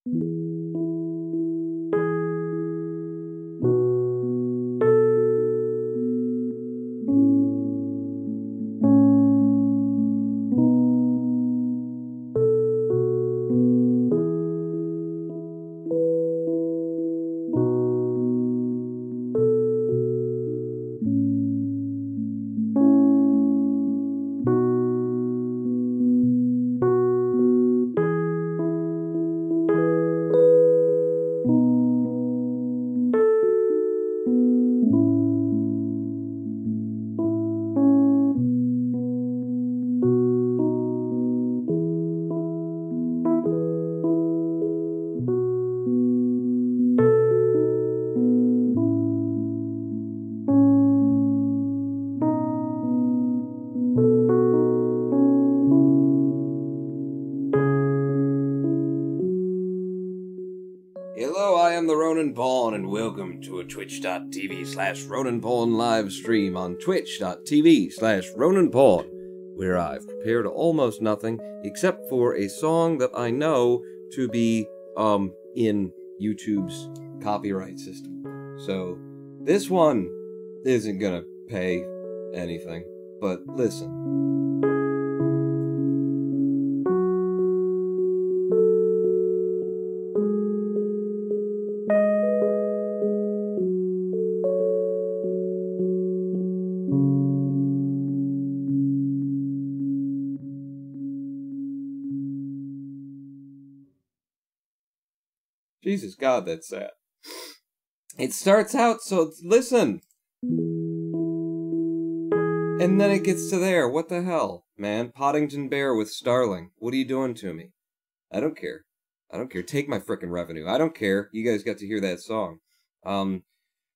Hello, I am the Ronin Pawn, and welcome to a twitch.tv/Ronin Pawn live stream on twitch.tv/Ronin Pawn, where I've prepared almost nothing except for a song that I know to be, in YouTube's copyright system. So, this one isn't gonna pay anything, but listen. Jesus God, that's sad. It starts out, so listen. And then it gets to there. What the hell, man? Poddington Bear with Starling. What are you doing to me? I don't care. I don't care. Take my frickin' revenue. I don't care. You guys got to hear that song.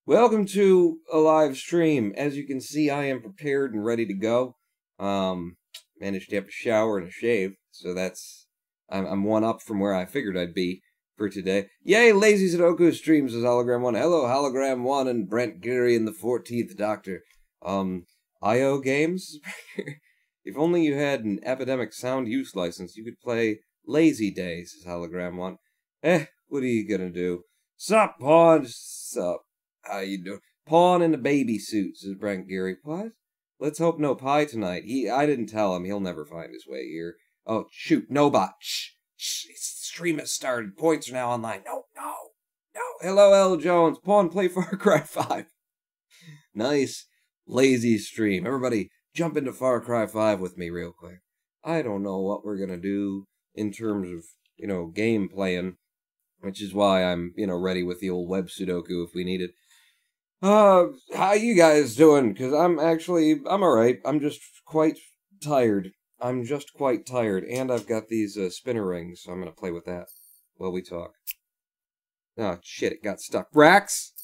Welcome to a live stream. As you can see, I am prepared and ready to go. Managed to have a shower and a shave, so that's... I'm one up from where I figured I'd be for today. Yay, Lazy Sudoku streams as Hologram 1. Hello, Hologram 1 and Brent Geary and the 14th Doctor. IO Games? If only you had an Epidemic Sound Use license, you could play Lazy Days as Hologram 1. What are you gonna do? Sup, Pawn? Sup? How you doing? Pawn in a baby suit, says Brent Geary. What? Let's hope no pie tonight. I didn't tell him. He'll never find his way here. Oh, shoot. No bot. Shh. Stream has started. Points are now online. No. Hello, L. Jones. Pawn, play Far Cry 5. Nice, lazy stream. Everybody, jump into Far Cry 5 with me real quick. I don't know what we're gonna do in terms of, game playing, which is why I'm, ready with the old web Sudoku if we need it. How you guys doing? Because I'm alright. I'm just quite tired. And I've got these spinner rings, so I'm gonna play with that while we talk. Oh, shit, it got stuck. Rax!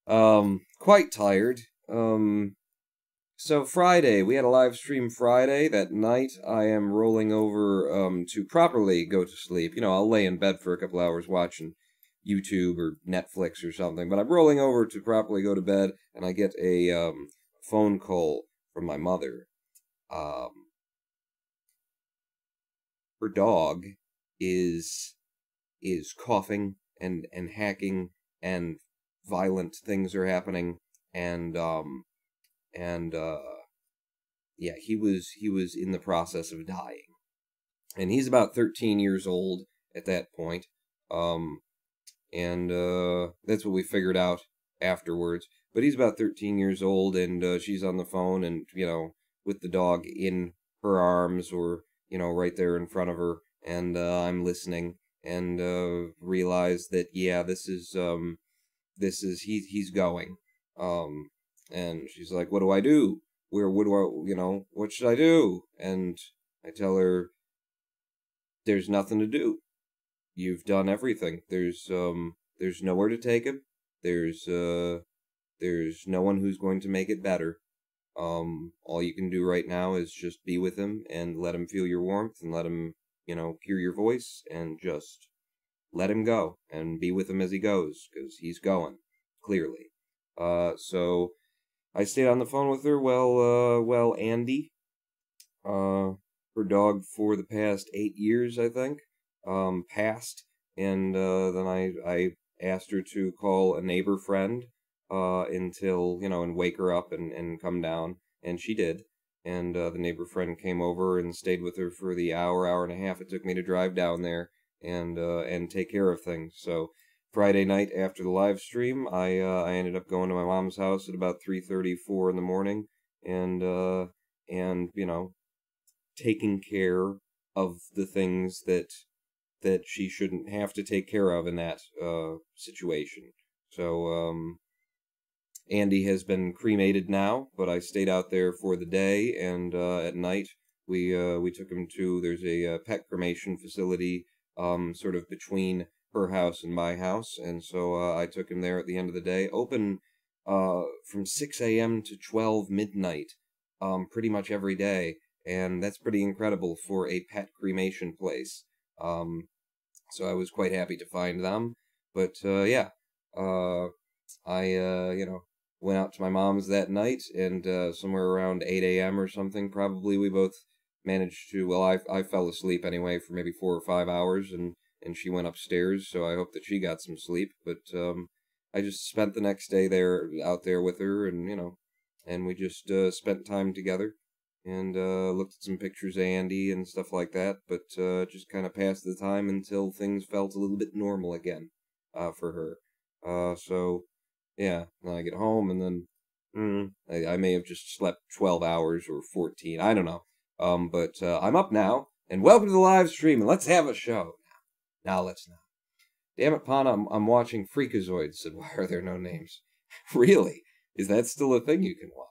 Quite tired. So Friday, we had a live stream Friday. That night, I am rolling over, to properly go to sleep. I'll lay in bed for a couple hours watching YouTube or Netflix or something, but I'm rolling over to properly go to bed, and I get a, phone call from my mother. Her dog is coughing and hacking, and violent things are happening, and yeah, he was in the process of dying. And he's about 13 years old at that point. And that's what we figured out afterwards. But he's about 13 years old, and she's on the phone, and, with the dog in her arms, or, right there in front of her, and I'm listening, and realize that, yeah, he's going. And she's like, what do I do? What should I do? And I tell her, there's nothing to do. You've done everything. There's nowhere to take him. There's no one who's going to make it better. All you can do right now is just be with him and let him feel your warmth and let him, hear your voice, and just let him go and be with him as he goes, because he's going, clearly. So I stayed on the phone with her. Well, Andy, her dog for the past 8 years, I think, passed, and then I asked her to call a neighbor friend until, and wake her up and come down, and she did. And the neighbor friend came over and stayed with her for the hour and a half it took me to drive down there and take care of things. So Friday night after the live stream, I ended up going to my mom's house at about 3:34 in the morning, and taking care of the things that she shouldn't have to take care of in that situation. So Andy has been cremated now, but I stayed out there for the day, and at night we took him to, there's a pet cremation facility sort of between her house and my house, and so I took him there at the end of the day. Open from 6 a.m. to 12 midnight, pretty much every day, and that's pretty incredible for a pet cremation place. So I was quite happy to find them, but yeah, I went out to my mom's that night, and somewhere around 8 a.m. or something, probably, we both managed to, well, I fell asleep anyway for maybe 4 or 5 hours, and she went upstairs, so I hope that she got some sleep, but I just spent the next day out there with her, and we just spent time together, and looked at some pictures of Andy and stuff like that, but just kind of passed the time until things felt a little bit normal again for her. So yeah, then I get home, and then I may have just slept 12 hours or 14, I don't know. But I'm up now, and welcome to the live stream, and let's have a show. Now let's not. Damn it, Pana, I'm watching Freakazoid, said, why are there no names? Really? Is that still a thing you can watch?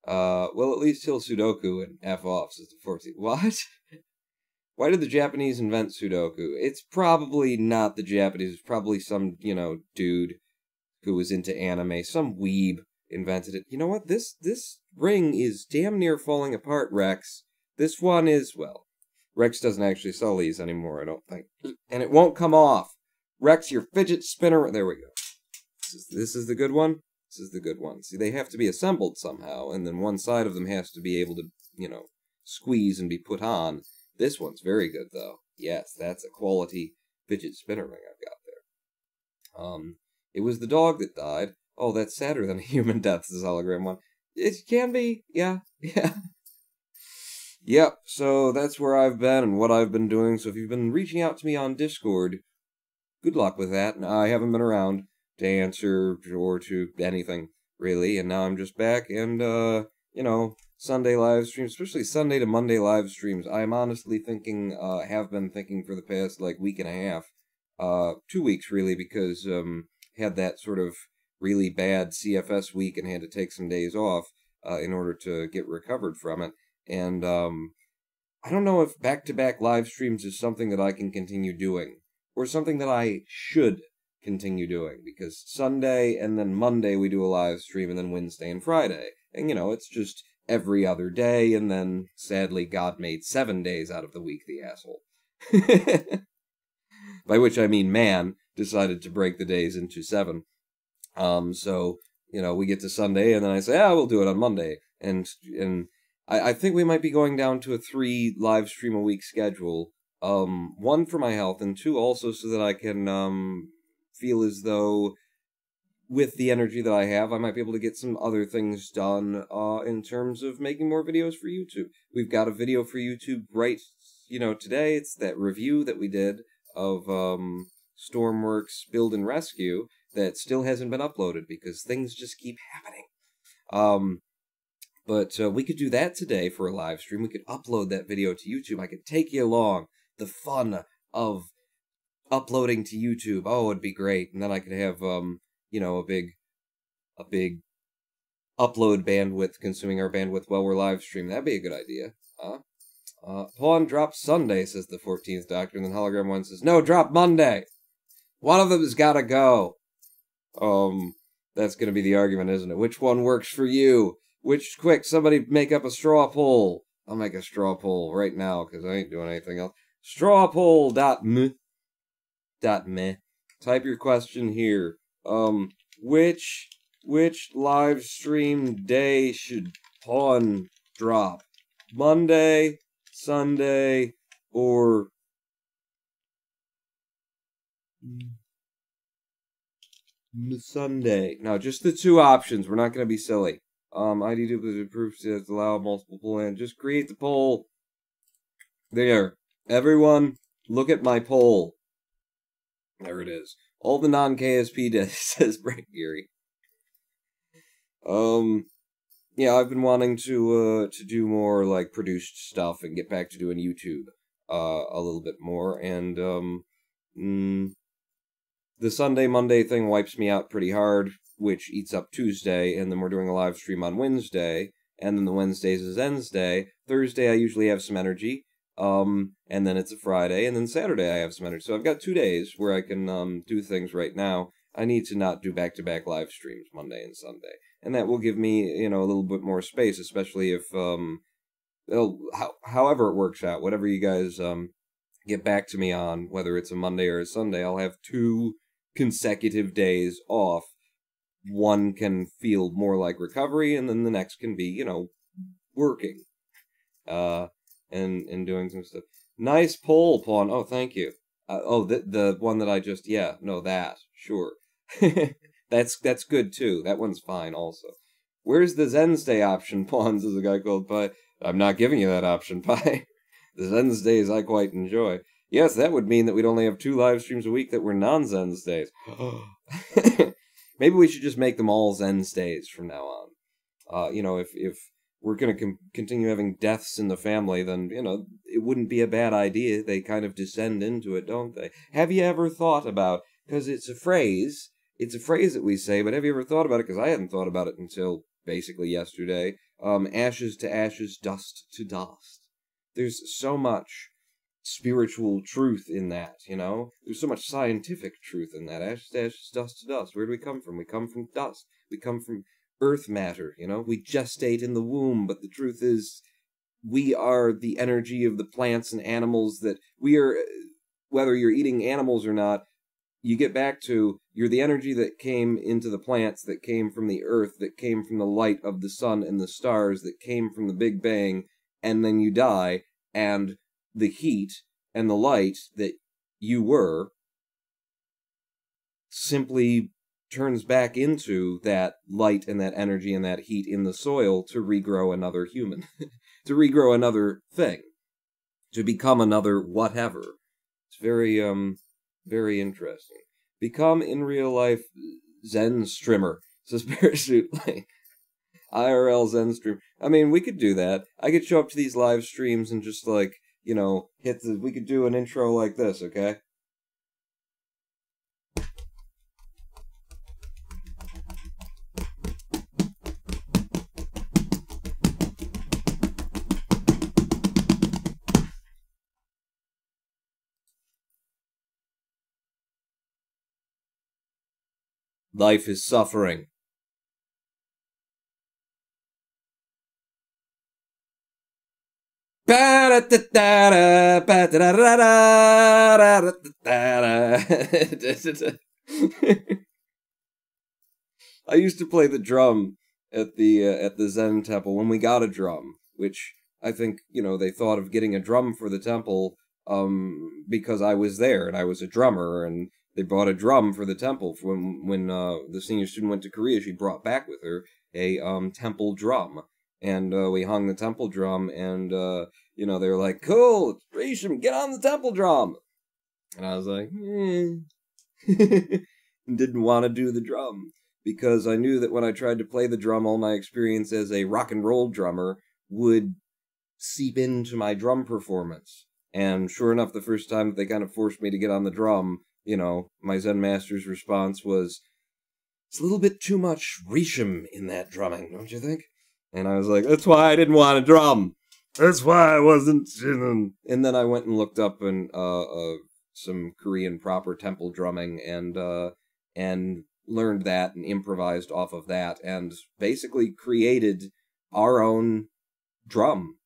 Well, at least he'll Sudoku and F off, says the 14th. What? Why did the Japanese invent Sudoku? It's probably not the Japanese. It's probably some, dude who was into anime. Some weeb invented it. You know what? This ring is damn near falling apart, Rex. This one is, well, Rex doesn't actually sell these anymore, I don't think. And it won't come off. Rex, your fidget spinner. There we go. This is the good one? This is the good one. See, they have to be assembled somehow, and then one side of them has to be able to, squeeze and be put on. This one's very good, though. Yes, that's a quality fidget spinner ring I've got there. It was the dog that died. Oh, that's sadder than a human death, this hologram one. It can be, yeah. Yep, so that's where I've been and what I've been doing. So if you've been reaching out to me on Discord, good luck with that. I haven't been around to answer or to anything, really. And now I'm just back, and, Sunday live streams, especially Sunday to Monday live streams. I'm honestly thinking, have been thinking for the past, week and a half. 2 weeks, really, because, had that sort of really bad CFS week and had to take some days off, in order to get recovered from it. And, I don't know if back-to-back live streams is something that I can continue doing, or something that I should continue doing, because Sunday and then Monday we do a live stream, and then Wednesday and Friday. And, it's just every other day, and then, sadly, God made 7 days out of the week, the asshole. By which I mean man decided to break the days into 7. So, we get to Sunday, and then I say, we'll do it on Monday. And I think we might be going down to a 3 live stream a week schedule. 1 for my health, and 2 also so that I can, feel as though with the energy that I have, I might be able to get some other things done, in terms of making more videos for YouTube. We've got a video for YouTube right, today. It's that review that we did of, Stormworks Build and Rescue that still hasn't been uploaded because things just keep happening. But we could do that today for a live stream. We could upload that video to YouTube. I could take you along. The fun of uploading to YouTube. Oh, it'd be great. And then I could have, a big upload bandwidth consuming our bandwidth while we're live streaming. That'd be a good idea. Pawn drops Sunday, says the 14th Doctor, and then Hologram 1 says, no, drop Monday. One of them has got to go. That's going to be the argument, isn't it? Which one works for you? Quick, somebody make up a straw poll. I'll make a straw poll right now, because I ain't doing anything else. Strawpoll.me. Type your question here. Which live stream day should Pawn drop? Monday, Sunday, or Sunday. No, just the two options. We're not going to be silly. ID duplicate proofs to allow multiple poll. Just create the poll. There. Everyone, look at my poll. There it is. All the non-KSP says Brett Geary. Yeah, I've been wanting to do more, like, produced stuff and get back to doing YouTube, a little bit more, and, the Sunday-Monday thing wipes me out pretty hard, which eats up Tuesday, and then we're doing a live stream on Wednesday, and then the Wednesday's is Wednesday. Thursday I usually have some energy, and then it's a Friday, and then Saturday I have some energy. So I've got 2 days where I can, do things right now. I need to not do back-to-back live streams Monday and Sunday. And that will give me, you know, a little bit more space, especially if, however it works out, whatever you guys, get back to me on, whether it's a Monday or a Sunday, I'll have 2 consecutive days off. One can feel more like recovery, and then the next can be, you know, working, and doing some stuff. Nice poll, Pawn. Oh, thank you. The one that I just, yeah, no, that, sure. That's good too. That one's fine also. Where's the Wednesday option, Pawns? Is a guy called Pie. I'm not giving you that option, Pie. The Wednesdays I quite enjoy. Yes, that would mean that we'd only have 2 live streams a week that were non-Wednesdays. Maybe we should just make them all Wednesdays from now on. You know, if we're going to continue having deaths in the family, then, you know, it wouldn't be a bad idea. They kind of descend into it, don't they? Have you ever thought about, because it's a phrase that we say, but have you ever thought about it? Because I hadn't thought about it until basically yesterday. Ashes to ashes, dust to dust. There's so much spiritual truth in that, you know? There's so much scientific truth in that. Ashes to ashes, dust to dust. Where do we come from? We come from dust. We come from earth matter, you know? We gestate in the womb, but the truth is, we are the energy of the plants and animals that we are, whether you're eating animals or not, you get back to, you're the energy that came into the plants, that came from the earth, that came from the light of the sun and the stars, that came from the Big Bang, and then you die, and the heat and the light that you were simply turns back into that light and that energy and that heat in the soil to regrow another human, to regrow another thing, to become another whatever. It's very, very interesting. Become, in real life, Zen streamer, says Parachute Lane. IRL Zen stream. I mean, we could do that. I could show up to these live streams and just, like, you know, we could do an intro like this, okay? Life is suffering. I used to play the drum at the Zen temple when we got a drum, which I think, you know, they thought of getting a drum for the temple because I was there and I was a drummer, and they bought a drum for the temple. When the senior student went to Korea, she brought back with her a temple drum. And we hung the temple drum, and, you know, they were like, cool, Risham, get on the temple drum. And I was like, didn't want to do the drum, because I knew that when I tried to play the drum, all my experience as a rock and roll drummer would seep into my drum performance. And sure enough, the first time that they kind of forced me to get on the drum, you know, my Zen master's response was, it's a little bit too much Risham in that drumming, don't you think? And I was like, that's why I didn't want to drum. That's why I wasn't. And then I went and looked up some Korean proper temple drumming and learned that and improvised off of that and basically created our own drum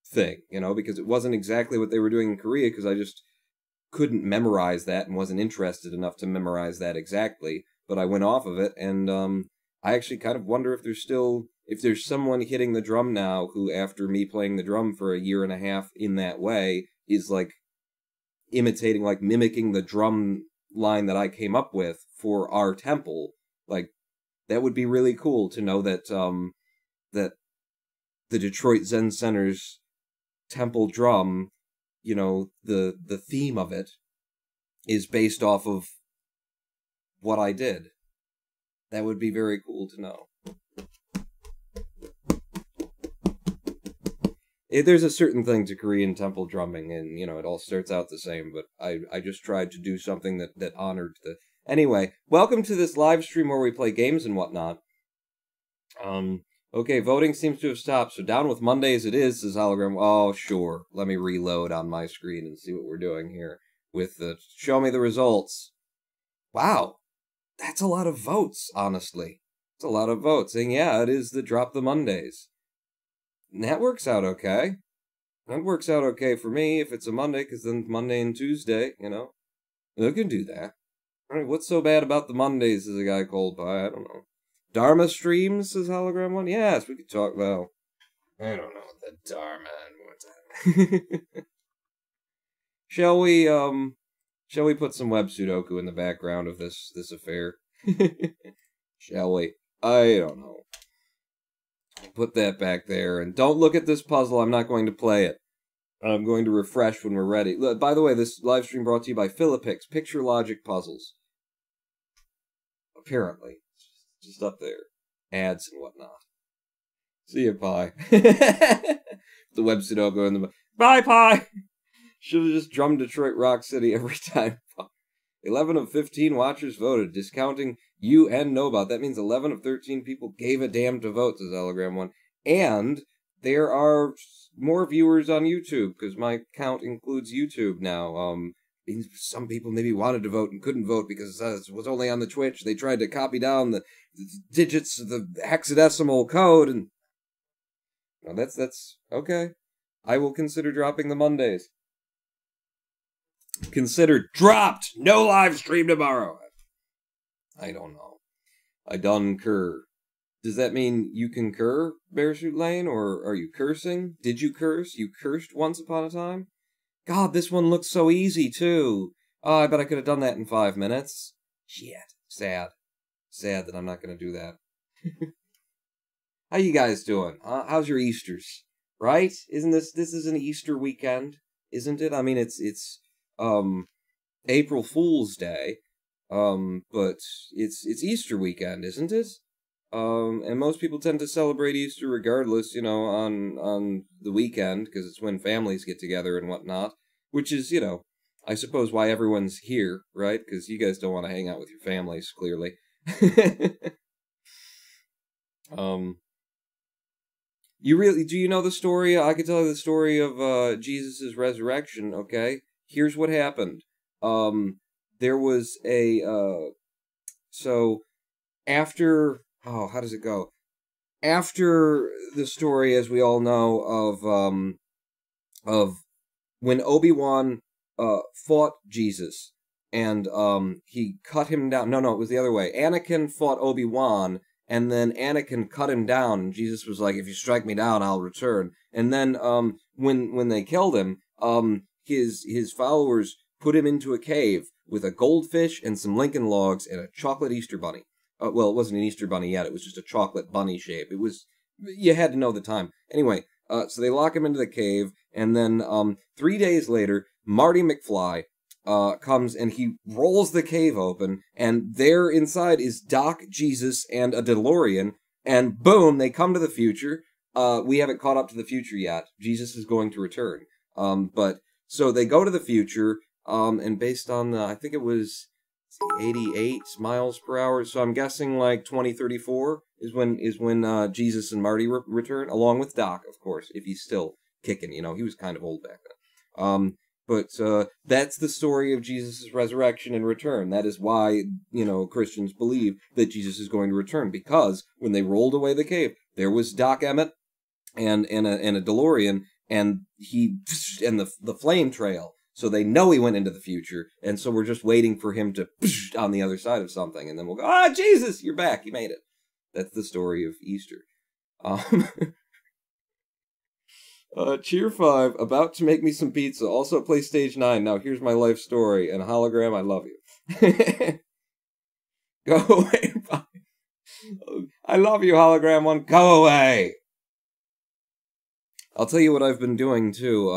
thing, you know, because it wasn't exactly what they were doing in Korea, because I just couldn't memorize that and wasn't interested enough to memorize that exactly. But I went off of it, and I actually kind of wonder if there's someone hitting the drum now who, after me playing the drum for a year and a half in that way, is like imitating, like mimicking the drum line that I came up with for our temple. Like, that would be really cool to know that that the Detroit Zen Center's temple drum, you know, the theme of it is based off of what I did. That would be very cool to know. There's a certain thing to Korean temple drumming, and, you know, it all starts out the same, but I just tried to do something that honored the... Anyway, welcome to this live stream where we play games and whatnot. Okay, voting seems to have stopped, so down with Mondays it is, says Hologram. Oh, sure. Let me reload on my screen and see what we're doing here with the... Show me the results. Wow. That's a lot of votes, honestly. It's a lot of votes. And yeah, it is the Drop the Mondays. And that works out okay. That works out okay for me if it's a Monday, because then Monday and Tuesday, you know. I can do that. All right, what's so bad about the Mondays, says a guy called by? I don't know. Dharma streams, says Hologram One. Yes, we could talk about... I don't know what the Dharma and what's that. Shall we put some web Sudoku in the background of this affair? Shall we? I don't know. Put that back there, and don't look at this puzzle. I'm not going to play it. I'm going to refresh when we're ready. By the way, this live stream brought to you by Philipix, Picture Logic Puzzles. Apparently. Just up there. Ads and whatnot. See ya, Pie. The web Sudoku in the... Bye, Pie! Should have just drummed Detroit Rock City every time. 11 of 15 watchers voted, discounting you and Nobot. That means 11 of 13 people gave a damn to vote, says Hologram One. And there are more viewers on YouTube, because my count includes YouTube now. Some people maybe wanted to vote and couldn't vote because it was only on the Twitch. They tried to copy down the digits of the hexadecimal code, and... Well, that's okay. I will consider dropping the Mondays. Considered dropped! No live stream tomorrow! I don't know. I concur. Does that mean you concur, Bearsuit Lane, or are you cursing? Did you curse? You cursed once upon a time? God, this one looks so easy, too. Oh, I bet I could have done that in 5 minutes. Shit. Sad. Sad that I'm not going to do that. How you guys doing? How's your Easters? Right? Isn't this is an Easter weekend? Isn't it? I mean, it's April Fool's Day, but it's Easter weekend, isn't it? And most people tend to celebrate Easter regardless, you know, on the weekend, because it's when families get together and whatnot, which is, you know, I suppose why everyone's here, right? Because you guys don't want to hang out with your families, clearly. Do you know the story? I could tell you the story of Jesus' resurrection, okay? Here's what happened. There was so after, how does it go? After the story, as we all know, of when Obi-Wan fought Jesus, and he cut him down. No, it was the other way. Anakin fought Obi-Wan, and then Anakin cut him down, and Jesus was like, if you strike me down, I'll return. And then when they killed him, his followers put him into a cave with a goldfish and some Lincoln logs and a chocolate Easter bunny. Well, it wasn't an Easter bunny yet. It was just a chocolate bunny shape. It was... You had to know the time. Anyway, so they lock him into the cave, and then 3 days later, Marty McFly comes and he rolls the cave open, and there inside is Doc, Jesus, and a DeLorean, and boom, they come to the future. We haven't caught up to the future yet. Jesus is going to return. But so they go to the future, and based on I think it was 88 miles per hour, so I'm guessing like 2034 is when Jesus and Marty return, along with Doc, of course, if he's still kicking. You know, he was kind of old back then. But that's the story of Jesus' resurrection and return. That is why, you know, Christians believe that Jesus is going to return, because when they rolled away the cave, there was Doc Emmett and a DeLorean, and the flame trail. So they know he went into the future, and so we're just waiting for him to on the other side of something, and then we'll go, Jesus, you're back, you made it. That's the story of Easter. Cheer 5, about to make me some pizza. Also play stage 9. Now here's my life story. And hologram, I love you. Go away. I love you, hologram 1. Go away. I'll tell you what I've been doing too,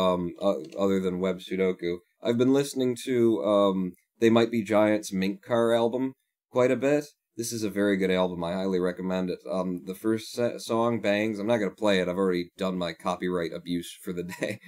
other than web Sudoku. I've been listening to, They Might Be Giants' Mink Car album quite a bit. This is a very good album. I highly recommend it. The first song, Bangs, I'm not going to play it. I've already done my copyright abuse for the day.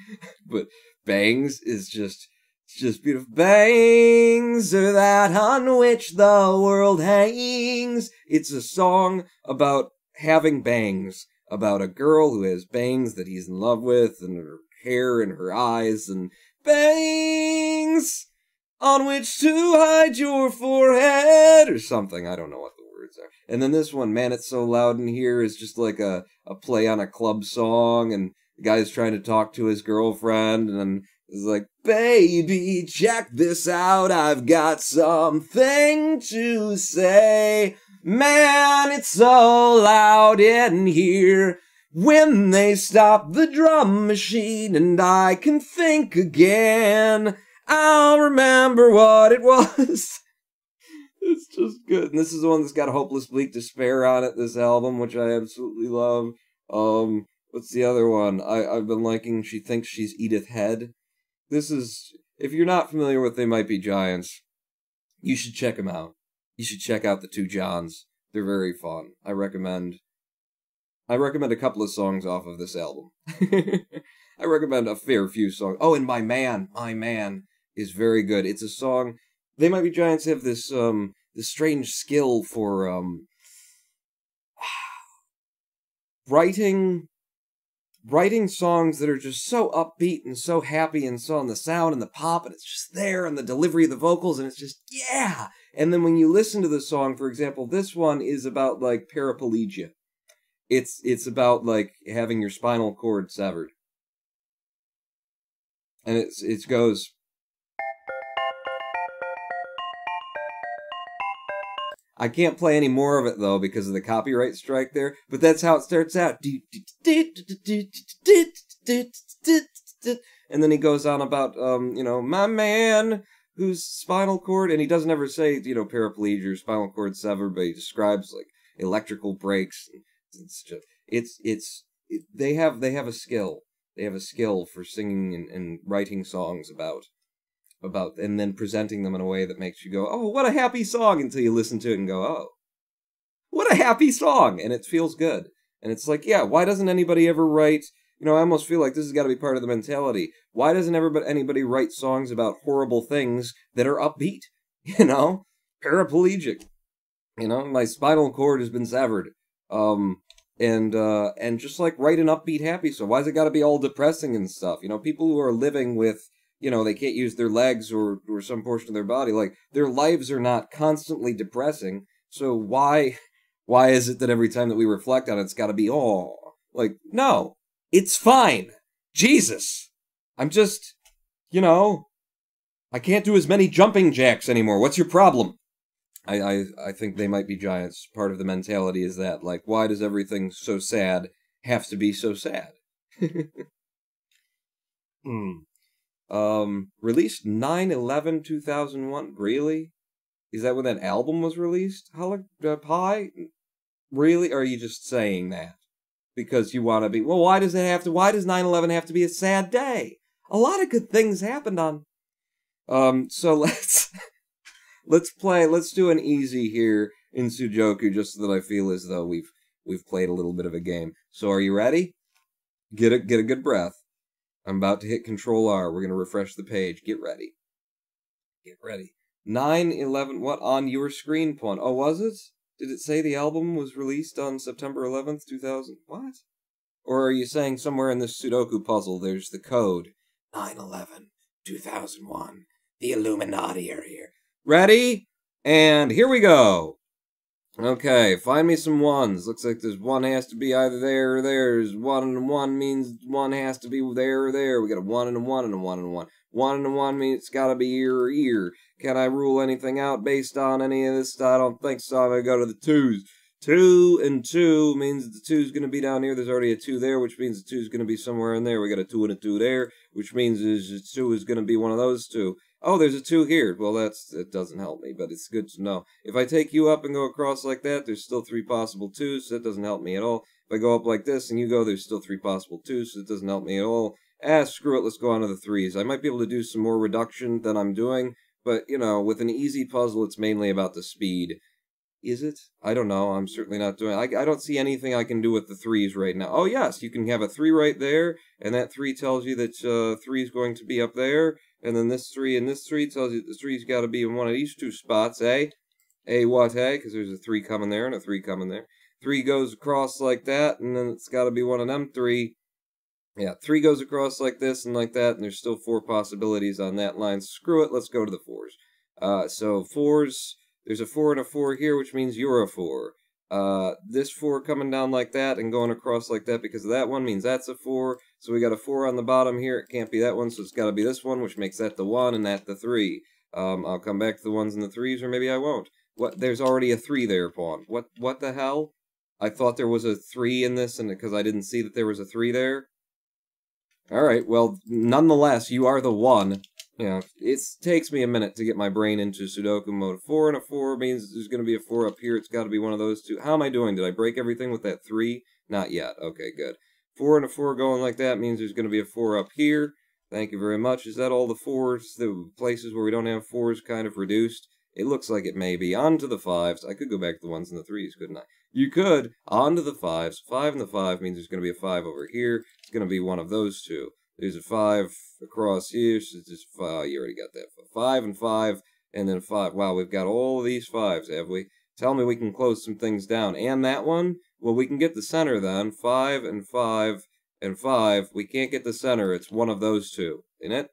But Bangs is just, it's just beautiful. Bangs are that on which the world hangs. It's a song about having bangs. About a girl who has bangs that he's in love with, and her hair and her eyes, and bangs on which to hide your forehead, or something. I don't know what the words are. And then this one, Man, It's So Loud in Here, is just like a play on a club song, and the guy's trying to talk to his girlfriend, and then it's like, baby, check this out, I've got something to say. Man, it's so loud in here when they stop the drum machine, and I can think again. I'll remember what it was. It's just good. And this is the one that's got Hopeless Bleak Despair on it, this album, which I absolutely love. What's the other one? I've been liking She Thinks She's Edith Head. This is, if you're not familiar with They Might Be Giants, you should check them out. You should check out the 2 Johns. They're very fun. I recommend a couple of songs off of this album. I recommend a fair few songs. Oh, and My Man is very good. It's a song. They Might Be Giants have this this strange skill for writing songs that are just so upbeat and so happy, and so on the sound and the pop, and it's just there, and the delivery of the vocals, and it's just, yeah! And then when you listen to the song, for example, this one is about, like, paraplegia. It's about, like, having your spinal cord severed. And it goes... I can't play any more of it, though, because of the copyright strike there, but that's how it starts out. And then he goes on about, my man, whose spinal cord, and he doesn't ever say, paraplegia or spinal cord severed, but he describes, like, electrical breaks. They have a skill. They have a skill for singing and writing songs about, and then presenting them in a way that makes you go, oh, what a happy song, until you listen to it and go, oh, what a happy song, and it feels good. And it's like, yeah, why doesn't anybody ever write, I almost feel like this has got to be part of the mentality. Why doesn't anybody write songs about horrible things that are upbeat? Paraplegic. My spinal cord has been severed. And just like write an upbeat happy song. Why's it got to be all depressing and stuff? People who are living with, they can't use their legs or some portion of their body. Like, their lives are not constantly depressing. So why is it that every time that we reflect on it, it's got to be, oh, like, no, it's fine. Jesus. I'm just, I can't do as many jumping jacks anymore. What's your problem? I think They Might Be Giants. Part of the mentality is that, like, why does everything so sad have to be so sad? Released 9/11/2001. Really? Is that when that album was released? Pie? Really? Or are you just saying that because you want to be? Well, why does 9/11 have to be a sad day? A lot of good things happened on. So let's do an easy here in Sudoku, just so that I feel as though we've played a little bit of a game. So are you ready? Get a good breath. I'm about to hit Control R. We're going to refresh the page. Get ready. Get ready. 9/11, what? On your screen, Pawn. Oh, was it? Did it say the album was released on September 11th, 2000? What? Or are you saying somewhere in this Sudoku puzzle there's the code? 9/11/2001. The Illuminati are here. Ready? And here we go. Okay, find me some ones. Looks like there's one has to be either there or there's 1 and 1 means one has to be there or there. We got a 1 and a 1 and a 1 and a 1. 1 and a 1 means it's gotta be ear or ear. Can I rule anything out based on any of this? I don't think so. I'm gonna go to the 2s. 2 and 2 means the 2 is going to be down here. There's already a 2 there, which means the 2 is going to be somewhere in there. We got a 2 and a 2 there, which means the 2 is going to be one of those two. Oh, there's a 2 here. Well, that doesn't help me, but it's good to know. If I take you up and go across like that, there's still 3 possible 2s, so that doesn't help me at all. If I go up like this and you go, there's still 3 possible 2s, so it doesn't help me at all. Screw it, let's go on to the 3s. I might be able to do some more reduction than I'm doing, but, you know, with an easy puzzle, it's mainly about the speed. Is it? I don't know. I'm certainly not doing I don't see anything I can do with the 3s right now. Oh, yes, you can have a 3 right there, and that 3 tells you that 3 is going to be up there, and then this 3 and this 3 tells you that the 3's got to be in one of these 2 spots, eh? What, eh? Because there's a 3 coming there and a 3 coming there. 3 goes across like that, and then it's got to be one of them 3. Yeah, 3 goes across like this and like that, and there's still 4 possibilities on that line. Screw it, let's go to the 4s. So 4s... There's a 4 and a 4 here, which means you're a 4. This 4 coming down like that and going across like that because of that one means that's a 4. So we got a 4 on the bottom here. It can't be that one, so it's got to be this one, which makes that the 1 and that the 3. I'll come back to the 1s and the 3s, or maybe I won't. What? There's already a 3 there, Pawn. What the hell? I thought there was a 3 in this, and because I didn't see that there was a 3 there. Alright, well, nonetheless, you are the 1. Yeah, it takes me a minute to get my brain into Sudoku mode. 4 and a 4 means there's going to be a 4 up here. It's got to be one of those two. How am I doing? Did I break everything with that 3? Not yet. Okay, good. 4 and a 4 going like that means there's going to be a 4 up here. Thank you very much. Is that all the 4s? The places where we don't have 4s kind of reduced? It looks like it may be. On to the 5s. I could go back to the 1s and the 3s, couldn't I? You could. On to the 5s. 5 and the 5 means there's going to be a 5 over here. It's going to be one of those two. There's a 5 across here, so it's just 5. You already got that. 5 and 5, and then 5. Wow, we've got all of these 5s, have we? Tell me we can close some things down. And that one? Well, we can get the center then. 5 and 5 and 5. We can't get the center. It's one of those two. Isn't it?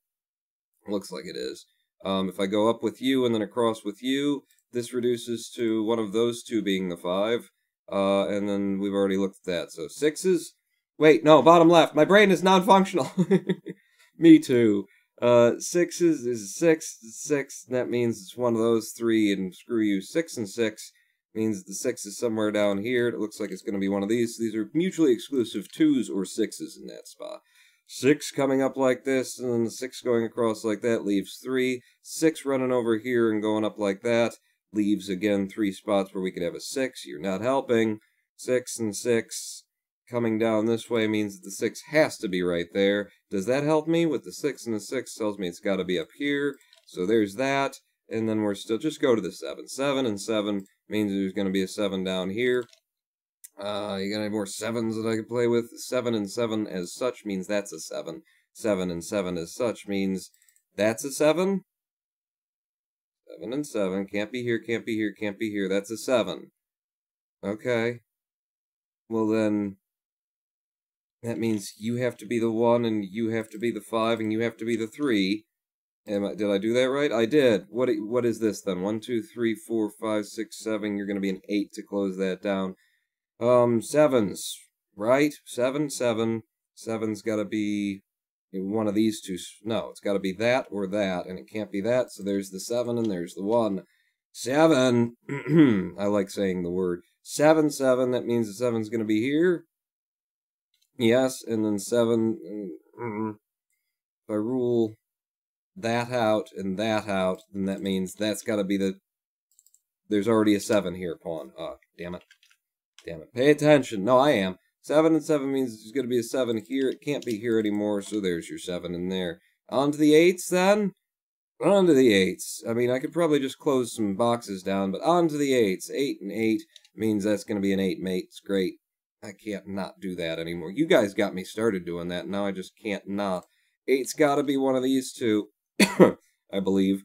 Looks like it is. If I go up with you and then across with you, this reduces to one of those two being the 5. And then we've already looked at that. So 6s. Wait, no, bottom left. My brain is non-functional. Me too. 6 is 6, 6, and that means it's one of those 3, and screw you. 6 and 6 means the 6 is somewhere down here. It looks like it's going to be one of these. These are mutually exclusive 2s or 6s in that spot. 6 coming up like this, and then the 6 going across like that leaves 3. 6 running over here and going up like that leaves, again, 3 spots where we could have a 6. You're not helping. 6 and 6... Coming down this way means that the 6 has to be right there. Does that help me? With the 6 and the 6 tells me it's got to be up here. So there's that. And then we're still... Just go to the 7. 7 and 7 means there's going to be a 7 down here. You got any more 7s that I could play with? 7 and 7 as such means that's a 7. 7 and 7 as such means that's a 7. 7 and 7. Can't be here, can't be here, can't be here. That's a 7. Okay. Well then... That means you have to be the 1, and you have to be the 5, and you have to be the 3. Did I do that right? I did. What is this then? 1, 2, 3, 4, 5, 6, 7. You're going to be an 8 to close that down. 7s, right? 7, 7. 7's got to be one of these two. No, it's got to be that or that, and it can't be that. So there's the 7, and there's the 1. 7. I like saying the word. 7, 7. That means the 7's going to be here. Yes, and then 7, if I rule that out and that out, then that means that's got to be the... There's already a 7 here, Pawn. Oh, damn it. Damn it. Pay attention. No, I am. 7 and 7 means there's going to be a 7 here. It can't be here anymore, so there's your 7 in there. On to the 8s, then? On to the 8s. I mean, I could probably just close some boxes down, but on to the 8s. 8 and 8 means that's going to be an 8, mate. It's great. I can't not do that anymore. You guys got me started doing that. Now I just can't not. 8's got to be one of these two, I believe.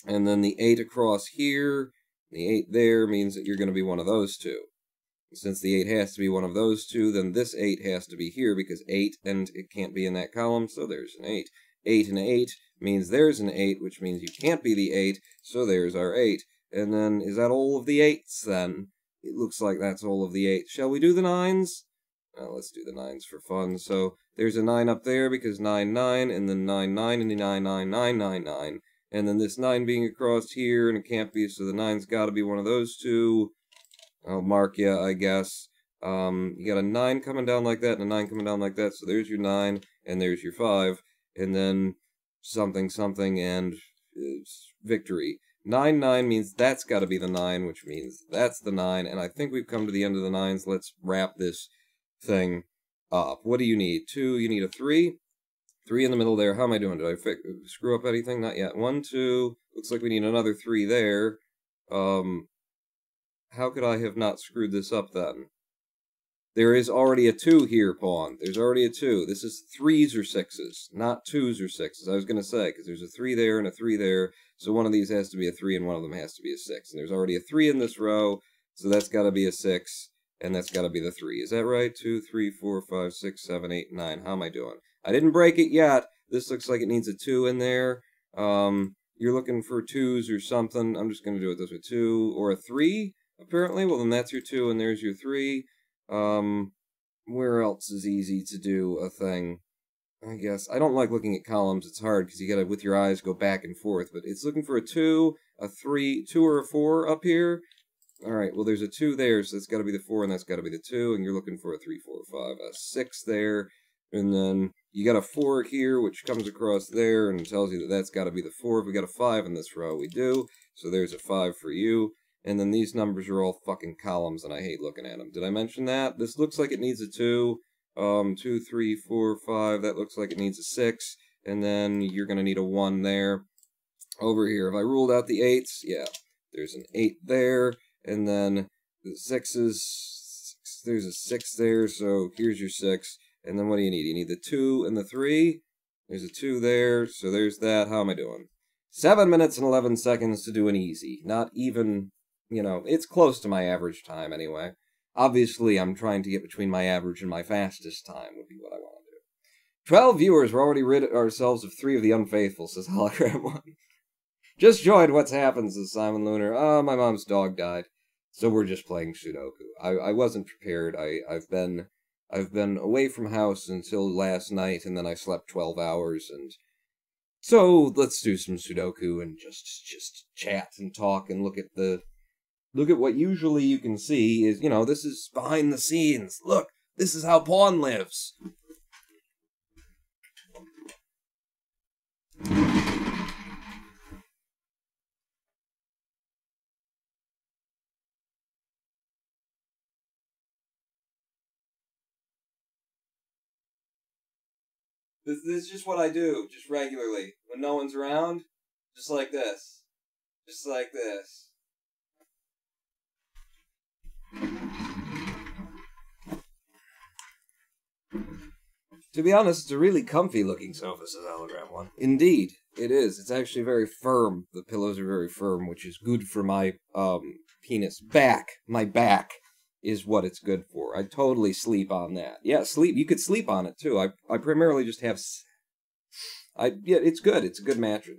And then the 8 across here, the 8 there means that you're going to be one of those two. And since the 8 has to be one of those two, then this 8 has to be here because 8, and it can't be in that column, so there's an 8. 8 and 8 means there's an 8, which means you can't be the 8, so there's our 8. And then, is that all of the 8s then? It looks like that's all of the 8s. Shall we do the 9s? Let's do the 9s for fun. So there's a 9 up there because 9, 9, and then 9, 9, and the 9, 9, 9, 9, 9. And then this 9 being across here, and it can't be, so the 9's got to be one of those two. I'll mark you, I guess. You got a 9 coming down like that, and a 9 coming down like that, so there's your 9, and there's your 5, and then something, something, and victory. 9, 9 means that's got to be the 9, which means that's the 9, and I think we've come to the end of the 9s. Let's wrap this thing up. What do you need? 2, you need a 3. 3 in the middle there. How am I doing? Did I screw up anything? Not yet. 1, 2. Looks like we need another 3 there. How could I have not screwed this up then? There is already a 2 here, pawn. There's already a 2. This is 3s or 6s, not 2s or 6s. I was going to say, because there's a 3 there and a 3 there, so one of these has to be a 3 and one of them has to be a 6. And there's already a 3 in this row, so that's got to be a 6, and that's got to be the 3. Is that right? 2, 3, 4, 5, 6, 7, 8, 9. How am I doing? I didn't break it yet. This looks like it needs a 2 in there. You're looking for 2s or something. I'm just going to do it this way. 2 or a 3, apparently. Well, then that's your 2, and there's your 3. Where else is easy to do a thing? I guess. I don't like looking at columns. It's hard because you gotta, with your eyes, go back and forth. But it's looking for a 2, a 3, 2 or a 4 up here. Alright, well, there's a 2 there, so that's gotta be the 4, and that's gotta be the 2. And you're looking for a 3, 4, 5, a 6 there. And then you got a 4 here, which comes across there and tells you that that's gotta be the 4. If we got a 5 in this row, we do. So there's a 5 for you. And then these numbers are all fucking columns, and I hate looking at them. Did I mention that? This looks like it needs a 2. 2, 3, 4, 5. That looks like it needs a 6. And then you're going to need a 1 there. Over here, have I ruled out the 8s? Yeah. There's an 8 there. And then the 6s. There's a 6 there, so here's your 6. And then what do you need? You need the 2 and the 3. There's a 2 there, so there's that. How am I doing? 7 minutes and 11 seconds to do an easy. Not even... You know, it's close to my average time anyway. Obviously, I'm trying to get between my average and my fastest time would be what I want to do. 12 viewers. We're already rid ourselves of 3 of the unfaithful, says Hologram 1. Just joined What's Happened, says Simon Lunar. Oh, my mom's dog died. So we're just playing Sudoku. I wasn't prepared. I've been away from house until last night, and then I slept 12 hours, and... So, let's do some Sudoku and just chat and talk and look at what usually you can see is, you know, this is behind the scenes. Look, this is how Pawn lives. This is just what I do, just regularly. When no one's around, just like this. Just like this. To be honest, it's a really comfy looking sofa, says Hologram 1. Indeed, it is. It's actually very firm. The pillows are very firm, which is good for my, penis. Back. My back is what it's good for. I totally sleep on that. Yeah, sleep. You could sleep on it, too. I primarily just have... Yeah, it's good. It's a good mattress,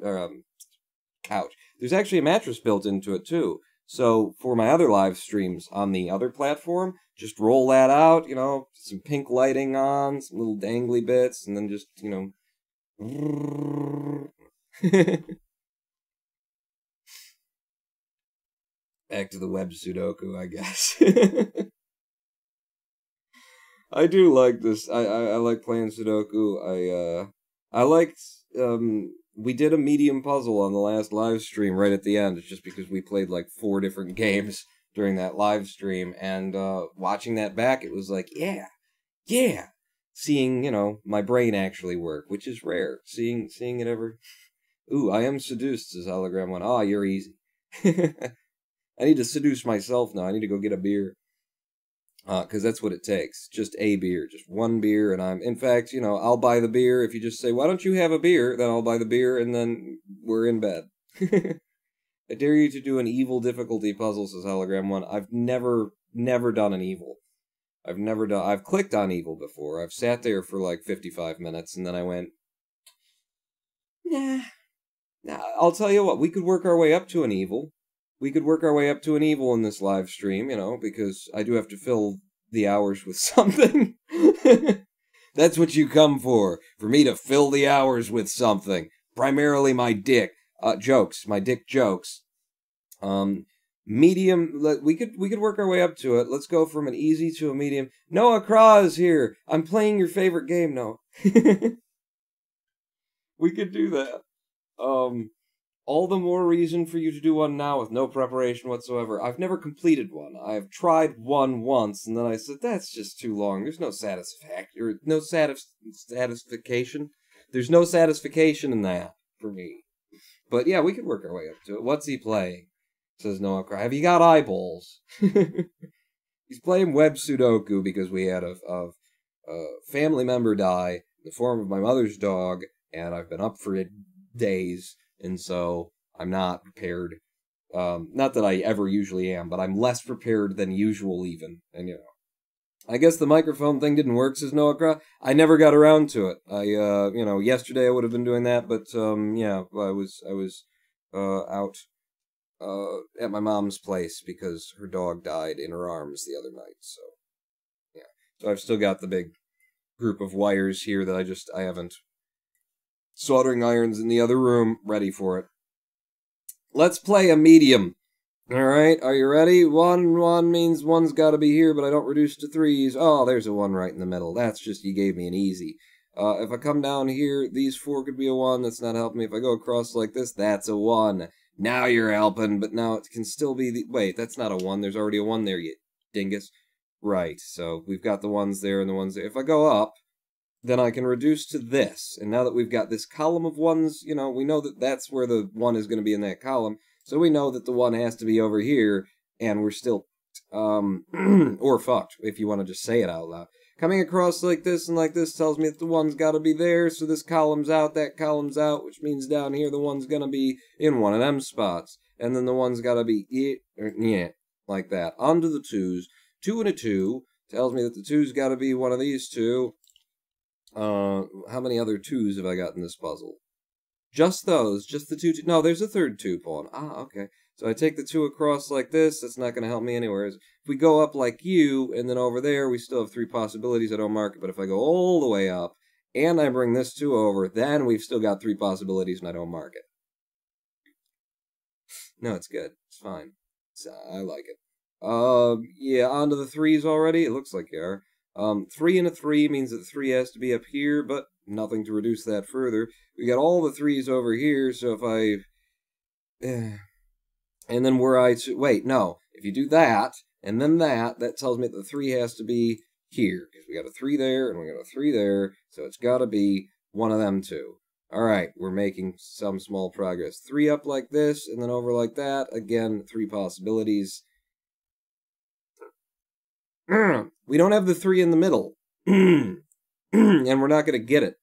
couch. There's actually a mattress built into it, too. So, for my other live streams on the other platform, just roll that out, you know, some pink lighting on, some little dangly bits, and then just, you know... Back to the web Sudoku, I guess. I do like this. I like playing Sudoku. I liked... We did a medium puzzle on the last live stream right at the end. It's just because we played like 4 different games during that live stream, and watching that back, it was like, yeah. Seeing, you know, my brain actually work, which is rare. Seeing it ever... Ooh, I am seduced, says Hologram 1. Ah, you're easy. I need to seduce myself now. I need to go get a beer. Because that's what it takes. Just a beer. Just one beer, and in fact, you know, I'll buy the beer. If you just say, why don't you have a beer? Then I'll buy the beer, and then we're in bed. I dare you to do an evil difficulty puzzle, says Hologram 1. I've never done an evil. I've clicked on evil before. I've sat there for like 55 minutes, and then I went, nah. I'll tell you what, we could work our way up to an evil. We could work our way up to an evil in this live stream, you know, because I do have to fill the hours with something. That's what you come for me to fill the hours with something. Primarily my dick jokes, my dick jokes. Medium, we could work our way up to it. Let's go from an easy to a medium. Noah Craw is here. I'm playing your favorite game, Noah. We could do that. All the more reason for you to do one now with no preparation whatsoever. I've never completed one. I've tried one once, and then I said, that's just too long. There's no satisfaction. There's no satisfaction in that for me. But yeah, we could work our way up to it. What's he playing? Says Noah Cry. Have you got eyeballs? He's playing web Sudoku because we had a family member die in the form of my mother's dog, and I've been up for days, and so I'm not prepared. Not that I ever usually am, but I'm less prepared than usual even. And, you know, I guess the microphone thing didn't work, says Noah Cry. I never got around to it. You know, yesterday I would have been doing that, but, yeah, I was out at my mom's place because her dog died in her arms the other night, so, yeah. So I've still got the big group of wires here that I haven't soldering irons in the other room ready for it. Let's play a medium. Alright, are you ready? 1 means 1's gotta be here, but I don't reduce to 3s. Oh, there's a 1 right in the middle. That's just, you gave me an easy. If I come down here, these 4 could be a 1. That's not helping me. If I go across like this, that's a 1. Now you're helping, but now it can still be the... Wait, that's not a 1. There's already a 1 there, you dingus. Right, so we've got the 1s there and the 1s there. If I go up, then I can reduce to this. And now that we've got this column of 1s, you know, we know that that's where the 1 is going to be in that column. So we know that the 1 has to be over here, and we're still, or fucked, if you want to just say it out loud. Coming across like this and like this tells me that the 1's got to be there, so this column's out, that column's out, which means down here the 1's going to be in one of them spots. And then the 1's got to be, yeah, like that. Onto the 2's. 2 and a 2 tells me that the 2's got to be one of these 2. How many other 2's have I got in this puzzle? Just those, just the 2. No, there's a third 2 pawn. Ah, okay. So I take the 2 across like this. That's not going to help me anywhere. If we go up like you, and then over there, we still have 3 possibilities. I don't mark it. But if I go all the way up, and I bring this 2 over, then we've still got 3 possibilities, and I don't mark it. No, it's good. It's fine. I like it. Yeah, onto the 3's already. It looks like you are. 3 and a 3 means that 3 has to be up here, but nothing to reduce that further. We got all the 3's over here, so if I... and then were I to... Wait, no. If you do that, and then that tells me that the 3 has to be here. Because we got a 3 there, and we got a 3 there, so it's got to be one of them two. Alright, we're making some small progress. 3 up like this, and then over like that. Again, 3 possibilities. We don't have the 3 in the middle. And we're not going to get it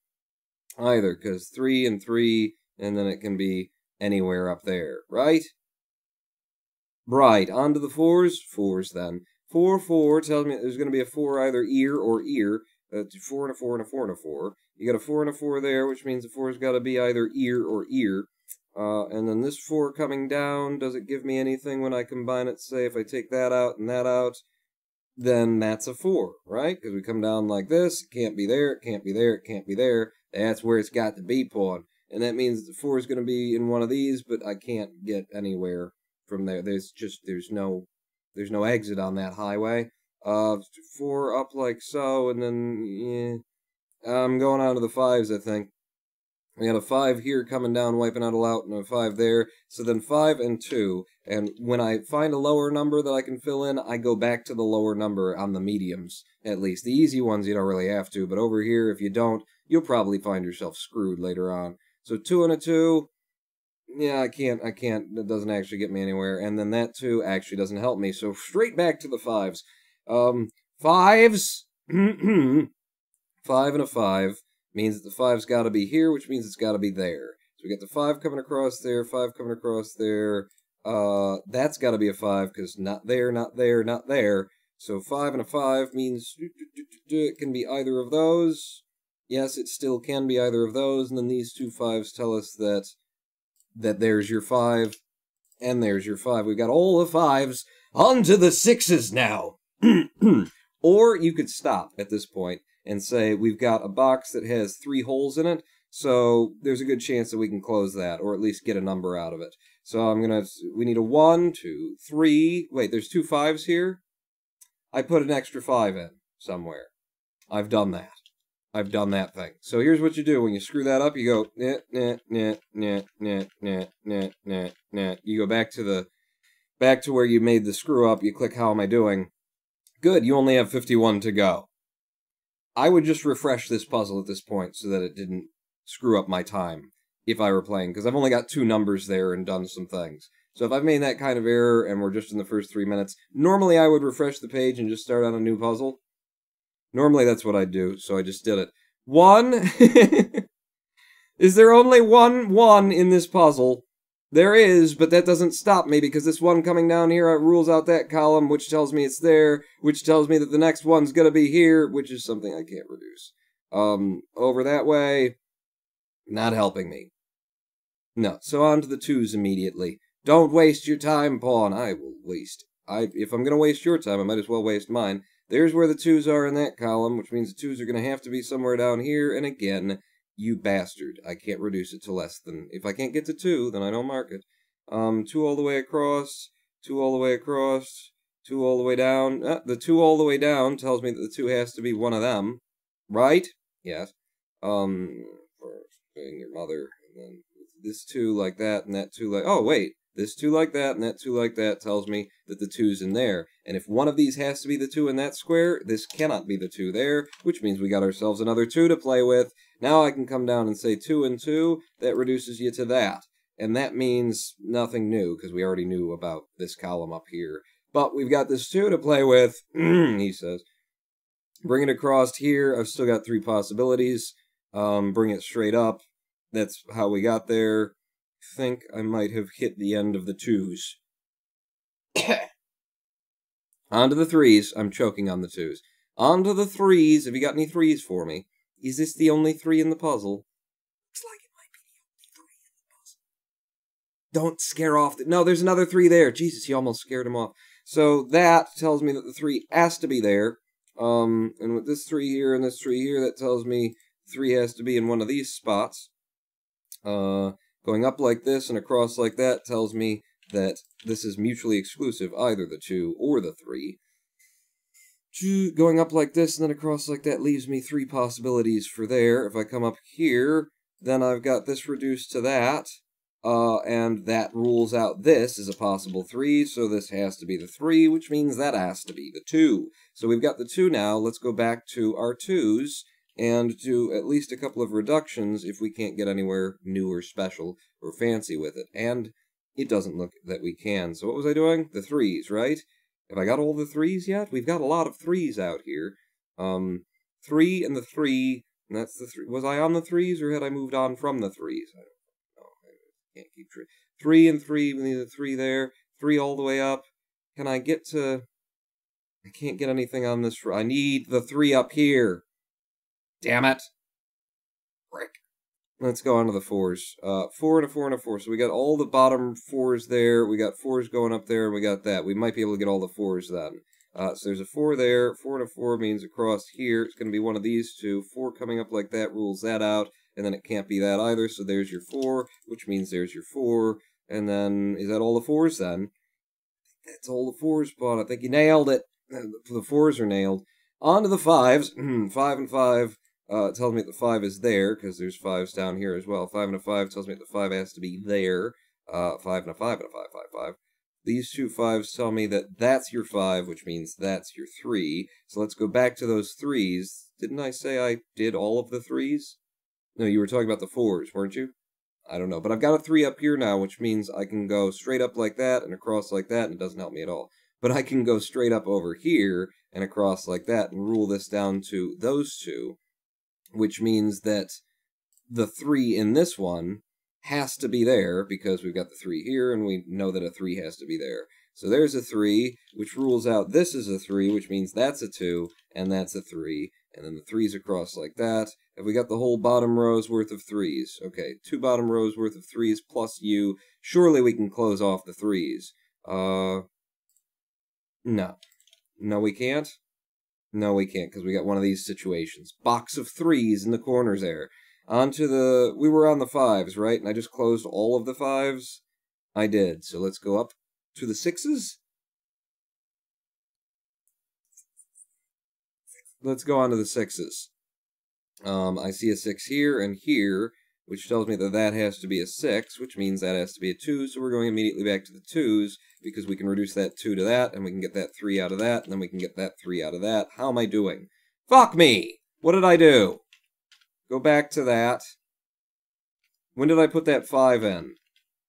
either, because 3 and 3, and then it can be anywhere up there, right? Right, on to the 4's. 4's then. 4, 4 tells me there's going to be a 4 either ear or ear. 4 and a 4 and a 4 and a 4. You got a 4 and a 4 there, which means the 4's got to be either ear or ear. And then this 4 coming down, does it give me anything when I combine it? Say if I take that out and that out, then that's a 4, right? Because we come down like this, it can't be there, it can't be there, it can't be there. That's where it's got to be, pawn. And that means the 4 is going to be in one of these, but I can't get anywhere from there. There's no exit on that highway. 4 up like so, and then, yeah. I'm going on to the 5's, I think. We got a 5 here coming down, wiping out a lout, and a 5 there. So then 5 and 2. And when I find a lower number that I can fill in, I go back to the lower number on the mediums, at least. The easy ones you don't really have to, but over here, if you don't, you'll probably find yourself screwed later on. So 2 and a 2, yeah, I can't, that doesn't actually get me anywhere. And then that 2 actually doesn't help me, so straight back to the 5's. 5's, 5 and a 5 means that the 5's got to be here, which means it's got to be there. So we got the 5 coming across there, 5 coming across there. That's got to be a 5, because not there, not there, not there. So 5 and a 5 means it can be either of those. Yes, it still can be either of those. And then these 2 5's tell us that there's your 5, and there's your 5. We've got all the 5's. On to the 6's now. Or you could stop at this point and say we've got a box that has 3 holes in it. So there's a good chance that we can close that, or at least get a number out of it. So we need a 1, 2, 3. Wait, there's 2 5s here? I put an extra 5 in somewhere. I've done that. I've done that thing. So here's what you do. When you screw that up, you go, you go back to where you made the screw up. You click, how am I doing? Good, you only have 51 to go. I would just refresh this puzzle at this point so that it didn't screw up my time if I were playing, because I've only got 2 numbers there and done some things. So if I've made that kind of error and we're just in the first 3 minutes, normally I would refresh the page and just start on a new puzzle. Normally that's what I'd do, so I just did it. 1? Is there only one 1 in this puzzle? There is, but that doesn't stop me, because this 1 coming down here rules out that column, which tells me it's there, which tells me that the next one's gonna be here, which is something I can't reduce. Over that way, not helping me. No, so on to the 2s immediately. Don't waste your time, pawn. I will waste. If I'm gonna waste your time, I might as well waste mine. There's where the 2s are in that column, which means the 2s are going to have to be somewhere down here. And again, you bastard. I can't reduce it to less than... If I can't get to 2, then I don't mark it. 2 all the way across, 2 all the way across, 2 all the way down. The 2 all the way down tells me that the 2 has to be one of them. Right? Yes. For your mother. And then this 2 like that, and that 2 like... Oh, wait. This 2 like that, and that 2 like that tells me that the 2's in there. And if one of these has to be the 2 in that square, this cannot be the 2 there, which means we got ourselves another 2 to play with. Now I can come down and say 2 and 2. That reduces you to that. And that means nothing new, because we already knew about this column up here. But we've got this 2 to play with, he says. Bring it across here. I've still got 3 possibilities. Bring it straight up. That's how we got there. Think I might have hit the end of the 2s. On to the 3s. I'm choking on the 2s. On to the 3s. Have you got any 3s for me? Is this the only 3 in the puzzle? Looks like it might be the only 3 in the puzzle. Don't scare off. No, there's another 3 there. Jesus, you almost scared him off. So that tells me that the 3 has to be there. And with this 3 here and this 3 here, that tells me 3 has to be in one of these spots. Going up like this and across like that tells me that this is mutually exclusive, either the 2 or the 3. Going up like this and then across like that leaves me 3 possibilities for there. If I come up here, then I've got this reduced to that, and that rules out this as a possible 3, so this has to be the 3, which means that has to be the 2. So we've got the 2 now. Let's go back to our 2s. And do at least a couple of reductions if we can't get anywhere new or special or fancy with it. And it doesn't look that we can. So what was I doing? The 3s, right? Have I got all the 3s yet? We've got a lot of 3s out here. 3 and the 3, and that's the 3. Was I on the 3s or had I moved on from the 3s? I don't know. I can't keep track. 3 and 3, we need a 3 there. 3 all the way up. Can I get to... I can't get anything on this... I need the 3 up here. Damn it. Frick. Let's go on to the 4s. 4 and a 4 and a 4. So we got all the bottom 4s there. We got 4s going up there, and we got that. We might be able to get all the 4s then. So there's a 4 there. 4 and a 4 means across here. It's going to be one of these 2. 4 coming up like that rules that out. And then it can't be that either. So there's your 4, which means there's your 4. And then, is that all the 4s then? That's all the 4s, Pawn. I think you nailed it. The 4s are nailed. On to the 5s. 5 and 5. It tells me that the 5 is there, because there's 5s down here as well. 5 and a 5 tells me that the 5 has to be there. 5 and a 5 and a 5, 5, 5. These 2 5s tell me that that's your 5, which means that's your 3. So let's go back to those 3s. Didn't I say I did all of the 3s? No, you were talking about the 4s, weren't you? I don't know, but I've got a 3 up here now, which means I can go straight up like that and across like that, and it doesn't help me at all. But I can go straight up over here and across like that and rule this down to those 2. Which means that the 3 in this one has to be there, because we've got the 3 here, and we know that a 3 has to be there. So there's a 3, which rules out this is a 3, which means that's a 2, and that's a 3, and then the 3's across like that. Have we got the whole bottom row's worth of 3's? Okay, 2 bottom rows worth of 3's plus U. Surely we can close off the 3's. No. No, we can't? No, we can't, because we got one of these situations. Box of 3s in the corners there. Onto the... We were on the 5s, right? And I just closed all of the 5s? I did. So let's go up to the 6s. Let's go on to the 6s. I see a 6 here and here, which tells me that that has to be a 6, which means that has to be a 2, so we're going immediately back to the 2s, because we can reduce that 2 to that, and we can get that 3 out of that, and then we can get that 3 out of that. How am I doing? Fuck me! What did I do? Go back to that. When did I put that 5 in?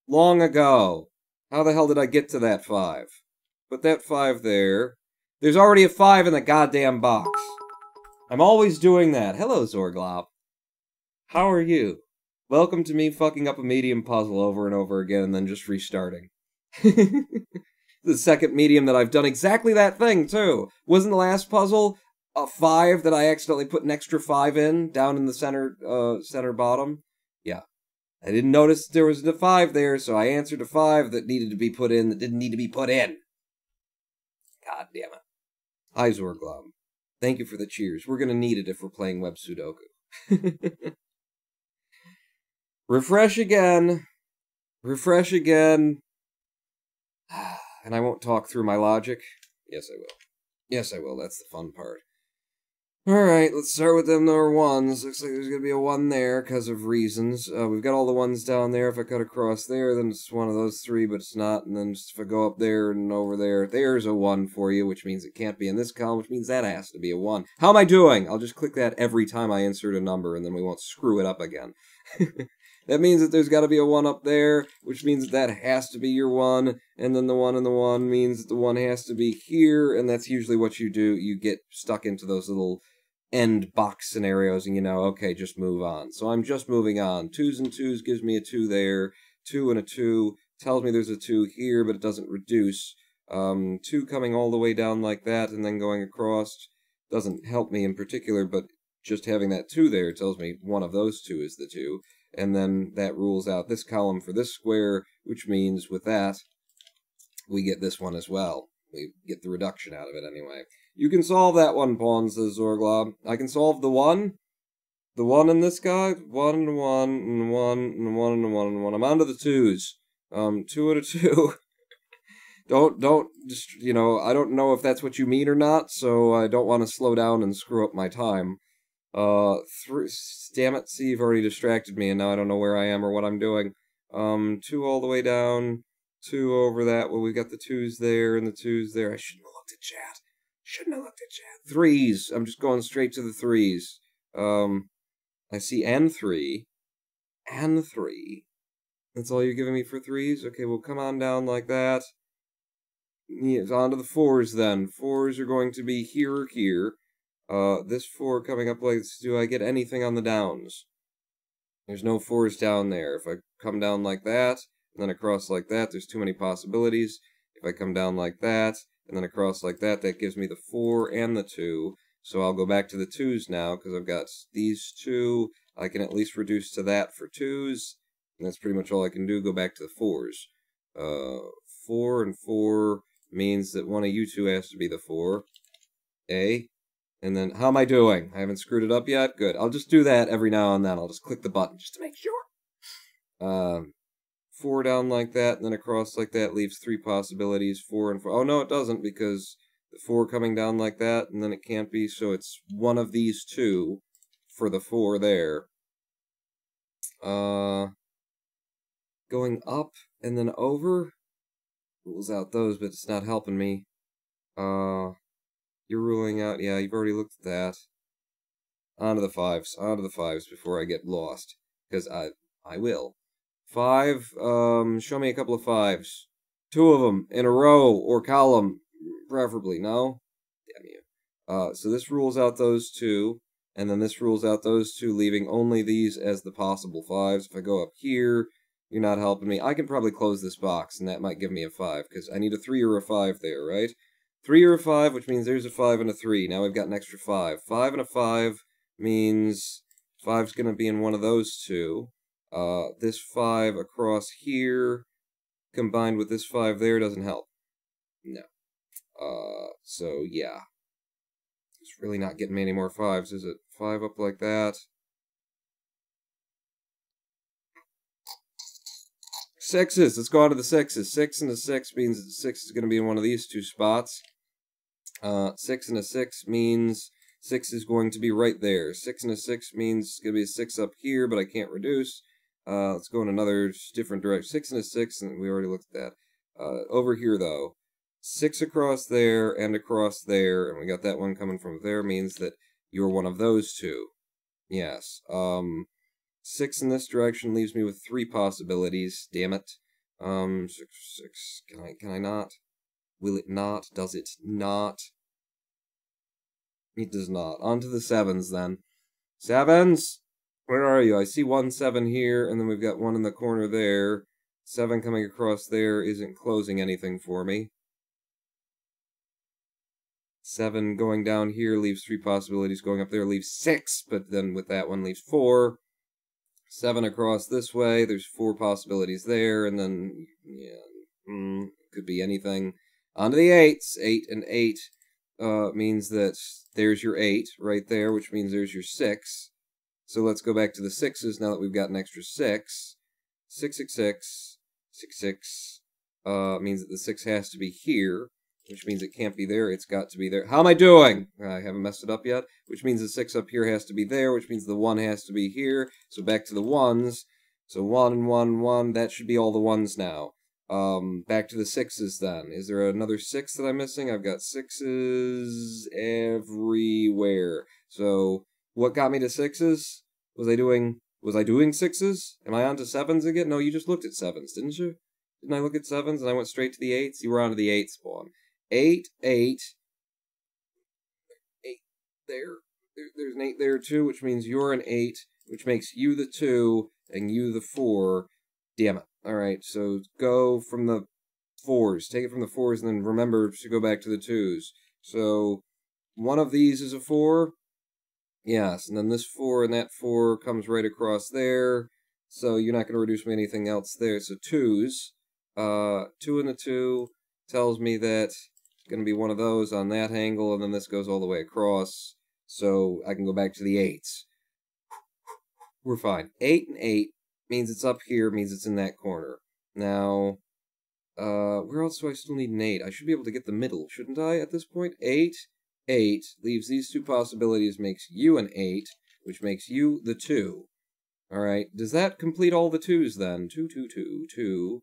Long ago. How the hell did I get to that 5? Put that 5 there. There's already a 5 in the goddamn box. I'm always doing that. Hello, Zorglop. How are you? Welcome to me fucking up a medium puzzle over and over again and then just restarting. The second medium that I've done exactly that thing, too. Wasn't the last puzzle a 5 that I accidentally put an extra 5 in, down in the center bottom? Yeah. I didn't notice there was a 5 there, so I answered a 5 that needed to be put in that didn't need to be put in. God damn it. Hi, Zorglop. Thank you for the cheers. We're gonna need it if we're playing Web Sudoku. Refresh again. Refresh again. And I won't talk through my logic. Yes, I will. Yes, I will. That's the fun part. Alright, let's start with them number 1s. Looks like there's going to be a 1 there because of reasons. We've got all the 1s down there. If I cut across there, then it's one of those 3, but it's not. And then just if I go up there and over there, there's a 1 for you, which means it can't be in this column, which means that has to be a 1. How am I doing? I'll just click that every time I insert a number, and then we won't screw it up again. That means that there's got to be a 1 up there, which means that that has to be your 1, and then the 1 and the 1 means that the 1 has to be here, and that's usually what you do. You get stuck into those little end box scenarios, and you know, okay, just move on. So I'm just moving on. 2s and 2s gives me a 2 there. 2 and a 2 tells me there's a 2 here, but it doesn't reduce. 2 coming all the way down like that, and then going across doesn't help me in particular, but just having that 2 there tells me one of those 2 is the 2. And then that rules out this column for this square, which means with that, we get this one as well. We get the reduction out of it anyway. You can solve that one, Pawn, says Zorglob. I can solve the 1. The 1 in this guy. 1 and 1 and 1 and 1 and 1 and 1. I'm on to the 2s. 2 and a 2. Don't, just, you know, I don't know if that's what you mean or not, so I don't want to slow down and screw up my time. 3, damn it, see, you've already distracted me, and now I don't know where I am or what I'm doing. 2 all the way down, 2 over that, well, we've got the 2s there and the 2s there. I shouldn't have looked at chat. Shouldn't have looked at chat. 3s, I'm just going straight to the 3s. I see N3, and 3. That's all you're giving me for 3s? Okay, well, come on down like that. Yeah, on to the 4s then. 4s are going to be here or here. This 4 coming up like this, do I get anything on the downs? There's no 4s down there. If I come down like that, and then across like that, there's too many possibilities. If I come down like that, and then across like that, that gives me the 4 and the 2. So I'll go back to the 2s now, because I've got these 2. I can at least reduce to that for 2s. And that's pretty much all I can do, go back to the 4s. 4 and 4 means that one of you 2 has to be the 4. A. And then, how am I doing? I haven't screwed it up yet? Good. I'll just do that every now and then. I'll just click the button just to make sure. 4 down like that, and then across like that leaves 3 possibilities. 4 and 4. Oh, no, it doesn't, because the 4 coming down like that, and then it can't be, so it's one of these 2 for the 4 there. Going up and then over rules out those, but it's not helping me. You're ruling out, yeah, you've already looked at that. On to the 5s, before I get lost, because I will. 5, show me a couple of 5s. 2 of them in a row or column, preferably, no? Damn you. So this rules out those 2, and then this rules out those 2, leaving only these as the possible 5s. If I go up here, you're not helping me. I can probably close this box, and that might give me a 5, because I need a 3 or a 5 there, right? 3 or a 5, which means there's a 5 and a 3. Now we've got an extra 5. 5 and a 5 means 5's going to be in one of those 2. This 5 across here, combined with this 5 there, doesn't help. No. So, yeah. It's really not getting me any more 5s, is it? 5 up like that. Sixes. Let's go on to the sixes. 6 and a 6 means that the 6 is going to be in one of these two spots. 6 and a 6 means 6 is going to be right there. 6 and a 6 means it's going to be a 6 up here, but I can't reduce. Let's go in another different direction. 6 and a 6, and we already looked at that. Over here, though, 6 across there and across there, and we got that one coming from there, means that you're one of those two. Yes. 6 in this direction leaves me with 3 possibilities. Damn it. 6. Can I not? Will it not? Does it not? It does not. On to the 7s, then. 7s! Where are you? I see 1 7 here, and then we've got 1 in the corner there. 7 coming across there isn't closing anything for me. 7 going down here leaves 3 possibilities. Going up there leaves 6, but then with that one leaves 4. 7 across this way, there's 4 possibilities there, and then, yeah, could be anything. On to the 8s. 8 and 8 means that there's your 8 right there, which means there's your 6. So let's go back to the 6s now that we've got an extra 6. 6, 6, 6, 6, 6, means that the 6 has to be here, which means it can't be there, it's got to be there. How am I doing? I haven't messed it up yet, which means the 6 up here has to be there, which means the 1 has to be here. So back to the 1s. So 1 and 1, 1, that should be all the 1s now. Back to the 6s then. Is there another 6 that I'm missing? I've got 6s everywhere. So what got me to 6s? Was I doing 6s? Am I on to 7s again? No, you just looked at 7s, didn't you? Didn't I look at 7s and I went straight to the 8s? You were on to the 8 spawn. 8, 8. 8 there. There's an 8 there too, which means you're an 8, which makes you the 2 and you the 4. Damn it. Alright, so go from the 4s. Take it from the 4s and then remember to go back to the 2s. So one of these is a 4. Yes, and then this 4 and that 4 comes right across there. So you're not going to reduce me anything else there. So 2s. 2 and the 2 tells me that it's going to be one of those on that angle, and then this goes all the way across. So I can go back to the 8s. We're fine. 8 and 8 means it's up here, means it's in that corner. Now, where else do I still need an 8? I should be able to get the middle, shouldn't I, at this point? 8, 8, leaves these 2 possibilities, makes you an 8, which makes you the 2. Alright, does that complete all the 2s then? 2, 2, 2, 2.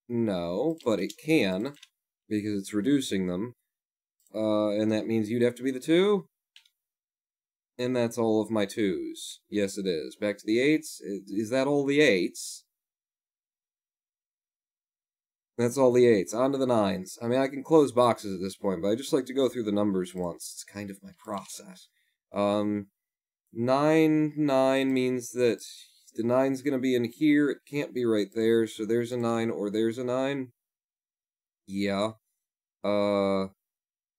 No, but it can, because it's reducing them. And that means you'd have to be the 2? And that's all of my 2s. Yes, it is. Back to the 8s. Is that all the 8s? That's all the 8s. On to the 9s. I mean, I can close boxes at this point, but I just like to go through the numbers once. It's kind of my process. 9, 9 means that the 9's going to be in here. It can't be right there, so there's a 9 or there's a 9. Yeah.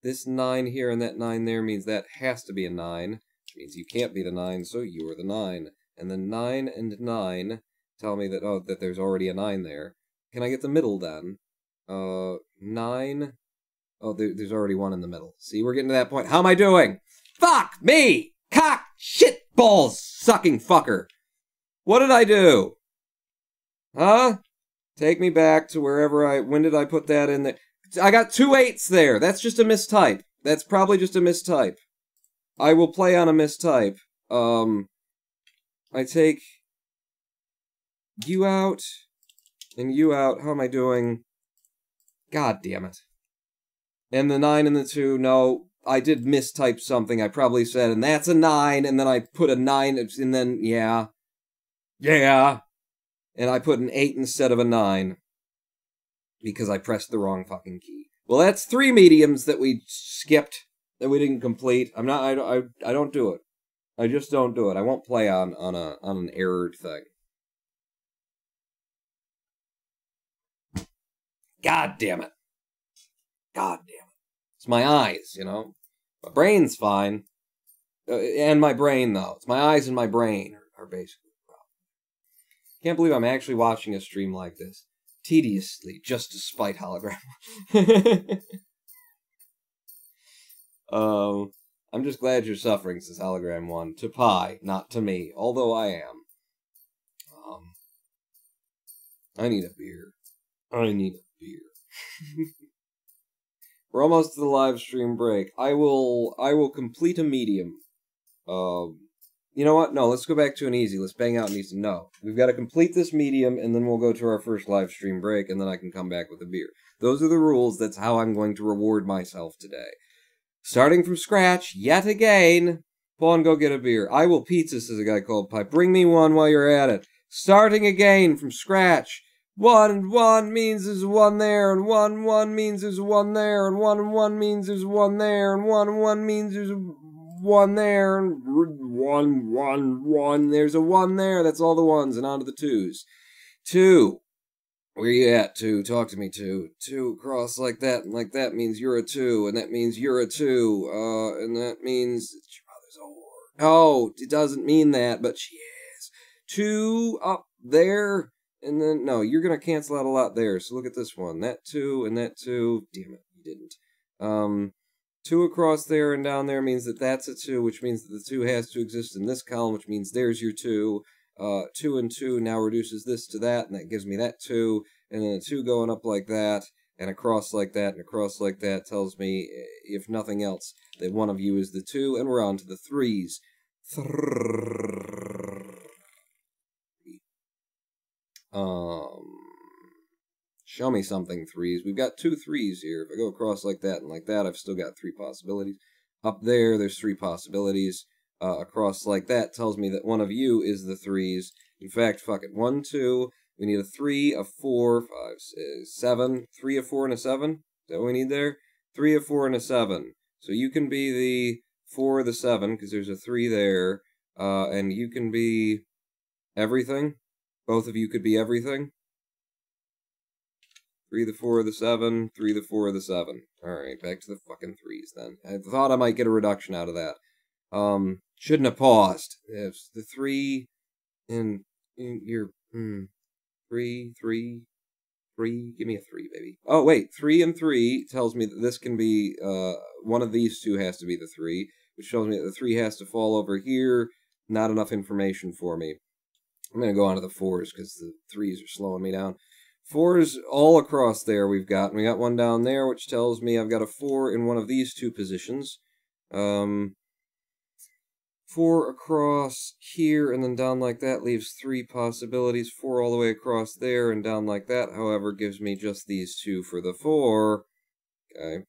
This 9 here and that 9 there means that has to be a 9. Means you can't be the 9, so you're the 9. And then 9 and 9 tell me that, oh, that there's already a 9 there. Can I get the middle then? 9. Oh, there's already 1 in the middle. See, we're getting to that point. How am I doing? Fuck me! Cock! Shit balls! Sucking fucker! What did I do? Huh? Take me back to wherever when did I put that in there? I got 2 8s there. That's just a mistype. That's probably just a mistype. I will play on a mistype. I take you out and you out. How am I doing? God damn it. And the 9 and the 2, no, I did mistype something. I probably said, and that's a 9, and then I put a 9, and then, yeah. Yeah. And I put an 8 instead of a 9. Because I pressed the wrong fucking key. Well, that's 3 mediums that we skipped. That we didn't complete. I don't do it. I just don't do it. I won't play on an errored thing. God damn it. God damn it. It's my eyes, you know. My brain's fine. And my brain, though. It's my eyes and my brain are basically the problem. Can't believe I'm actually watching a stream like this. Tediously, just to spite Hologram. I'm just glad you're suffering, says Hologram 1. To Pi, not to me, although I am. I need a beer. I need a beer. We're almost to the live stream break. I will complete a medium. You know what? No, let's go back to an easy. Let's bang out an easy. No. We've got to complete this medium, and then we'll go to our first live stream break, and then I can come back with a beer. Those are the rules. That's how I'm going to reward myself today. Starting from scratch, yet again. Pawn, go get a beer. I will pizza, says a guy called Pipe. Bring me one while you're at it. Starting again from scratch. 1 and 1 means there's 1 there, and 1 and 1 means there's 1 there, and 1 and 1 means there's 1 there, and 1 and 1 means there's 1 there, and 1, 1, 1. There's a 1 there. That's all the 1s, and on to the 2s. 2. Where you at, 2? Talk to me, 2. 2 cross like that, and like that means you're a 2, and that means you're a 2, and that means that your mother's a whore. No, it doesn't mean that, but she is. 2 up there, and then, no, you're going to cancel out a lot there, so look at this one. That 2 and that 2, damn it, you didn't. 2 across there and down there means that that's a 2, which means that the 2 has to exist in this column, which means there's your 2. 2 and 2 now reduces this to that, and that gives me that 2, and then a 2 going up like that, and across like that, and across like that tells me, if nothing else, that one of you is the 2, and we're on to the 3s. Show me something, 3s. We've got 2 3s here. If I go across like that and like that, I've still got 3 possibilities. Up there, there's 3 possibilities. Across like that tells me that one of you is the 3s. In fact, fuck it. 1, 2. We need a 3, a 4, 5, 6, 7. 3, a 4, and a 7. Is that what we need there? 3, a 4, and a 7. So you can be the 4 or the 7, because there's a 3 there. And you can be everything. Both of you could be everything. 3, the 4, the 7. 3, the 4, the 7. Alright, back to the fucking 3s then. I thought I might get a reduction out of that. Shouldn't have paused. It's the 3 in your 3, 3, 3. Give me a 3, baby. Oh wait, 3 and 3 tells me that this can be one of these 2 has to be the 3, which tells me that the 3 has to fall over here. Not enough information for me. I'm gonna go on to the 4s because the 3s are slowing me down. 4s all across there we've got. And we got one down there, which tells me I've got a 4 in one of these 2 positions. 4 across here and then down like that leaves 3 possibilities. 4 all the way across there and down like that, however, gives me just these 2 for the 4. Okay.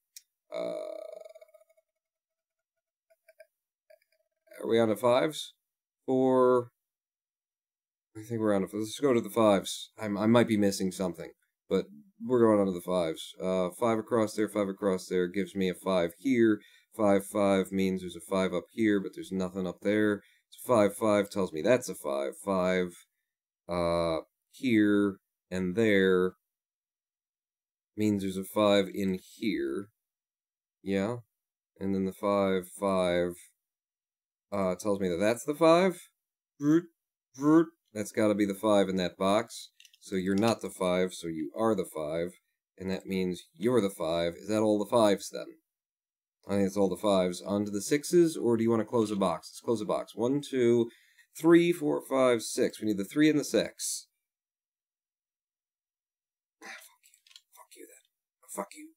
Are we on to 5s? 4. I think we're on to... Let's go to the 5s. I might be missing something, but we're going on to the 5s. 5 across there gives me a 5 here. 5, 5 means there's a 5 up here, but there's nothing up there. So 5, 5 tells me that's a 5. 5, here and there means there's a 5 in here. Yeah. And then the 5, 5, tells me that that's the 5. That's gotta be the 5 in that box. So you're not the 5, so you are the 5. And that means you're the 5. Is that all the 5s then? I think it's all the 5s. On to the 6s, or do you want to close a box? Let's close a box. 1, 2, 3, 4, 5, 6. We need the 3 and the 6. Fuck you then. Fuck you.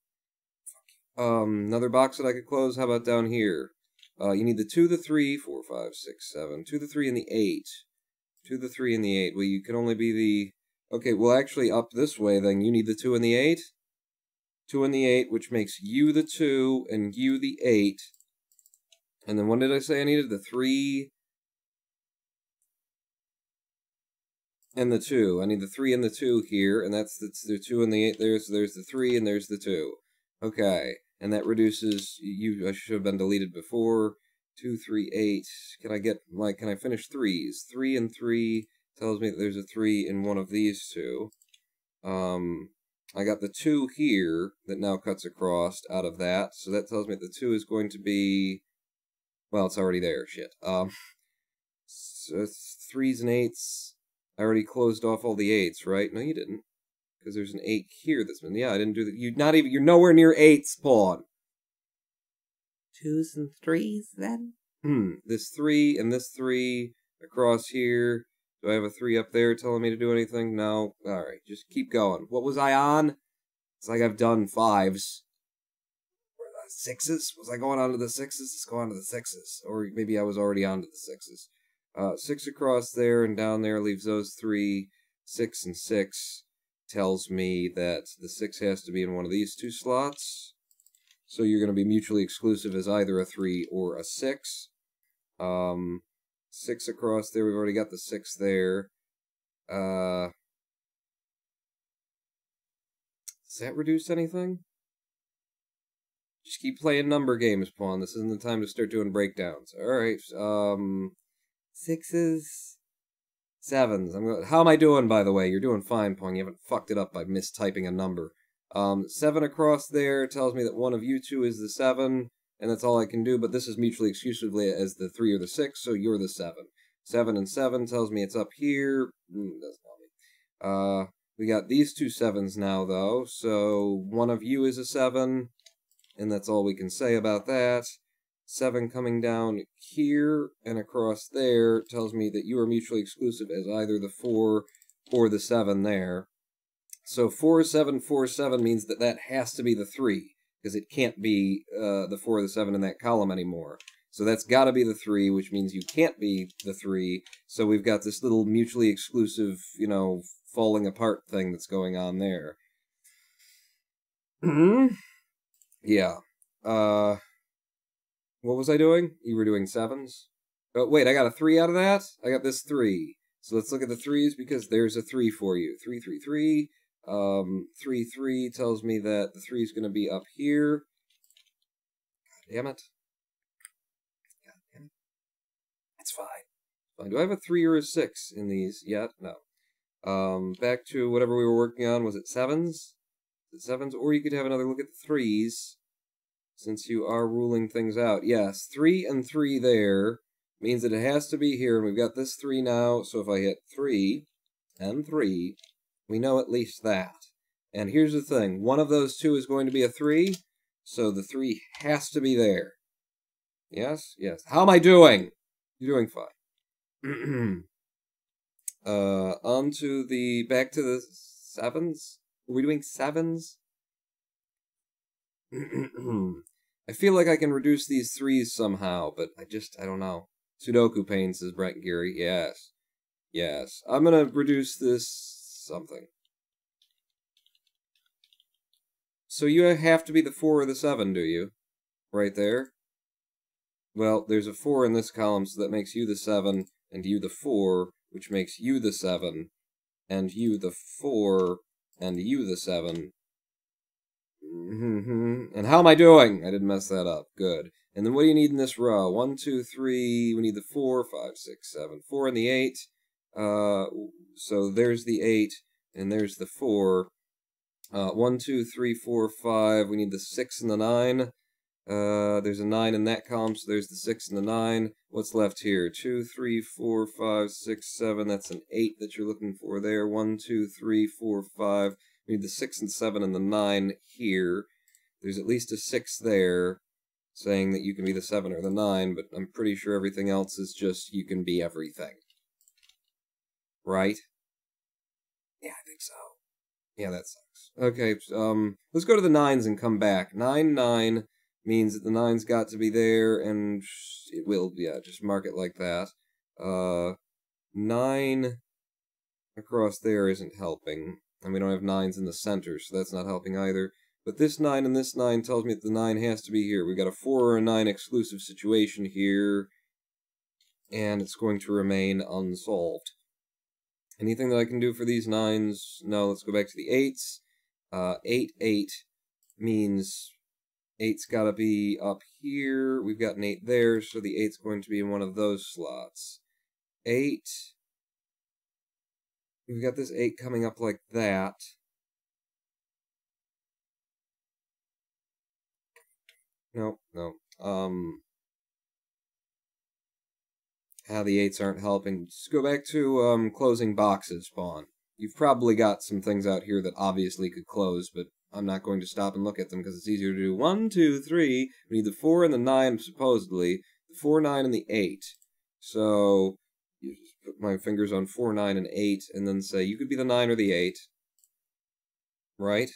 Another box that I could close. How about down here? You need the 2, the 3, 4, 5, 6, 7. 2, the 3, and the 8. 2, the 3, and the 8. Well, you can only be the... Okay, well, actually, up this way, then. You need the 2 and the 8. 2 and the 8, which makes you the 2 and you the 8. And then what did I say I needed? The 3 and the 2. I need the 3 and the 2 here, and that's the 2 and the 8 there, so there's the 3 and there's the 2. Okay, and that reduces you. I should have been deleted before. 2, 3, 8. Can I finish 3s? 3 and 3 tells me that there's a 3 in one of these 2. I got the 2 here that now cuts across out of that, so that tells me that the 2 is going to be, well, it's already there, shit. So it's 3s and 8s. I already closed off all the 8s, right? No, you didn't, because there's an 8 here that's been, yeah, I didn't do that. You're nowhere near 8s, Pawn. 2s and 3s, then? This 3 and this 3 across here. Do I have a 3 up there telling me to do anything? No. Alright, just keep going. What was I on? It's like I've done 5s. 6s? Was I going on to the 6s? Let's go on to the 6s. Or maybe I was already on to the 6s. 6 across there and down there leaves those 3. 6 and 6 tells me that the 6 has to be in one of these 2 slots. So you're going to be mutually exclusive as either a 3 or a 6. 6 across there, we've already got the 6 there. Does that reduce anything? Just keep playing number games, Pawn. This isn't the time to start doing breakdowns. Alright, 6s, 7s. How am I doing, by the way? You're doing fine, Pawn. You haven't fucked it up by mistyping a number. 7 across there tells me that one of you two is the 7. And that's all I can do, but this is mutually exclusively as the 3 or the 6, so you're the 7. 7 and 7 tells me it's up here. Doesn't tell me. We got these 2 7s now, though, so one of you is a 7, and that's all we can say about that. 7 coming down here and across there tells me that you are mutually exclusive as either the 4 or the 7 there. So 4, 7, 4, 7 means that that has to be the 3. Because it can't be the 4 or the 7 in that column anymore. So that's got to be the 3, which means you can't be the 3. So we've got this little mutually exclusive, you know, falling apart thing that's going on there. Yeah. What was I doing? You were doing 7s? Oh, wait, I got a 3 out of that? I got this 3. So let's look at the 3s because there's a 3 for you. 3, 3, 3. 3, 3 tells me that the 3 is going to be up here. God damn it. God damn it. It's fine. Fine. Do I have a 3 or a 6 in these yet? No. Back to whatever we were working on. Was it 7s? Is it 7s? Or you could have another look at the 3s, since you are ruling things out. Yes, 3 and 3 there means that it has to be here, and we've got this 3 now, so if I hit 3 and 3... we know at least that. And here's the thing. One of those 2 is going to be a 3, so the 3 has to be there. Yes? Yes. How am I doing? You're doing fine. On to the... back to the 7s? Are we doing 7s? I feel like I can reduce these 3s somehow, but I don't know. Sudoku pain, says Brent Geary. Yes. Yes. I'm gonna reduce this... something. So you have to be the 4 or the 7, do you? Right there? Well, there's a 4 in this column, so that makes you the 7, and you the 4, which makes you the 7, and you the 4, and you the 7. And how am I doing? I didn't mess that up. Good. And then what do you need in this row? 1, 2, 3, we need the 4, 5, 6, 7, 4 and the 8. So there's the 8, and there's the 4. 1, 2, 3, 4, 5. We need the 6 and the 9. There's a 9 in that column, so there's the 6 and the 9. What's left here? 2, 3, 4, 5, 6, 7. That's an 8 that you're looking for there. 1, 2, 3, 4, 5. We need the 6 and 7 and the 9 here. There's at least a 6 there, saying that you can be the 7 or the 9, but I'm pretty sure everything else is just you can be everything. Right? Yeah, I think so. Yeah, that sucks. Okay, let's go to the 9s and come back. 9, 9 means that the 9's got to be there, and it will, yeah, just mark it like that. 9 across there isn't helping, and we don't have 9s in the center, so that's not helping either. But this 9 and this 9 tells me that the 9 has to be here. We've got a 4 or a 9 exclusive situation here, and it's going to remain unsolved. Anything that I can do for these 9s? No, let's go back to the 8s. 8, 8 means 8's got to be up here. We've got an 8 there, so the 8's going to be in one of those slots. 8. We've got this 8 coming up like that. No. The 8s aren't helping. Just go back to closing boxes, Spawn. You've probably got some things out here that obviously could close, but I'm not going to stop and look at them because it's easier to do. 1, 2, 3. We need the 4 and the 9, supposedly. The 4, 9, and the 8. So, You just put my fingers on 4, 9, and 8, and then say, you could be the 9 or the 8. Right?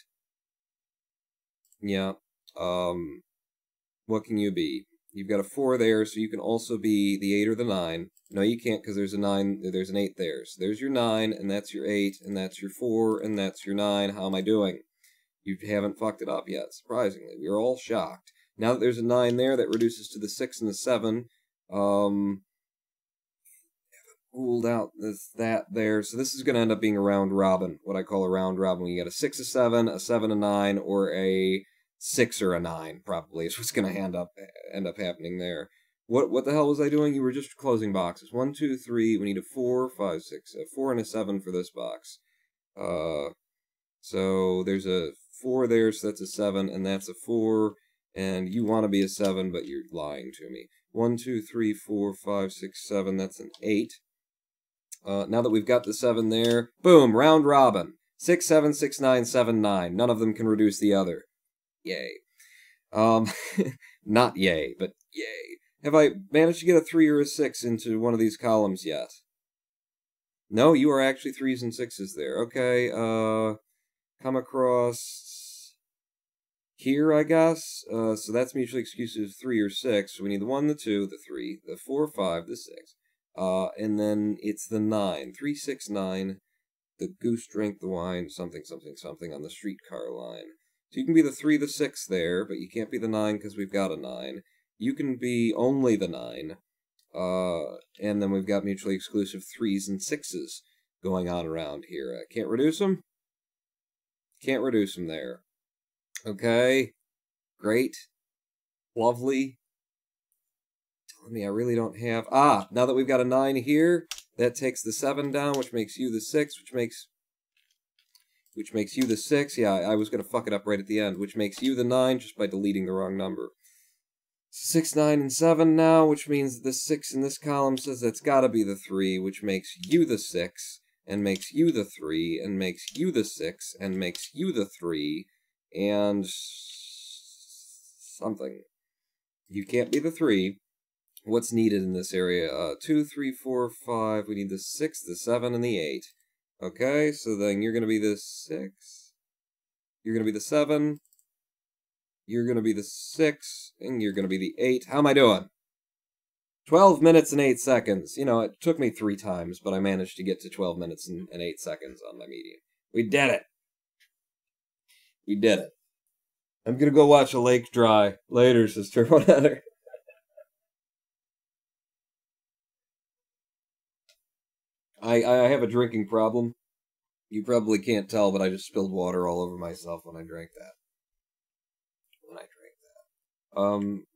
Yeah. What can you be? You've got a 4 there, so you can also be the 8 or the 9. No, you can't, because there's an 8 there. So there's your 9, and that's your 8, and that's your 4, and that's your 9. How am I doing? You haven't fucked it up yet, surprisingly. We are all shocked. Now that there's a 9 there, that reduces to the 6 and the 7. Ruled out that there. So this is going to end up being a round robin, what I call a round robin. You got a 6, a 7, a 7, a 9, or a 6 or a 9, probably, is what's going to end up happening there. What the hell was I doing? You were just closing boxes. 1, 2, 3. We need a 4, 5, 6, a 4 and a 7 for this box. So there's a 4 there, so that's a 7, and that's a 4, and you want to be a 7, but you're lying to me. 1, 2, 3, 4, 5, 6, 7, that's an 8. Now that we've got the 7 there, boom, round robin. 6, 7, 6, 9, 7, 9. None of them can reduce the other. Yay. Not yay, but yay. Have I managed to get a 3 or a 6 into one of these columns yet? No, you are actually 3s and 6s there. Okay, come across here, I guess. So that's mutually exclusive 3 or 6. So we need the 1, the 2, the 3, the 4, 5, the 6. And then it's the 9. 3, 6, 9. The goose drank the wine, something, something, something on the streetcar line. So you can be the 3, the 6 there, but you can't be the 9 because we've got a 9. You can be only the 9. And then we've got mutually exclusive 3s and 6s going on around here. Can't reduce them? Can't reduce them there. Okay. Great. Lovely. Telling me I really don't have... now that we've got a 9 here, that takes the 7 down, which makes you the 6, which makes you the 6. Yeah, I was going to fuck it up right at the end. Which makes you the 9 just by deleting the wrong number. 6, 9, and 7 now, which means that the 6 in this column says that's got to be the 3, which makes you the 6, and makes you the 3, and makes you the 6, and makes you the 3, and something. You can't be the 3. What's needed in this area? 2, 3, 4, 5. We need the 6, the 7, and the 8. Okay, so then you're going to be the 6. You're going to be the 7. You're going to be the 6. And you're going to be the 8. How am I doing? 12 minutes and 8 seconds. You know, it took me 3 times, but I managed to get to 12 minutes and 8 seconds on my medium. We did it. We did it. I'm going to go watch a lake dry. Later, sister. Whatever. I have a drinking problem. You probably can't tell, but I just spilled water all over myself when I drank that.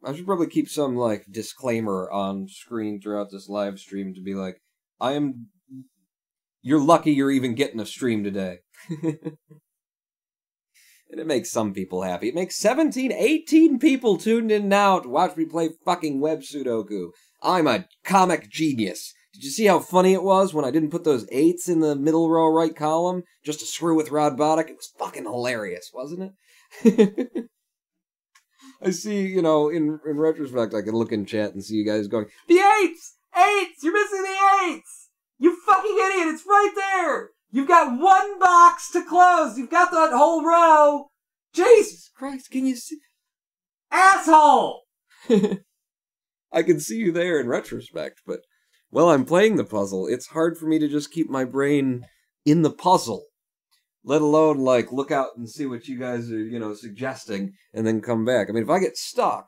I should probably keep some, like, disclaimer on screen throughout this live stream to be like, you're lucky you're even getting a stream today. And it makes some people happy. It makes 17, 18 people tuned in now to watch me play fucking web Sudoku. I'm a comic genius. Did you see how funny it was when I didn't put those 8s in the middle row right column just to screw with Rodbotic? It was fucking hilarious, wasn't it? I see, you know, in retrospect, I can look in chat and see you guys going, the 8s! 8s! You're missing the 8s! You fucking idiot! It's right there! You've got 1 box to close! You've got that whole row! Jesus Christ, can you see? Asshole! I can see you there in retrospect, but while I'm playing the puzzle, it's hard for me to just keep my brain in the puzzle. Let alone, like, look out and see what you guys are, you know, suggesting, and then come back. I mean, if I get stuck,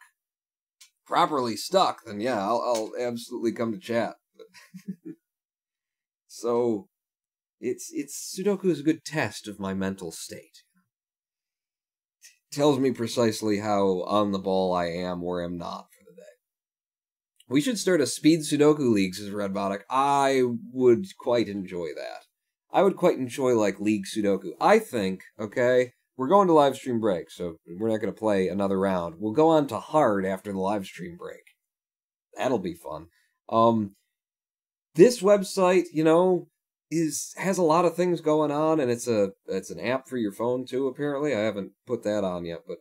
properly stuck, then yeah, I'll absolutely come to chat. So, Sudoku is a good test of my mental state. It tells me precisely how on the ball I am or am not for the day. We should start a speed Sudoku league, says Redbotic. I would quite enjoy that. I would quite enjoy, like, League Sudoku. I think, okay, we're going to live stream break, so we're not going to play another round. We'll go on to hard after the live stream break. That'll be fun. This website, you know, has a lot of things going on, and it's an app for your phone, too, apparently. I haven't put that on yet, but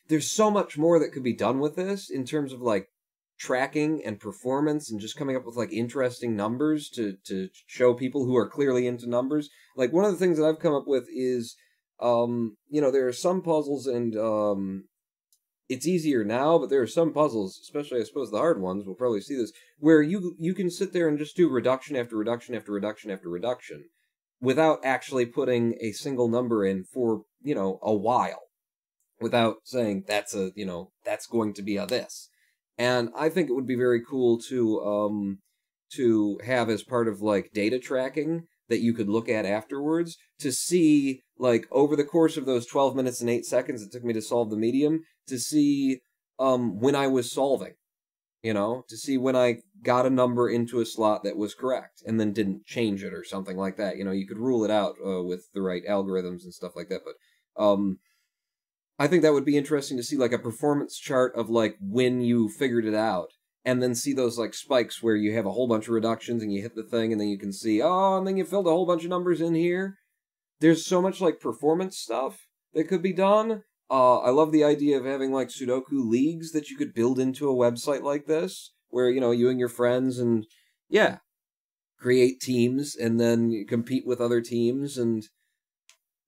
there's so much more that could be done with this in terms of, like, tracking and performance and just coming up with like interesting numbers to show people who are clearly into numbers. Like one of the things that I've come up with is, there are some puzzles and it's easier now, but there are some puzzles, especially I suppose the hard ones, we'll probably see this, where you can sit there and just do reduction after reduction after reduction after reduction without actually putting a single number in for, a while. Without saying that's going to be a this. And I think it would be very cool to have as part of like data tracking that you could look at afterwards to see like over the course of those 12 minutes and 8 seconds it took me to solve the medium, to see when I was solving, to see when I got a number into a slot that was correct and then didn't change it or something like that. You could rule it out with the right algorithms and stuff like that, but I think that would be interesting to see like a performance chart of like when you figured it out, and then see those like spikes where you have a whole bunch of reductions and you hit the thing and then you can see, and then you filled a whole bunch of numbers in here. There's so much like performance stuff that could be done. I love the idea of having like Sudoku leagues that you could build into a website like this, where, you and your friends and, create teams and then compete with other teams, and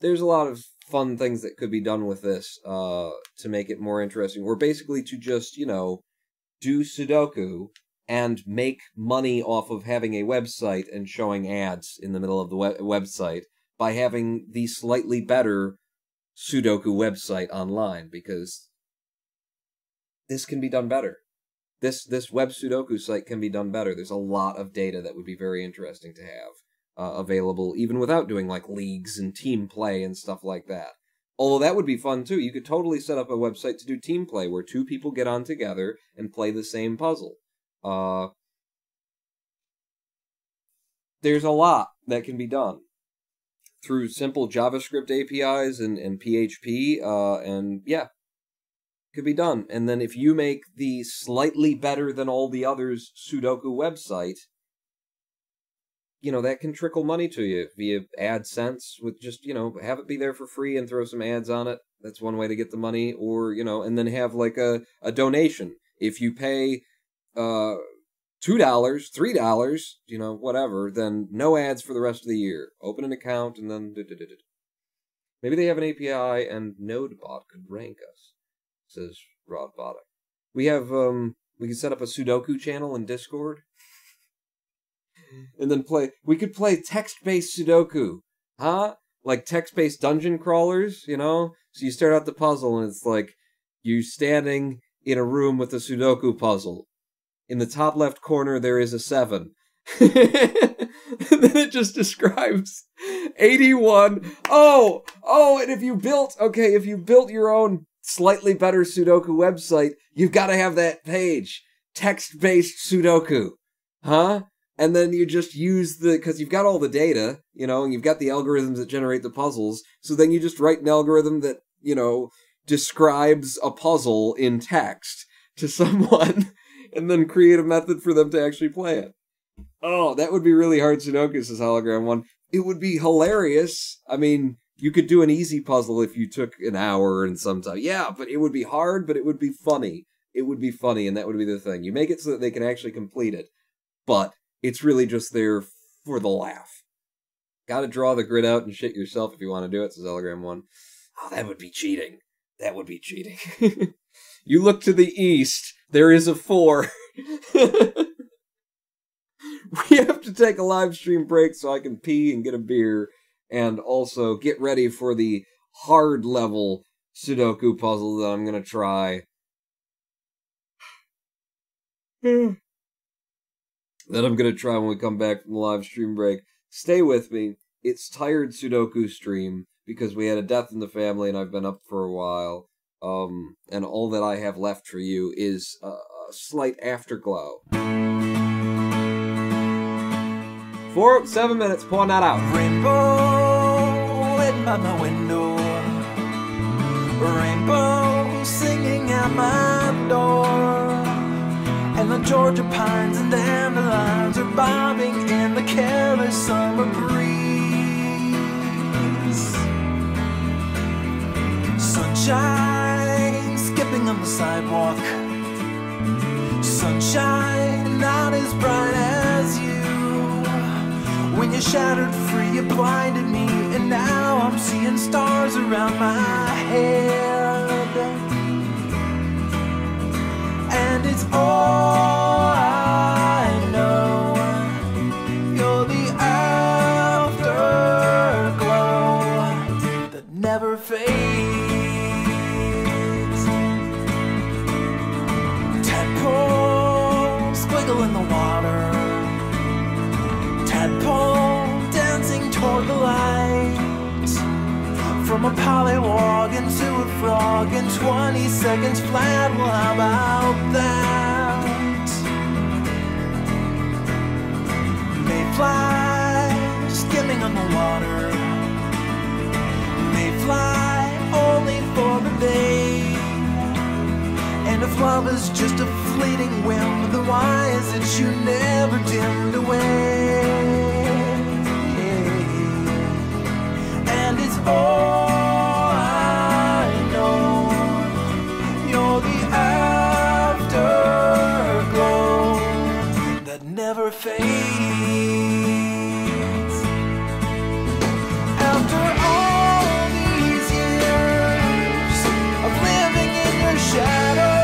there's a lot of fun things that could be done with this to make it more interesting, or basically to just, do Sudoku and make money off of having a website and showing ads in the middle of the website by having the slightly better Sudoku website online, because this can be done better. This web Sudoku site can be done better. There's a lot of data that would be very interesting to have available, even without doing like leagues and team play and stuff like that. Although that would be fun too. You could totally set up a website to do team play where 2 people get on together and play the same puzzle. There's a lot that can be done through simple JavaScript APIs and PHP, could be done. And then if you make the slightly better than all the others Sudoku website, that can trickle money to you via AdSense with just, have it be there for free and throw some ads on it. That's one way to get the money. Or, and then have like a donation. If you pay $2, $3, whatever, then no ads for the rest of the year. Open an account and then... Maybe they have an API and NodeBot could rank us, says Rod Boddock. We have, we can set up a Sudoku channel in Discord. And then we could play text-based Sudoku. Huh? Like text-based dungeon crawlers, So you start out the puzzle and it's like, you're standing in a room with a Sudoku puzzle. In the top left corner there is a 7. And then it just describes 81. And if you built your own slightly better Sudoku website, you've got to have that page. Text-based Sudoku. Huh? And then you just use because you've got all the data, and you've got the algorithms that generate the puzzles, so then you just write an algorithm that, describes a puzzle in text to someone, and then create a method for them to actually play it. Oh, that would be really hard Sudoku, says Hologram 1. It would be hilarious. I mean, you could do an easy puzzle if you took an hour and some time. Yeah, but it would be hard, but it would be funny. It would be funny, and that would be the thing. You make it so that they can actually complete it, but it's really just there for the laugh. Gotta draw the grid out and shit yourself if you want to do it, says Hologram 1. Oh, that would be cheating. That would be cheating. You look to the east, there is a 4. We have to take a live stream break so I can pee and get a beer, and also get ready for the hard level Sudoku puzzle that I'm gonna try. That I'm going to try when we come back from the live stream break. Stay with me. It's tired Sudoku stream because we had a death in the family and I've been up for a while. And all that I have left for you is a slight afterglow. 7 minutes, pulling that out. Rainbow lit by my window. Rainbow singing at my door. And the Georgia pines and dandelions are bobbing in the careless summer breeze. Sunshine skipping on the sidewalk. Sunshine shine, not as bright as you. When you shattered free, you blinded me, and now I'm seeing stars around my head. And it's all I know. You're the afterglow that never fades. Tadpole squiggle in the water, tadpole dancing toward the light. From a pollywog into a frog in 20 seconds flat. Well, how about that? Mayfly skimming on the water, mayfly only for the day. And if love is just a fleeting whim, then why is it you never dimmed away? And it's all I know. You're the afterglow that never fades. After all these years of living in your shadow,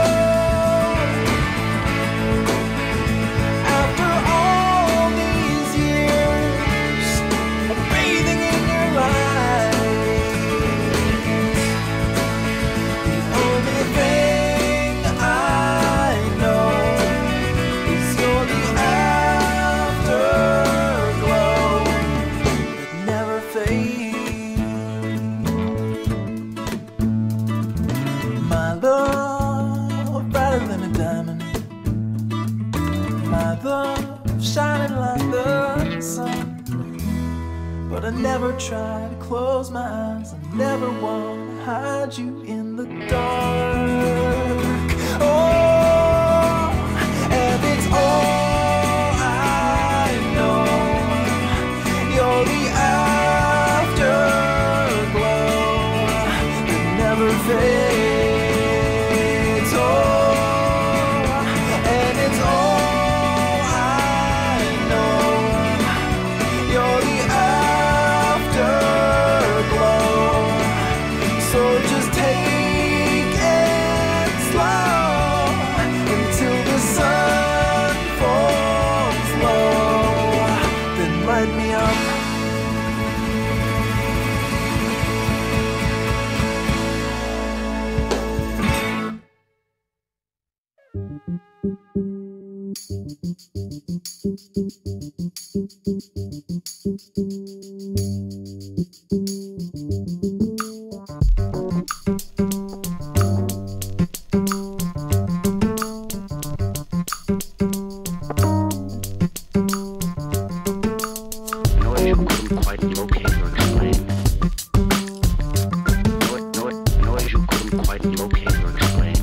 after all these years of bathing in your light, the only thing I know is you're the afterglow that never fades. My love brighter than a diamond, my love shining like the sun. But I never try to close my eyes, I never want to hide you in the dark. Oh, and it's all I know. You're the afterglow that never fades. Oh, and it's all I know. You're the afterglow. So just take it slow until the sun falls low. Then light me up. Noise you couldn't quite locate or explain. Noise you couldn't quite locate or explain.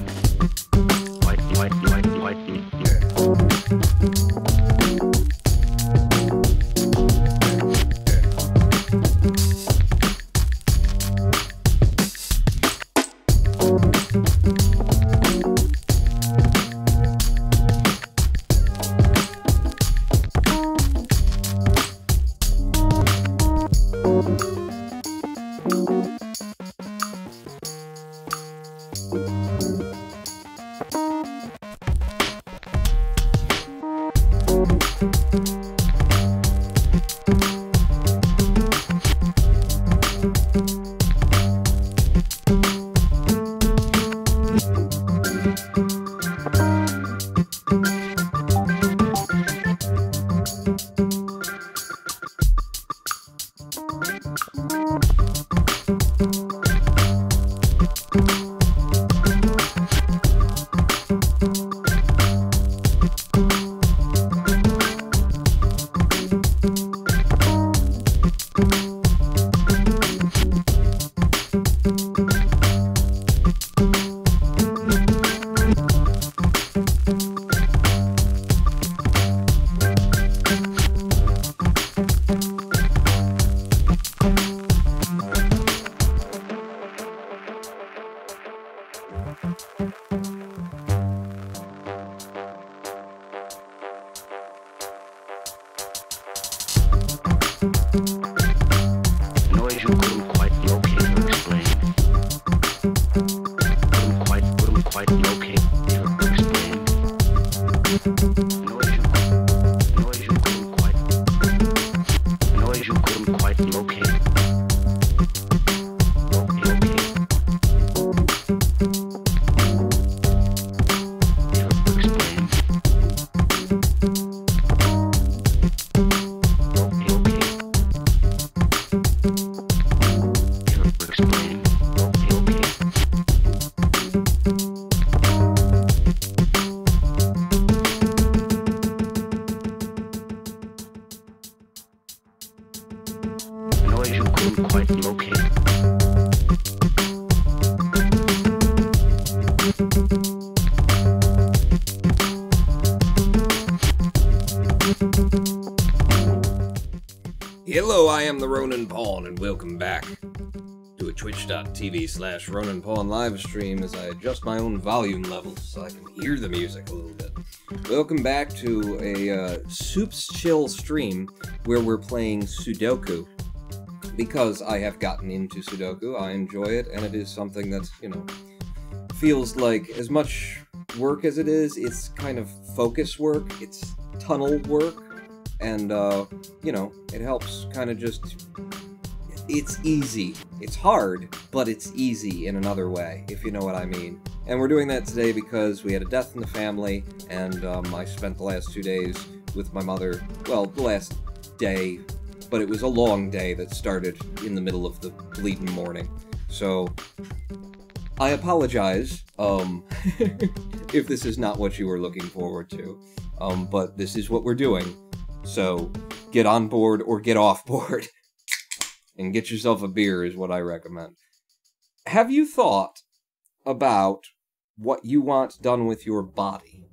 Noise you couldn't quite locate or explain. Couldn't quite locate or explain. Noise you couldn't quite locate. Noise you couldn't quite locate. Hello, I am the Ronin Pawn, and welcome back to a twitch.tv/Ronin Pawn live stream as I adjust my own volume levels so I can hear the music a little bit. Welcome back to a Soup's Chill stream where we're playing Sudoku. Because I have gotten into Sudoku, I enjoy it, and it is something that, you know, feels like as much work as it is, it's kind of focus work, it's tunnel work, and, you know, it helps kind of just... It's easy. It's hard, but it's easy in another way, if you know what I mean. And we're doing that today because we had a death in the family, and I spent the last 2 days with my mother, well, the last day, but it was a long day that started in the middle of the bleeding morning. So, I apologize, if this is not what you were looking forward to, but this is what we're doing. So, get on board or get off board, and get yourself a beer is what I recommend. Have you thought about what you want done with your body?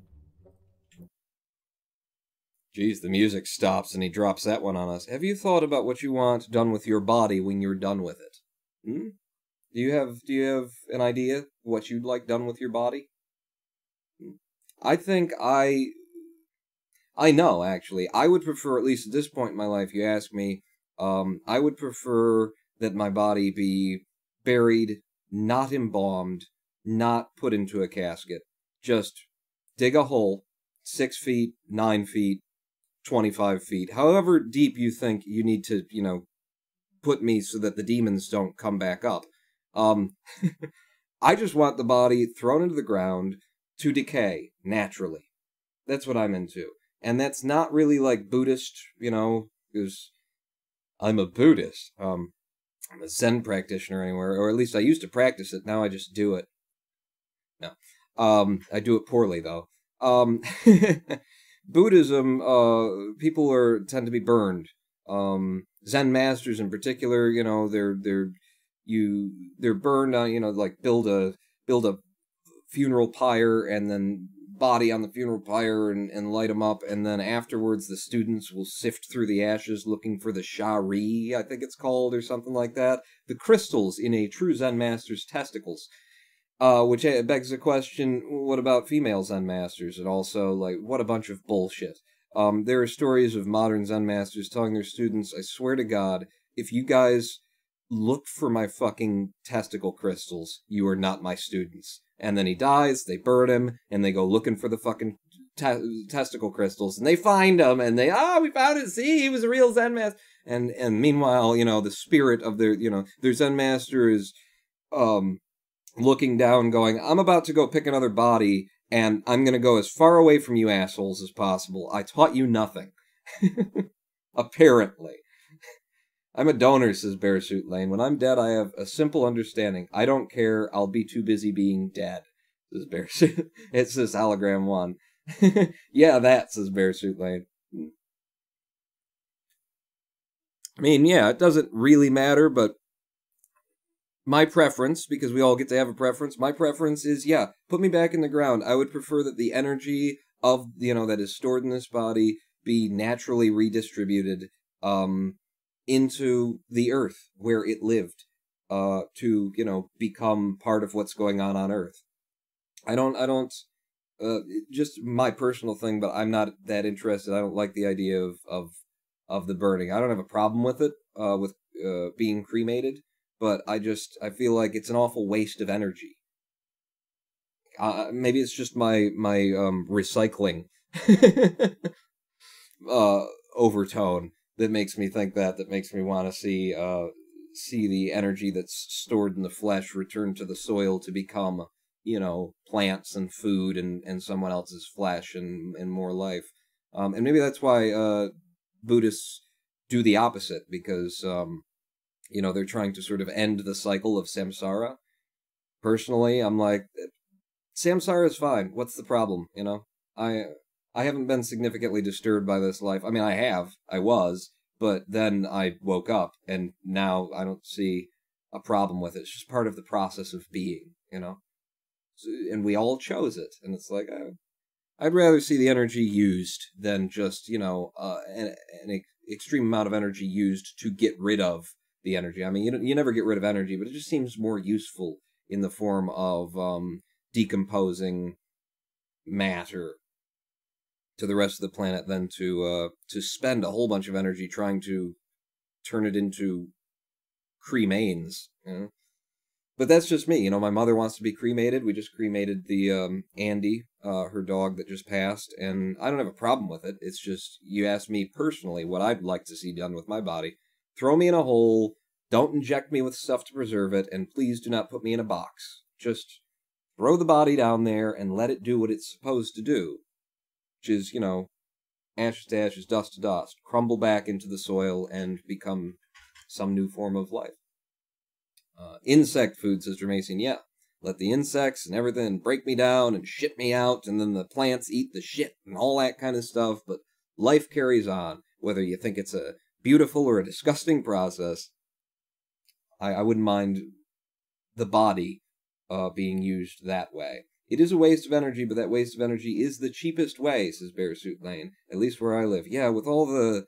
Jeez, the music stops and he drops that one on us. Have you thought about what you want done with your body when you're done with it? Hmm? Do you have an idea what you'd like done with your body? I think I know, actually. I would prefer, at least at this point in my life, you ask me, I would prefer that my body be buried, not embalmed, not put into a casket. Just dig a hole, 6 feet, 9 feet, 25 feet, however deep you think you need to, you know, put me so that the demons don't come back up. I just want the body thrown into the ground to decay, naturally. That's what I'm into. And that's not really like Buddhist, you know, because I'm a Buddhist. I'm a Zen practitioner anywhere, or at least I used to practice it, now I just do it. No. I do it poorly, though. Buddhism, people tend to be burned. Zen masters in particular, you know, they're burned on, you know, like build a funeral pyre and then body on the funeral pyre and light them up, and then afterwards the students will sift through the ashes looking for the shari, I think it's called, or something like that. The crystals in a true Zen master's testicles. Which begs the question, what about female Zen masters? And also, like, what a bunch of bullshit. There are stories of modern Zen masters telling their students, I swear to God, if you guys look for my fucking testicle crystals, you are not my students. And then he dies, they burn him, and they go looking for the fucking testicle crystals, and they find them, and they, we found it, see, he was a real Zen master. And meanwhile, you know, the spirit of their, you know, their Zen master is, looking down going, I'm about to go pick another body, and I'm gonna go as far away from you assholes as possible. I taught you nothing. Apparently. I'm a donor, says Bearsuit Lane. When I'm dead, I have a simple understanding. I don't care, I'll be too busy being dead, says Bearsuit. It says Hologram 1. Yeah, that, says Bearsuit Lane. I mean, yeah, it doesn't really matter, but my preference, because we all get to have a preference, my preference is, yeah, put me back in the ground. I would prefer that the energy of, you know, that is stored in this body be naturally redistributed, into the earth where it lived, to, you know, become part of what's going on Earth. I don't, just my personal thing, but I'm not that interested. I don't like the idea of of the burning. I don't have a problem with it, with being cremated, but I feel like it's an awful waste of energy. Maybe it's just my recycling overtone that makes me think that makes me want to see the energy that's stored in the flesh return to the soil to become, plants and food and someone else's flesh and more life. And maybe that's why Buddhists do the opposite, because they're trying to sort of end the cycle of samsara. Personally, I'm like, samsara is fine. What's the problem? I haven't been significantly disturbed by this life. I mean, I was, but then I woke up, and now I don't see a problem with it. It's just part of the process of being, and we all chose it, and it's like, I'd rather see the energy used than just, an extreme amount of energy used to get rid of the energy. I mean, you never get rid of energy, but it just seems more useful in the form of decomposing matter to the rest of the planet than to spend a whole bunch of energy trying to turn it into cremains. But that's just me. My mother wants to be cremated. We just cremated the Andy, her dog that just passed, and I don't have a problem with it. It's just, you ask me personally what I'd like to see done with my body. Throw me in a hole, don't inject me with stuff to preserve it, and please do not put me in a box. Just throw the body down there and let it do what it's supposed to do. Which is, ashes to ashes, dust to dust, crumble back into the soil and become some new form of life. Insect food, says Jermacian, yeah. Let the insects and everything break me down and shit me out, and then the plants eat the shit and all that kind of stuff, but life carries on, whether you think it's a beautiful or a disgusting process. I wouldn't mind the body being used that way. It is a waste of energy, but that waste of energy is the cheapest way, says Bearsuit Lane, at least where I live. Yeah, with all the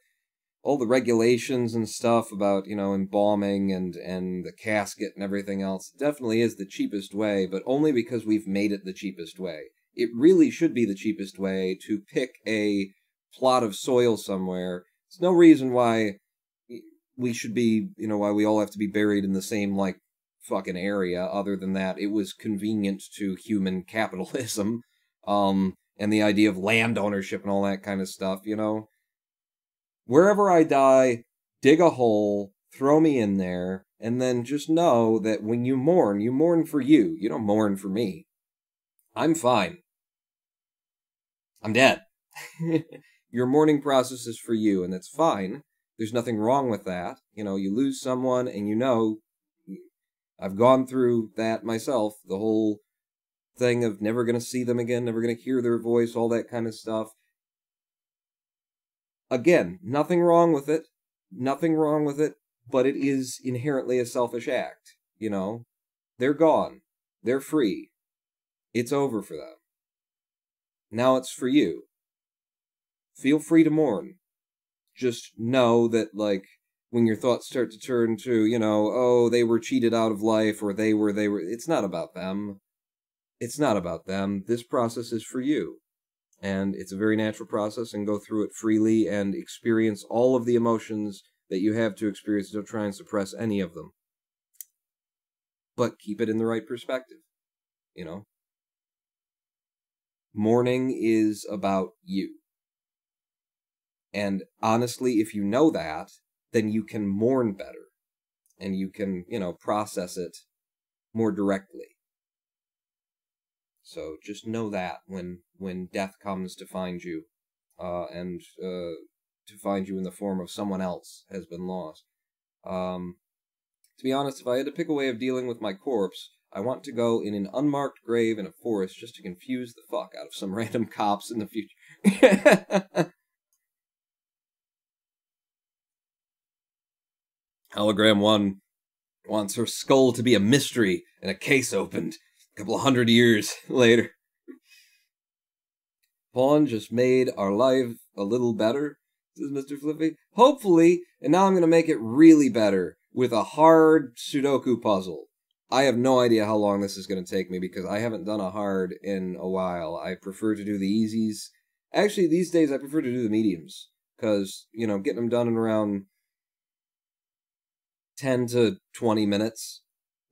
regulations and stuff about, embalming and the casket and everything else, it definitely is the cheapest way, but only because we've made it the cheapest way. It really should be the cheapest way to pick a plot of soil somewhere. There's no reason why we should be, why we all have to be buried in the same, fucking area. Other than that, it was convenient to human capitalism, and the idea of land ownership and all that kind of stuff, Wherever I die, dig a hole, throw me in there, and then just know that when you mourn for you. You don't mourn for me. I'm fine. I'm dead. Your mourning process is for you, and that's fine. There's nothing wrong with that. You lose someone, and I've gone through that myself, the whole thing of never going to see them again, never going to hear their voice, all that kind of stuff. Again, nothing wrong with it, but it is inherently a selfish act, They're gone. They're free. It's over for them. Now it's for you. Feel free to mourn. Just know that, when your thoughts start to turn to, they were cheated out of life, or they were, it's not about them. It's not about them. This process is for you. And it's a very natural process, and go through it freely and experience all of the emotions that you have to experience. Don't try and suppress any of them. But keep it in the right perspective, Mourning is about you. And honestly, if you know that, then you can mourn better. And you can, process it more directly. So just know that when death comes to find you, and to find you in the form of someone else has been lost. To be honest, if I had to pick a way of dealing with my corpse, I want to go in an unmarked grave in a forest just to confuse the fuck out of some random cops in the future. Hologram 1 wants her skull to be a mystery and a case opened a couple of 100 years later. Pawn just made our life a little better, says Mr. Flippy. Hopefully, and now I'm going to make it really better with a hard Sudoku puzzle. I have no idea how long this is going to take me because I haven't done a hard in a while. I prefer to do the easies. Actually, these days I prefer to do the mediums because, you know, getting them done in around 10 to 20 minutes,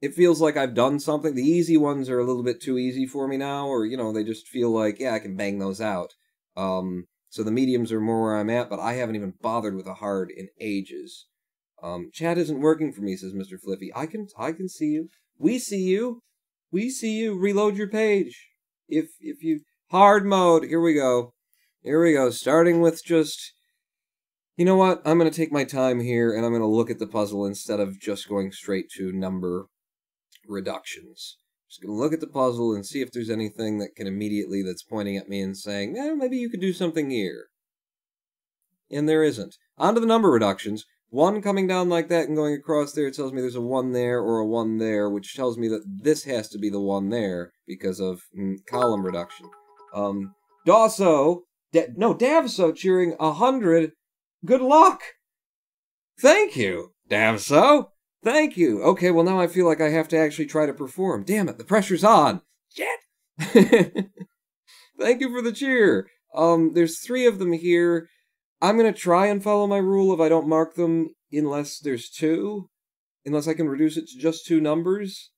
it feels like I've done something. The easy ones are a little bit too easy for me now, or, you know, they just feel like, yeah, I can bang those out. So the mediums are more where I'm at, but I haven't even bothered with a hard in ages. Chat isn't working for me, says Mr. Flippy. I can see you. We see you. We see you. Reload your page. If you... Hard mode. Here we go. Here we go. Starting with just... You know what? I'm going to take my time here, and I'm going to look at the puzzle instead of just going straight to number reductions. Just going to look at the puzzle and see if there's anything that can immediately that's pointing at me and saying, maybe you could do something here. And there isn't. On to the number reductions. 1 coming down like that and going across there tells me there's a 1 there or a 1 there, which tells me that this has to be the 1 there because of column reduction. Davso cheering 100. Good luck! Thank you, Davso! Thank you! Okay, well now I feel like I have to actually try to perform. Damn it, the pressure's on! Shit! Thank you for the cheer! There's 3 of them here. I'm gonna try and follow my rule if I don't mark them unless there's 2. Unless I can reduce it to just 2 numbers.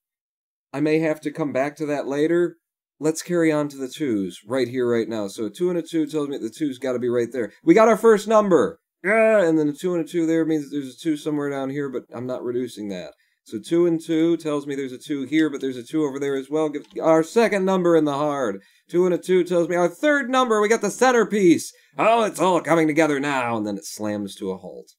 I may have to come back to that later. Let's carry on to the 2s right here, right now. So a 2 and a 2 tells me the 2's gotta be right there. We got our first number! Yeah, and then a 2 and a 2 there means that there's a 2 somewhere down here, but I'm not reducing that. So 2 and 2 tells me there's a 2 here, but there's a 2 over there as well. Give our second number in the hard. 2 and a 2 tells me our third number. We got the centerpiece. Oh, it's all coming together now. And then it slams to a halt.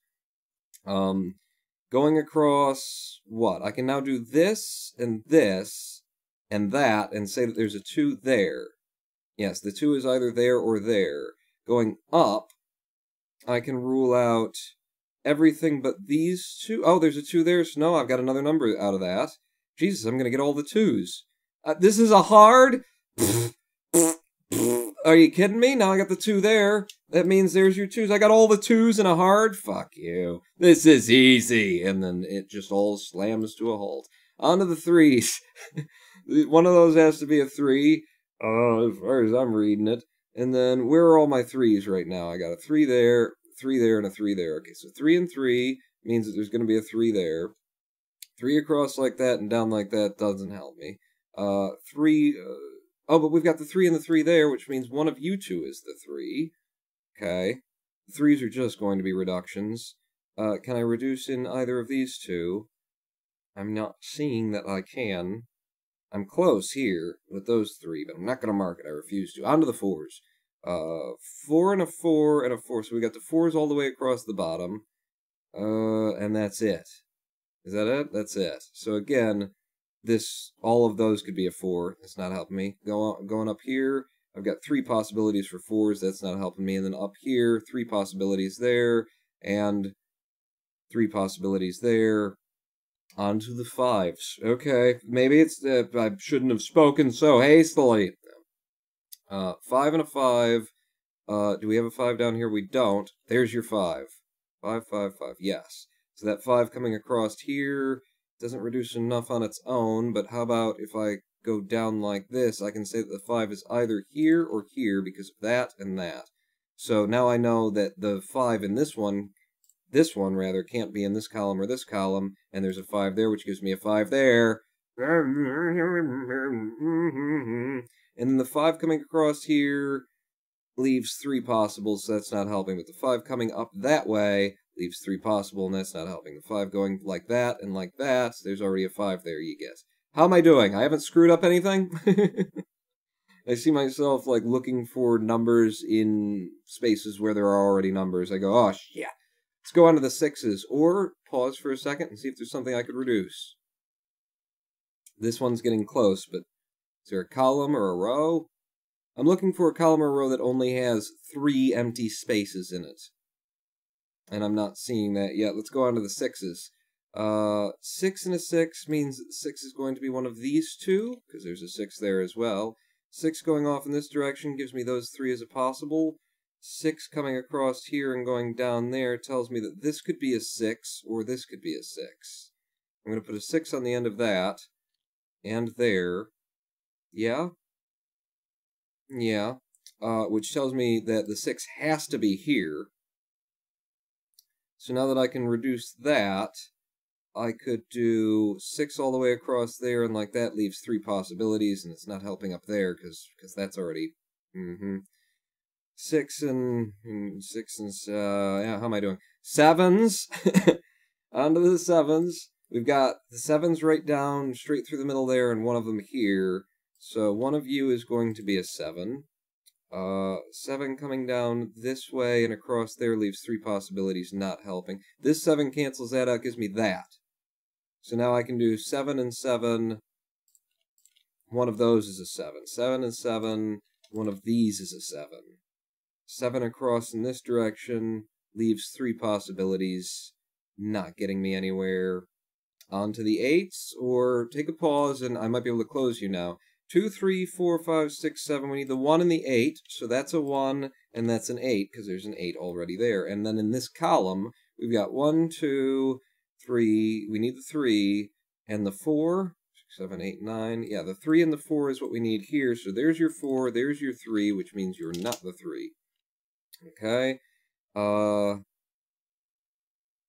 Going across what? I can now do this and that and say that there's a 2 there. Yes, the 2 is either there or there. Going up, I can rule out everything but these 2. Oh, there's a 2 there, so no, I've got another number out of that. Jesus, I'm going to get all the 2s. This is a hard? Are you kidding me? Now I got the 2 there. That means there's your 2s. I got all the 2s in a hard? Fuck you. This is easy. And then it just all slams to a halt. On to the 3s. One of those has to be a 3. As far as I'm reading it. And then, where are all my 3s right now? I got a 3 there, 3 there, and a 3 there. Okay, so 3 and 3 means that there's going to be a 3 there. 3 across like that and down like that doesn't help me. 3... oh, but we've got the 3 and the 3 there, which means one of you 2 is the 3. Okay. The 3s are just going to be reductions. Can I reduce in either of these 2? I'm not seeing that I can. I'm close here with those 3, but I'm not going to mark it. I refuse to. On to the 4s. 4 and a 4 and a 4. So we got the 4s all the way across the bottom. And that's it. Is that it? That's it. So again, all of those could be a 4. That's not helping me. Going up here, I've got 3 possibilities for 4s. That's not helping me. And then up here, 3 possibilities there, and 3 possibilities there. On to the 5s. Okay, maybe it's I shouldn't have spoken so hastily. 5 and a 5. Do we have a 5 down here? We don't. There's your 5. 5, 5, 5. Yes. So that 5 coming across here doesn't reduce enough on its own, but how about if I go down like this, I can say that the 5 is either here or here because of that and that. So now I know that the 5 in this one rather, can't be in this column or this column, and there's a 5 there, which gives me a 5 there. And then the 5 coming across here leaves 3 possibles, so that's not helping. But the 5 coming up that way leaves 3 possible, and that's not helping. The 5 going like that and like that, there's already a 5 there, you guess. How am I doing? I haven't screwed up anything? I see myself, like, looking for numbers in spaces where there are already numbers. I go, oh, shit. Let's go on to the 6s, or pause for a second and see if there's something I could reduce. This one's getting close, but is there a column or a row? I'm looking for a column or a row that only has 3 empty spaces in it. And I'm not seeing that yet. Let's go on to the 6s. 6 and a 6 means that 6 is going to be one of these 2, because there's a 6 there as well. 6 going off in this direction gives me those 3 as a possible. 6 coming across here and going down there tells me that this could be a 6, or this could be a 6. I'm going to put a 6 on the end of that, and there. Yeah? Yeah. Which tells me that the 6 has to be here. So now that I can reduce that, I could do 6 all the way across there, and like that leaves 3 possibilities, and it's not helping up there, because that's already... 6 and... yeah, how am I doing? 7s! Onto the 7s. We've got the 7s right down, straight through the middle there, and one of them here. So one of you is going to be a 7. 7 coming down this way and across there leaves 3 possibilities, not helping. This 7 cancels that out, gives me that. So now I can do 7 and 7. One of those is a 7. 7 and 7. One of these is a 7. 7 across in this direction leaves 3 possibilities, not getting me anywhere. On to the 8s, or take a pause and I might be able to close you now. 2, 3, 4, 5, 6, 7. We need the 1 and the 8, so that's a 1 and that's an 8, because there's an 8 already there. And then in this column, we've got 1, 2, 3. We need the 3 and the 4. 6, 7, 8, 9. Yeah, the 3 and the 4 is what we need here. So there's your 4, there's your 3, which means you're not the 3. Okay.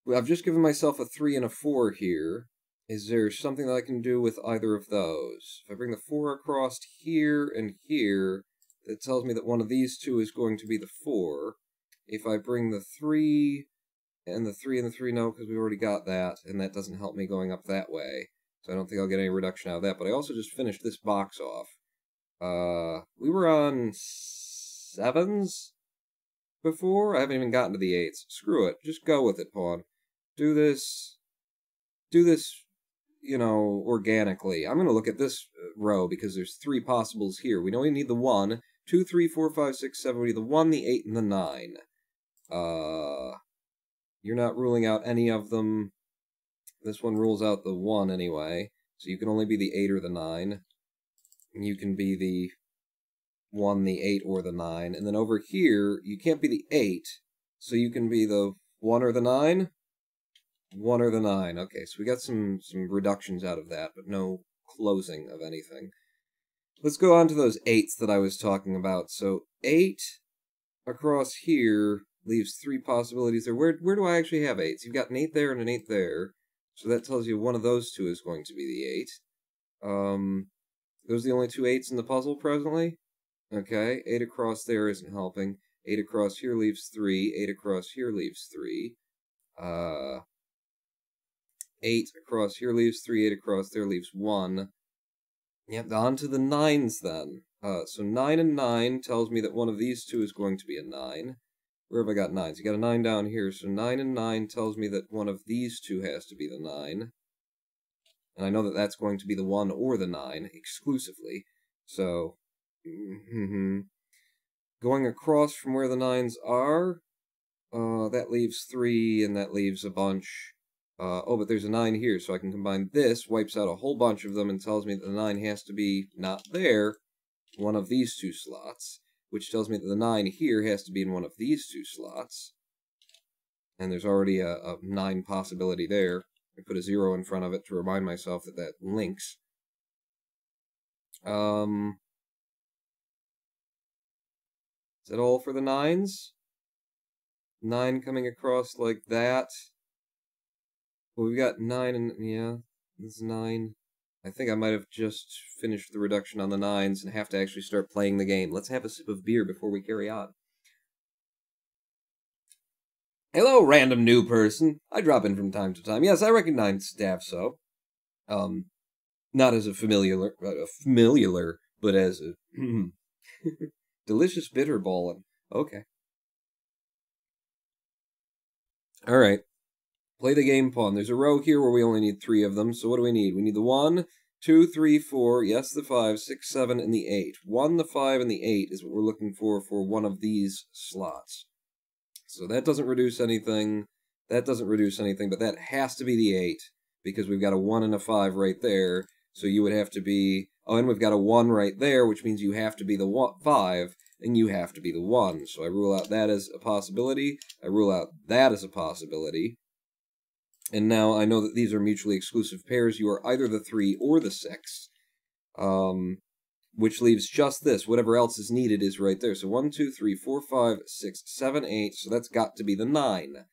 I've just given myself a 3 and a 4 here. Is there something that I can do with either of those? If I bring the 4 across here and here, that tells me that one of these two is going to be the 4. If I bring the 3 and the 3 and the 3, no, because we already got that, and that doesn't help me going up that way. So I don't think I'll get any reduction out of that, but I also just finished this box off. We were on 7s before? I haven't even gotten to the 8s. Screw it. Just go with it, Pawn. Do this, you know, organically. I'm going to look at this row because there's 3 possibles here. We know we need the 1, 2, 3, 4, 5, 6, 7. We need the 1, the 8, and the 9. You're not ruling out any of them. This one rules out the 1 anyway. So you can only be the 8 or the 9. You can be the 1, the 8, or the 9. And then over here, you can't be the 8. So you can be the 1 or the 9. 1 or the 9. Okay, so we got some reductions out of that, but no closing of anything. Let's go on to those 8s that I was talking about. So 8 across here leaves 3 possibilities there. Where do I actually have 8s? You've got an 8 there and an 8 there. So that tells you one of those two is going to be the 8. Those are the only 2 8s in the puzzle presently? Okay, 8 across there isn't helping. 8 across here leaves 3. 8 across here leaves 3. 8 across here leaves 3, 8 across there leaves 1. Yep, on to the 9s then. So 9 and 9 tells me that one of these two is going to be a 9. Where have I got 9s? You got a 9 down here, so 9 and 9 tells me that one of these two has to be the 9. And I know that that's going to be the 1 or the 9, exclusively. So, going across from where the 9s are, that leaves 3, and that leaves a bunch. Oh, but there's a 9 here, so I can combine this, wipes out a whole bunch of them, and tells me that the 9 has to be not there, one of these 2 slots, which tells me that the 9 here has to be in one of these 2 slots. And there's already a 9 possibility there. I put a 0 in front of it to remind myself that that links. Is that all for the 9s? 9 coming across like that. Well, we've got 9 and, yeah, this is 9. I think I might have just finished the reduction on the 9s and have to actually start playing the game. Let's have a sip of beer before we carry on. Hello, random new person. I drop in from time to time. Yes, I recognize Stavso. Not as a familiar, but as a delicious bitter ballin'. Okay. Alright. Play the game, Pawn. There's a row here where we only need 3 of them, so what do we need? We need the 1, 2, 3, 4, yes, the 5, 6, 7, and the 8. 1, the 5, and the 8 is what we're looking for one of these slots. So that doesn't reduce anything, but that has to be the 8, because we've got a 1 and a 5 right there, so you would have to be... Oh, and we've got a 1 right there, which means you have to be the 5, and you have to be the 1. So I rule out that as a possibility, I rule out that as a possibility. And now I know that these are mutually exclusive pairs. You are either the 3 or the 6. Which leaves just this. Whatever else is needed is right there. So 1, 2, 3, 4, 5, 6, 7, 8. So that's got to be the 9.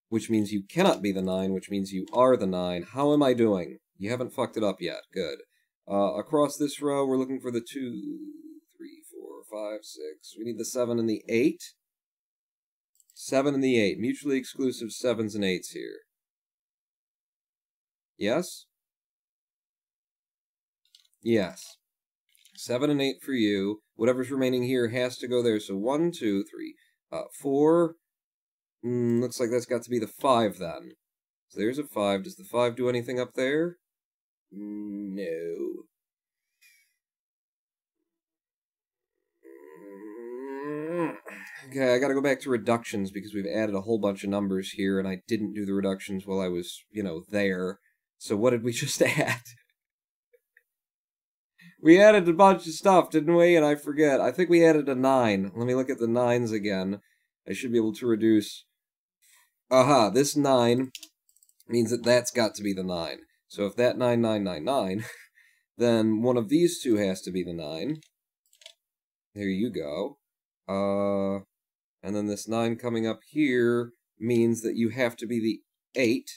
which means you cannot be the 9, which means you are the 9. How am I doing? You haven't fucked it up yet. Good. Across this row, we're looking for the 2, 3, 4, 5, 6. We need the 7 and the 8. 7 and the 8. Mutually exclusive 7s and 8s here. Yes? Yes. 7 and 8 for you. Whatever's remaining here has to go there. So 1, 2, 3, 4. Looks like that's got to be the 5 then. So there's a 5. Does the 5 do anything up there? No. Okay, I gotta go back to reductions because we've added a whole bunch of numbers here and I didn't do the reductions while I was, there. So what did we just add? We added a bunch of stuff, didn't we? And I forget. I think we added a 9. Let me look at the 9s again. I should be able to reduce. Aha, this 9 means that that's got to be the 9. So if that 9, 9, 9, 9, then one of these two has to be the 9. There you go. And then this 9 coming up here means that you have to be the 8.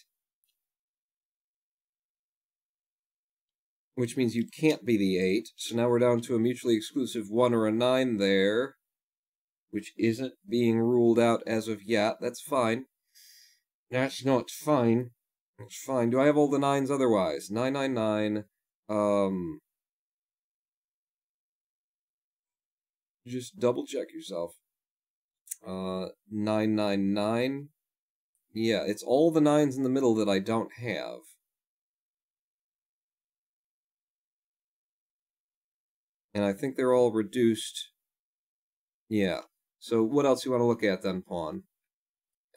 Which means you can't be the 8. So now we're down to a mutually exclusive 1 or a 9 there. Which isn't being ruled out as of yet. That's fine. That's not fine. It's fine. Do I have all the 9s otherwise? 999. Just double check yourself. 999. Yeah, it's all the 9s in the middle that I don't have. And I think they're all reduced. Yeah. So what else do you want to look at then, Pawn?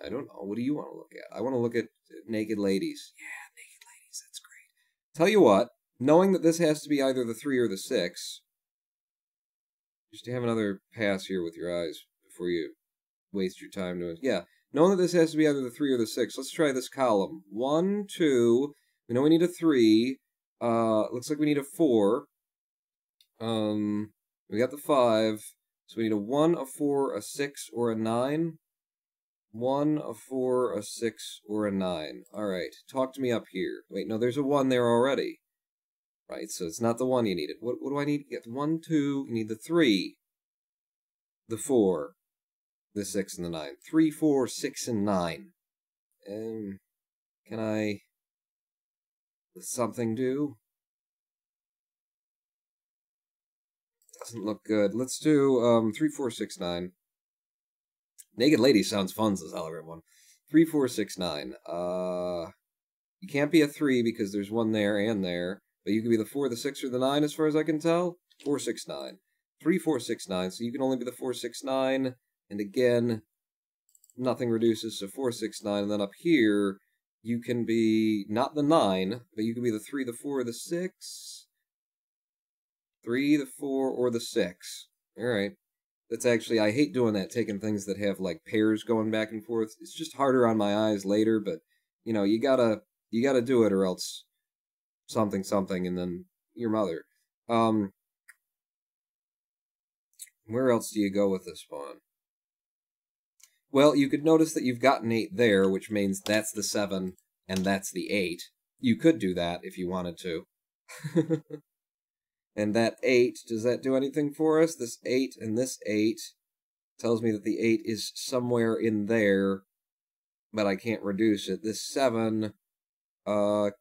I don't know. What do you want to look at? I want to look at naked ladies. Yeah, naked ladies. That's great. Tell you what, knowing that this has to be either the 3 or the 6, just to have another pass here with your eyes before you waste your time doing it. Yeah, knowing that this has to be either the 3 or the 6, let's try this column. 1, 2, we know we need a 3, looks like we need a 4, we got the 5, so we need a 1, a 4, a 6, or a 9. 1, a 4, a 6, or a 9. Alright, talk to me up here. Wait, no, there's a 1 there already. Right, so it's not the 1 you needed. What do I need to get? 1, 2, you need the 3, the 4, the 6, and the 9. 3, 4, 6, and 9. Can I... something do? Doesn't look good. Let's do 3, 4, 6, 9. Naked Lady sounds fun, says everyone. 3, 4, 6, 9. You can't be a 3 because there's 1 there and there. But you can be the 4, the 6, or the 9 as far as I can tell. 4, 6, 9. 3, 4, 6, 9. So you can only be the 4, 6, 9. And again, nothing reduces, so 4, 6, 9. And then up here, you can be not the 9, but you can be the 3, the 4, the 6. 3, the 4, or the 6. Alright. That's actually, I hate doing that, taking things that have, like, pairs going back and forth. It's just harder on my eyes later, but, you gotta do it or else something, and then your mother. Where else do you go with this pawn? Well, you could notice that you've got an 8 there, which means that's the 7, and that's the 8. You could do that if you wanted to. And that 8, does that do anything for us? This 8 and this 8 tells me that the 8 is somewhere in there, but I can't reduce it. This 7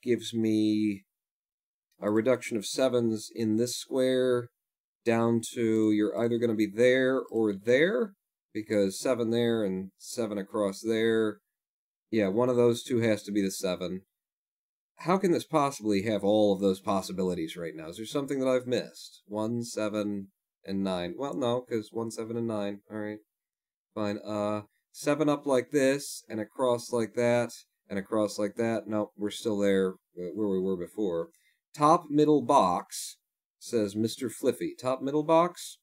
gives me a reduction of 7s in this square down to you're either going to be there or there, because 7 there and 7 across there. Yeah, one of those two has to be the 7. How can this possibly have all of those possibilities right now? Is there something that I've missed? 1, 7, and 9. Well, no, because 1, 7, and 9. Alright. Fine. 7 up like this, and across like that, and across like that. Nope, we're still there where we were before. Top middle box, says Mr. Fliffy. Top middle box?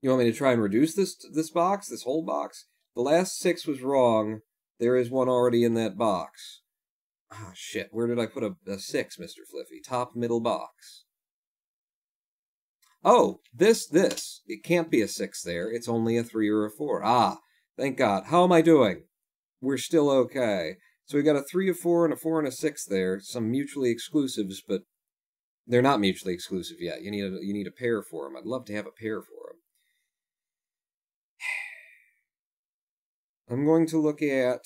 You want me to try and reduce this box? This whole box? The last 6 was wrong. There is one already in that box. Ah, shit. Where did I put a 6, Mr. Fliffy? Top middle box. Oh, this. It can't be a 6 there. It's only a 3 or a 4. Ah, Thank God. How am I doing? We're still okay. So we got a 3, a 4, and a 4 and a 6 there. Some mutually exclusives, but they're not mutually exclusive yet. You need a pair for them. I'd love to have a pair for them. I'm going to look at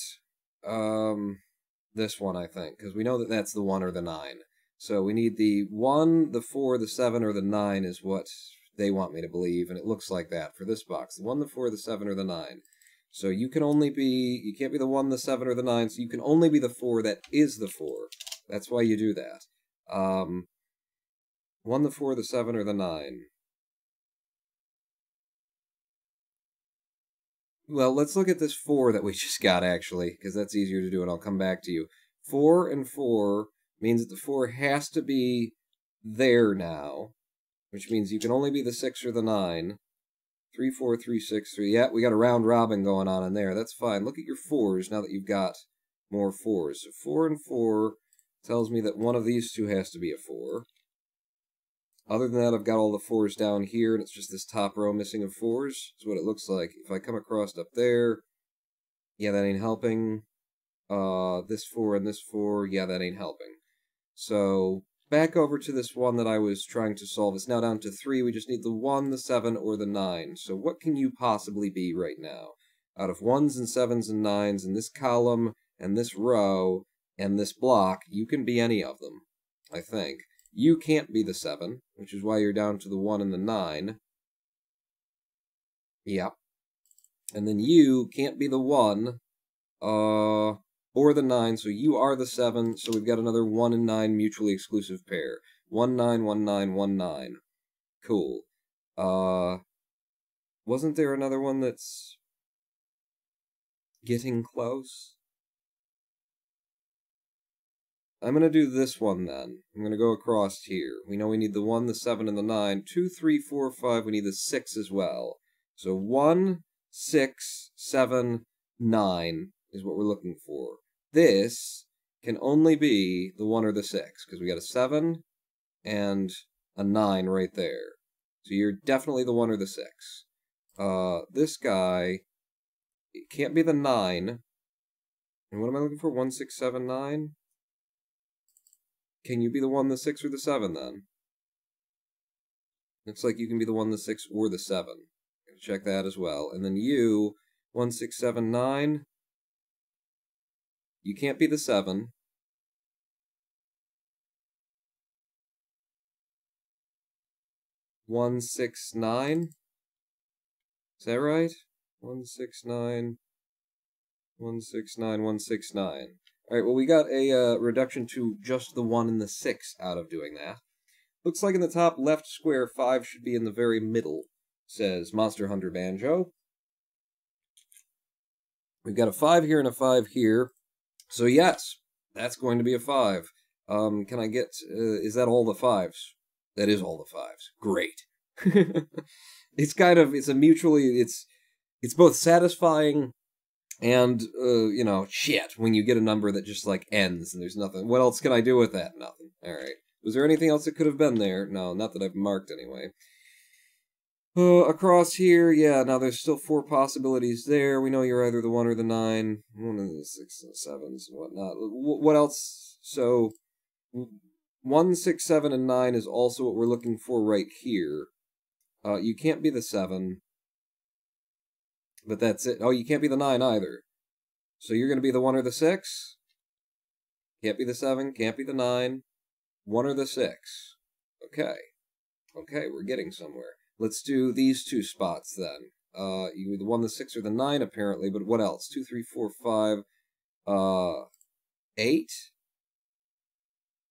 this one, I think, because we know that that's the 1 or the 9. So we need the 1, the 4, the 7, or the 9 is what they want me to believe, and it looks like that for this box. The 1, the 4, the 7, or the 9. So you can't be the 1, the 7, or the 9, so you can only be the 4 that is the 4. That's why you do that. 1, the 4, the 7, or the 9. Well, let's look at this 4 that we just got, actually, because that's easier to do, and I'll come back to you. 4 and 4 means that the 4 has to be there now, which means you can only be the 6 or the 9. 3, 4, 3, 6, 3. Yeah, we got a round robin going on in there. That's fine. Look at your 4s now that you've got more 4s. So 4 and 4 tells me that one of these two has to be a 4. Other than that, I've got all the 4s down here, and it's just this top row missing of 4s. That's what it looks like. If I come across up there, yeah, that ain't helping. This 4 and this 4, yeah, that ain't helping. So, back over to this one that I was trying to solve. It's now down to 3. We just need the 1, the 7, or the 9. So what can you possibly be right now? Out of 1s and 7s and 9s in this column, and this row, and this block, you can be any of them, I think. You can't be the 7, which is why you're down to the 1 and the 9. Yep. And then you can't be the 1, or the 9, so you are the 7, so we've got another 1 and 9 mutually exclusive pair. 1, 9, 1, 9, 1, 9. Cool. Wasn't there another one that's getting close? I'm going to do this one then. I'm going to go across here. We know we need the 1, the 7, and the 9. 2, 3, 4, 5, we need the 6 as well. So 1, 6, 7, 9 is what we're looking for. This can only be the 1 or the 6, because we got a 7 and a 9 right there. So you're definitely the 1 or the 6. This guy, it can't be the 9. And what am I looking for? 1, 6, 7, 9? Can you be the 1, the 6, or the 7 then? Looks like you can be the 1, the 6, or the 7. Gotta check that as well. And then you, 1, 6, 7, 9. You can't be the 7. One, 6, 9. Is that right? 1, 6, 9. 1, 6, 9, 1, 6, 9. Alright, well we got a reduction to just the 1 and the 6 out of doing that. Looks like in the top left square, 5 should be in the very middle, says Monster Hunter Banjo. We've got a 5 here and a 5 here. So yes, that's going to be a 5. Can I get, is that all the 5s? That is all the 5s. Great. It's both satisfying and, shit, when you get a number that just, ends and there's nothing. What else can I do with that? Nothing. Alright. Was there anything else that could have been there? No, not that I've marked anyway. Across here, yeah, now there's still 4 possibilities there. We know you're either the 1 or the 9. 1 of the 6 and 7s and whatnot. What else? So, 1, 6, 7, and 9 is also what we're looking for right here. You can't be the 7. But that's it. Oh, you can't be the 9 either. So you're going to be the 1 or the 6? Can't be the 7, can't be the 9. 1 or the 6. Okay. Okay, we're getting somewhere. Let's do these 2 spots then. You the 1, the 6, or the 9 apparently, but what else? 2, 3, 4, 5, 8,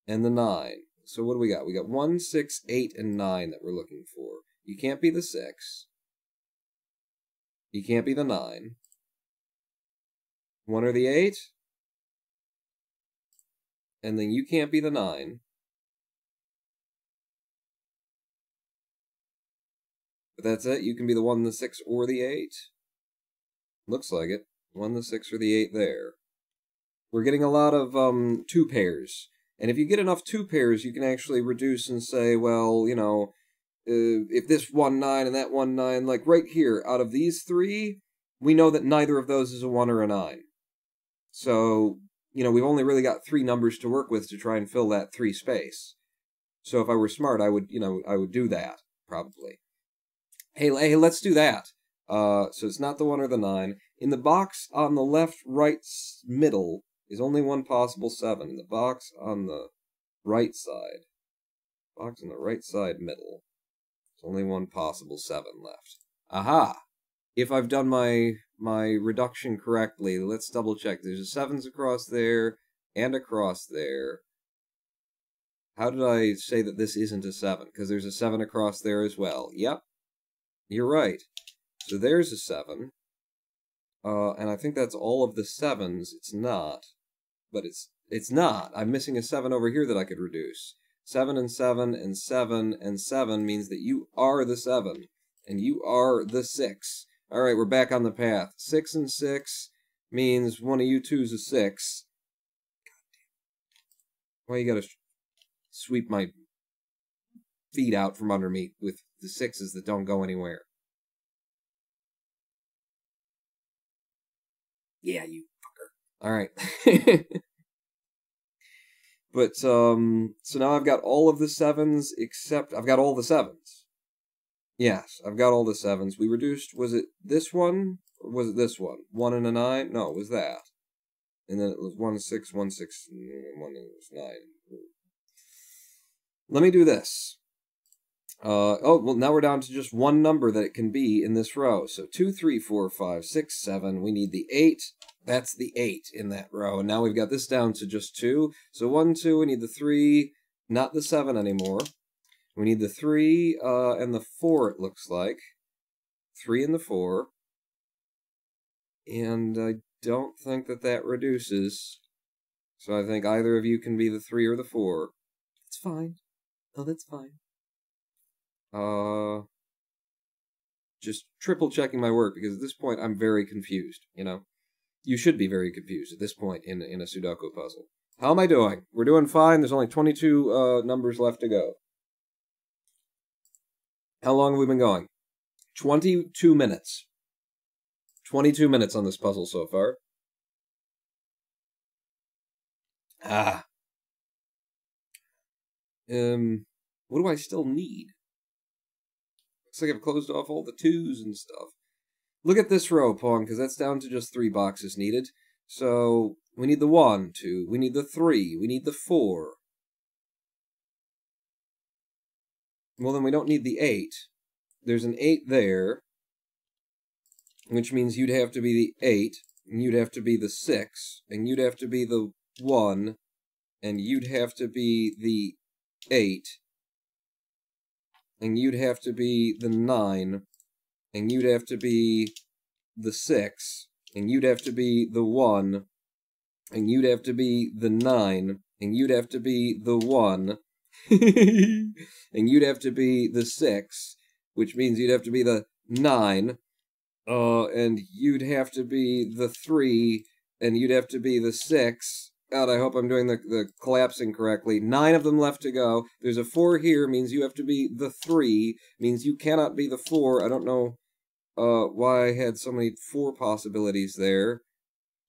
and the 9. So what do we got? We got 1, 6, 8, and 9 that we're looking for. You can't be the 6. You can't be the 9. 1 or the 8. And then you can't be the 9. But that's it. You can be the 1, the 6, or the 8. Looks like it. 1, the 6, or the 8 there. We're getting a lot of 2 pairs. And if you get enough 2 pairs, you can actually reduce and say, well, if this 1, 9 and that 1, 9, like right here, out of these 3, we know that neither of those is a 1 or a 9. So, you know, we've only really got 3 numbers to work with to try and fill that 3 space. So if I were smart, I would, you know, I would do that, probably. Hey, let's do that. So it's not the 1 or the 9. In the box on the left, right, middle is only one possible 7. In the box on the right side, middle, there's only one possible 7 left. Aha! If I've done my reduction correctly, let's double check. There's a 7s across there and across there. How did I say that this isn't a 7? Because there's a 7 across there as well. Yep, you're right. So there's a 7. And I think that's all of the 7s. It's not. But it's not. I'm missing a 7 over here that I could reduce. 7 and 7 and 7 and 7 means that you are the 7. And you are the 6. Alright, we're back on the path. 6 and 6 means one of you two's a 6. Why you gotta sweep my feet out from under me with the 6s that don't go anywhere? Yeah, you fucker. Alright. But, so now I've got all of the 7s except... I've got all the 7s. Yes, I've got all the 7s. We reduced... Was it this one? Or was it this one? 1 and a 9? No, it was that. And then it was 1, 6, 1, 6, 1, 9. Let me do this. Oh, well, now we're down to just one number that it can be in this row. So 2, 3, 4, 5, 6, 7. We need the 8. That's the 8 in that row. And now we've got this down to just 2. So 1, 2, we need the 3, not the 7 anymore. We need the 3 and the 4, it looks like. 3 and the 4. And I don't think that reduces. So I think either of you can be the 3 or the 4. It's fine. Oh, that's fine. Just triple checking my work, because at this point I'm very confused, you know? You should be very confused at this point in a Sudoku puzzle. How am I doing? We're doing fine. There's only 22 numbers left to go. How long have we been going? 22 minutes. 22 minutes on this puzzle so far. What do I still need? Looks like I've closed off all the 2s and stuff. Look at this row, Pong, because that's down to just 3 boxes needed. So, we need the 1, 2, we need the 3, we need the 4. Well, then we don't need the 8. There's an 8 there, which means you'd have to be the 8, and you'd have to be the 6, and you'd have to be the 1, and you'd have to be the 8, and you'd have to be the 9, and you'd have to be the 6, and you'd have to be the 1, and you'd have to be the 9, and you'd have to be the 1, and you'd have to be the 6, which means you'd have to be the 9, and you'd have to be the 3, and you'd have to be the 6. God, I hope I'm doing the collapsing correctly. 9 of them left to go. There's a 4 here, means you have to be the 3, means you cannot be the 4. I don't know why I had so many 4 possibilities there.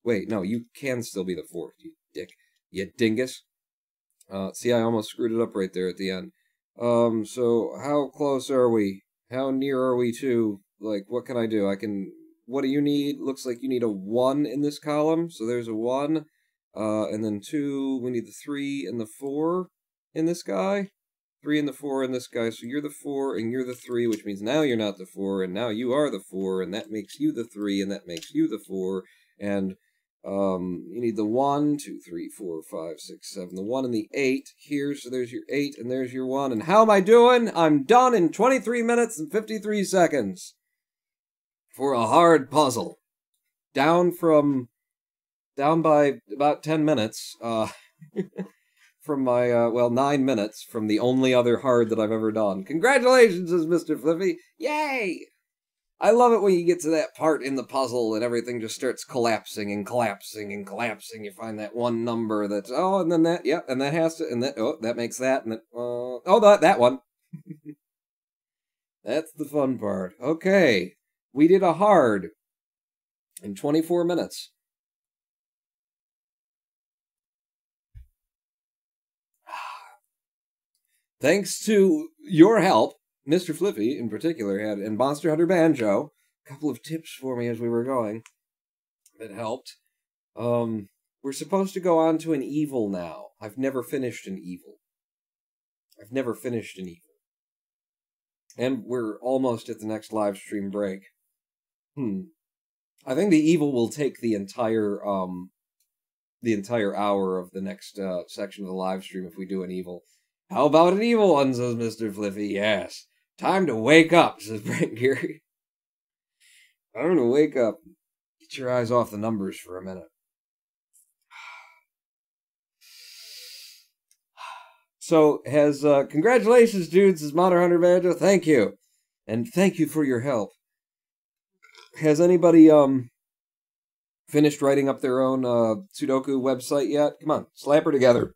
Wait, no, you can still be the 4, you dick. You dingus. See, I almost screwed it up right there at the end. So how close are we? How near are we to, like, what can I do? What do you need? Looks like you need a 1 in this column, so there's a 1. And then 2, we need the 3 and the 4 in this guy. 3 and the 4 in this guy, so you're the 4 and you're the 3, which means now you're not the 4, and now you are the 4, and that makes you the 3, and that makes you the 4, and you need the 1, 2, 3, 4, 5, 6, 7, the 1 and the 8 here, so there's your 8, and there's your 1, and how am I doing? I'm done in 23 minutes and 53 seconds for a hard puzzle. Down by about 10 minutes, from my, 9 minutes from the only other hard that I've ever done. Congratulations, says Mr. Fliffy. Yay! I love it when you get to that part in the puzzle and everything just starts collapsing and collapsing and collapsing. You find that one number that's, oh, and then that, yep, and that has to, and that, oh, that makes that, and that, that one. That's the fun part. Okay, we did a hard. In 24 minutes. Thanks to your help, Mr. Flippy in particular had, and Monster Hunter Banjo, a couple of tips for me as we were going that helped. We're supposed to go on to an evil now. I've never finished an evil. And we're almost at the next live stream break. I think the evil will take the entire hour of the next section of the live stream if we do an evil. How about an evil one, says Mr. Fliffy. Yes. Time to wake up, says Brent Geary. Time to wake up. Get your eyes off the numbers for a minute. So, congratulations, dudes, says Monster Hunter Banjo. Thank you. And thank you for your help. Has anybody, finished writing up their own, Sudoku website yet? Come on, slap her together.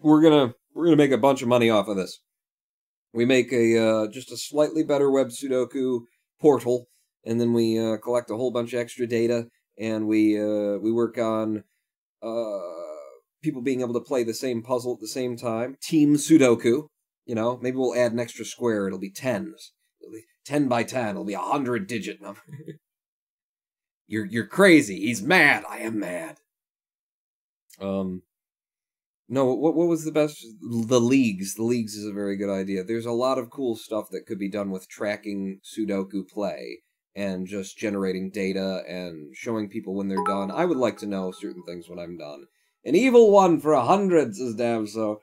We're gonna make a bunch of money off of this. We make just a slightly better web Sudoku portal, and then we collect a whole bunch of extra data, and we work on people being able to play the same puzzle at the same time. Team Sudoku, maybe we'll add an extra square. It'll be tens. It'll be 10 by 10. It'll be 100-digit number. You're crazy. He's mad. I am mad. No, what was the best? The leagues. The leagues is a very good idea. There's a lot of cool stuff that could be done with tracking Sudoku play and just generating data and showing people when they're done. I would like to know certain things when I'm done. An evil one for 100, says Damso.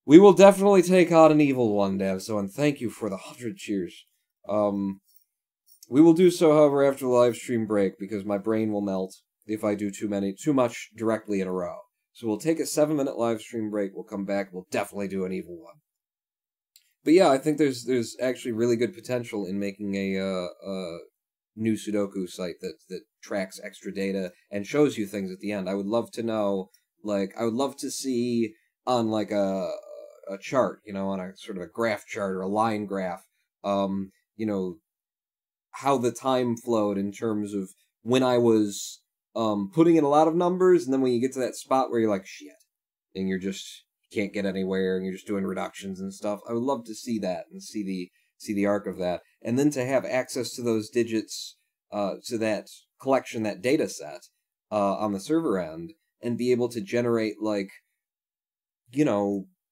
We will definitely take on an evil one, Damso, and thank you for the 100 cheers. We will do so, however, after the live stream break, because my brain will melt if I do too much directly in a row. So we'll take a 7-minute live stream break, we'll come back, we'll definitely do an evil one. But yeah, I think there's actually really good potential in making a new Sudoku site that tracks extra data and shows you things at the end. I would love to know, I would love to see on, a chart, on a sort of a graph chart or a line graph, how the time flowed in terms of when I was putting in a lot of numbers, and then when you get to that spot where you're like, shit, and you can't get anywhere, and you're just doing reductions and stuff. I would love to see that and see the arc of that, and then to have access to those digits, to that collection, that data set, on the server end, and be able to generate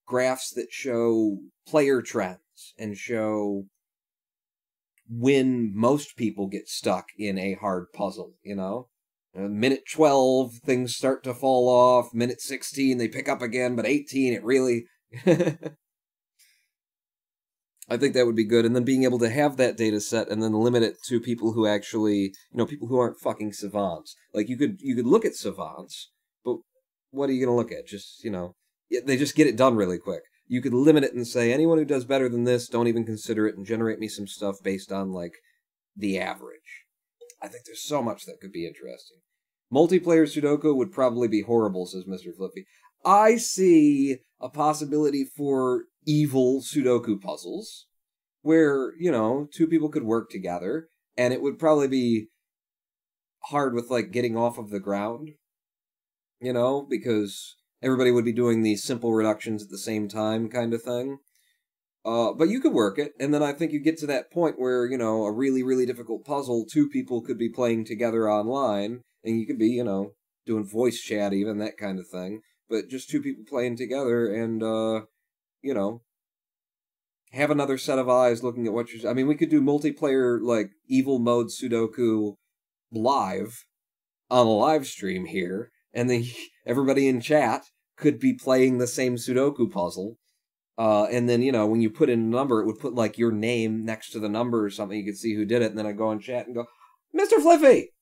graphs that show player trends and show when most people get stuck in a hard puzzle, Minute 12, things start to fall off. Minute 16, they pick up again, but 18, it really... I think that would be good, and then being able to have that data set and then limit it to people who actually, people who aren't fucking savants. You could look at savants, but what are you going to look at? Just, they just get it done really quick. You could limit it and say, anyone who does better than this, don't even consider it, and generate me some stuff based on, the average. I think there's so much that could be interesting. Multiplayer Sudoku would probably be horrible, says Mr. Flippy. I see a possibility for evil Sudoku puzzles where, two people could work together, and it would probably be hard with, getting off of the ground, because everybody would be doing these simple reductions at the same time kind of thing. But you could work it, and then I think you get to that point where, a really, really difficult puzzle, two people could be playing together online, and you could be, doing voice chat even, that kind of thing, but just two people playing together and, have another set of eyes looking at what you're... I mean, we could do multiplayer, evil mode Sudoku live on a live stream here, and then everybody in chat could be playing the same Sudoku puzzle. And then, when you put in a number, it would put, your name next to the number or something. You could see who did it, and then I'd go in chat and go, Mr. Fliffy!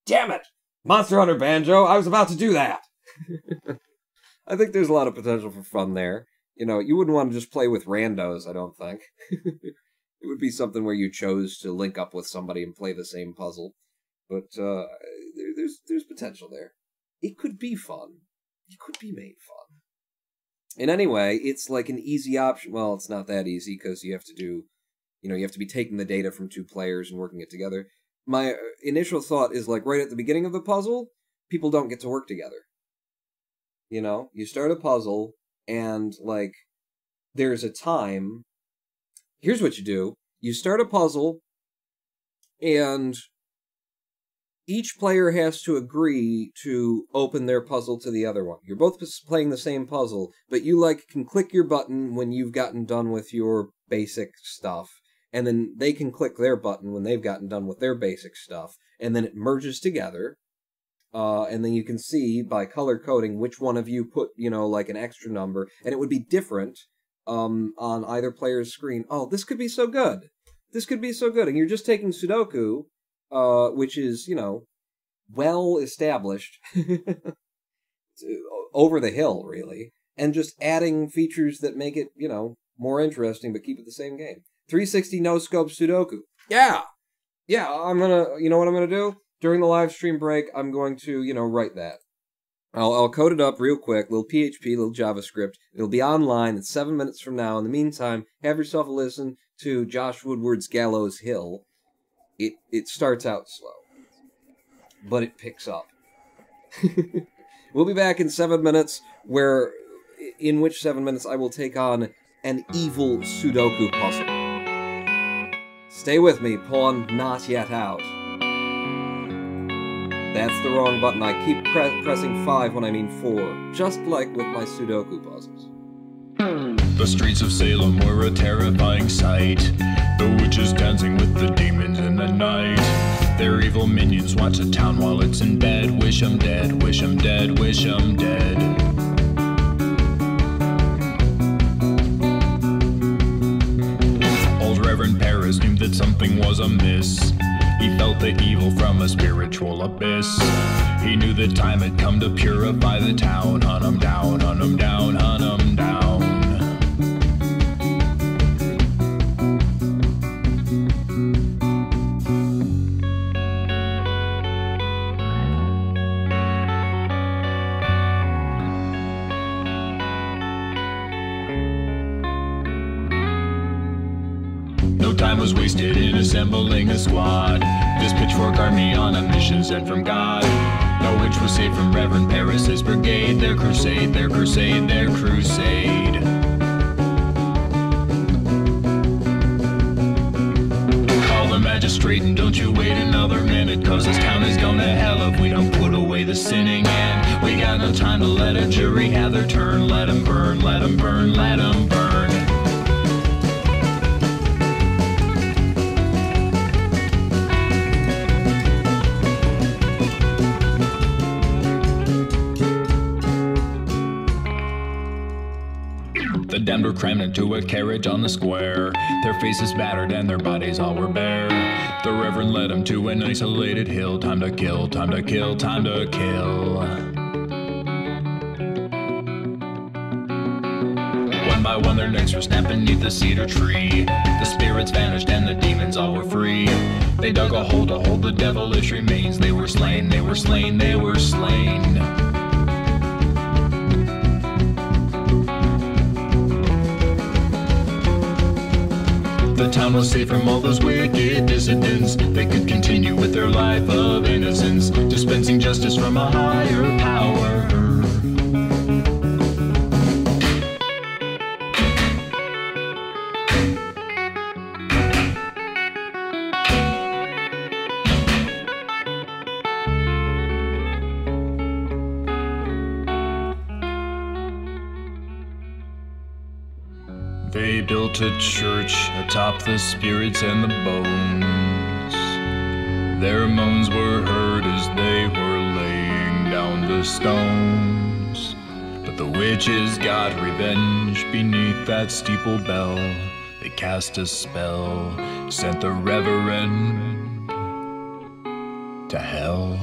Damn it! Monster Hunter Banjo, I was about to do that! I think there's a lot of potential for fun there. You wouldn't want to just play with randos, I don't think. It would be something where you chose to link up with somebody and play the same puzzle. But, there's potential there. It could be fun. It could be made fun. And anyway, it's an easy option. Well, it's not that easy, because you have to do, you have to be taking the data from two players and working it together. my initial thought is, like, right at the beginning of the puzzle, people don't get to work together. You know? You start a puzzle, and, like, there's a time... Here's what you do. You start a puzzle, and each player has to agree to open their puzzle to the other one. You're both playing the same puzzle, but you, like, can click your button when you've gotten done with your basic stuff, and then they can click their button when they've gotten done with their basic stuff, and then it merges together, and then you can see by color coding which one of you put, you know, like, an extra number, and it would be different on either player's screen. Oh, this could be so good. This could be so good. And you're just taking Sudoku, which is, you know, well established, over the hill, really, and just adding features that make it, you know, more interesting, but keep it the same game. 360 no-scope Sudoku. Yeah! Yeah, I'm gonna, you know what I'm gonna do? During the live stream break, I'm going to, you know, write that. I'll code it up real quick, little PHP, little JavaScript. It'll be online in 7 minutes from now. In the meantime, have yourself a listen to Josh Woodward's Gallows Hill. It starts out slow, but it picks up. We'll be back in 7 minutes, in which 7 minutes I will take on an evil Sudoku puzzle. Stay with me, pawn not yet out. That's the wrong button. I keep pressing 5 when I mean 4, just like with my Sudoku puzzles. The streets of Salem were a terrifying sight. The witches dancing with the demons in the night. Their evil minions watch the town while it's in bed. Wish 'em dead, wish 'em dead, wish 'em dead. Old Reverend Paris knew that something was amiss. He felt the evil from a spiritual abyss. He knew the time had come to purify the town. Hunt 'em down, hunt 'em down, hunt 'em down. No time was wasted in assembling a squad. This pitchfork army on a mission sent from God. No witch was saved from Reverend Paris's brigade. Their crusade, their crusade, their crusade. Call the magistrate and don't you wait another minute, 'cause this town is going to hell if we don't put away the sinning. And we got no time to let a jury have their turn. Let 'em burn, let 'em burn, let 'em burn. The damned were crammed into a carriage on the square. Their faces battered and their bodies all were bare. The Reverend led them to an isolated hill. Time to kill, time to kill, time to kill. One by one their necks were snapped beneath the cedar tree. The spirits vanished and the demons all were free. They dug a hole to hold the devilish remains. They were slain, they were slain, they were slain. The town was safe from all those wicked dissidents. They could continue with their life of innocence, dispensing justice from a higher power. They built a church atop the spirits and the bones. Their moans were heard as they were laying down the stones. But the witches got revenge beneath that steeple bell. They cast a spell, sent the Reverend to hell.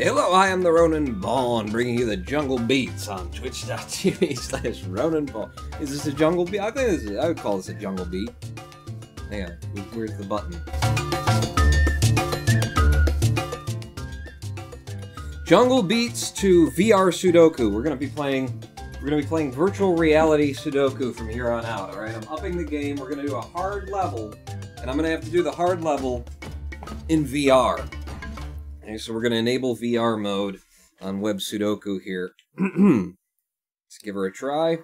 Hello, I am the Ronin Vaughn, bringing you the Jungle Beats on twitch.tv/Ronin Vaughn. Is this a jungle beat? I think this is, I would call this a jungle beat. Hang on, where's the button? Jungle Beats to VR Sudoku. We're gonna be playing virtual reality Sudoku from here on out. All right, I'm upping the game. We're gonna do a hard level, and I'm gonna have to do the hard level in VR. Okay, so we're gonna enable VR mode on Web Sudoku here. Let's give her a try.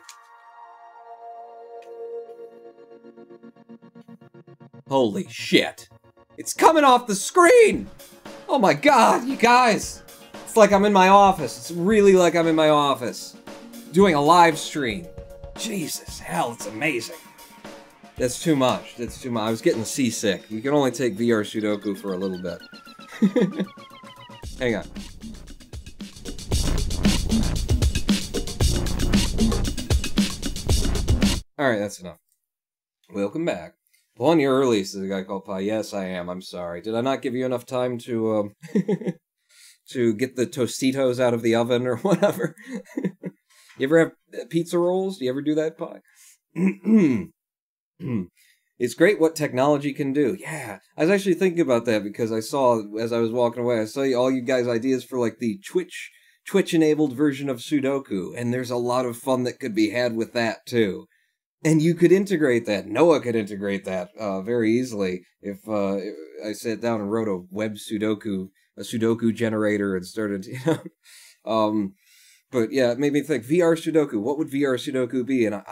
Holy shit! It's coming off the screen! Oh my god, you guys! It's like I'm in my office. It's really like I'm in my office. Doing a live stream. Jesus, hell, it's amazing. That's too much. That's too much. I was getting seasick. You can only take VR Sudoku for a little bit. Hang on. Alright, that's enough. Welcome back. Well, you're early, says a guy called Pie. Yes, I am. I'm sorry. Did I not give you enough time to, to get the Tostitos out of the oven or whatever? You ever have pizza rolls? Do you ever do that, Pie? It's great what technology can do. Yeah, I was actually thinking about that because I saw, as I was walking away, I saw all you guys' ideas for, like, the Twitch-enabled version of Sudoku, and there's a lot of fun that could be had with that, too. And you could integrate that. Noah could integrate that very easily if I sat down and wrote a web Sudoku, a Sudoku generator and started, you know. But yeah, it made me think, VR Sudoku, what would VR Sudoku be? And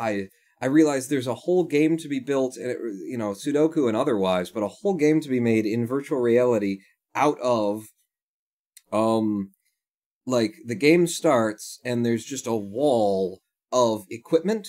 I realized there's a whole game to be built, you know, Sudoku and otherwise, but a whole game to be made in virtual reality out of, like, the game starts and there's just a wall of equipment.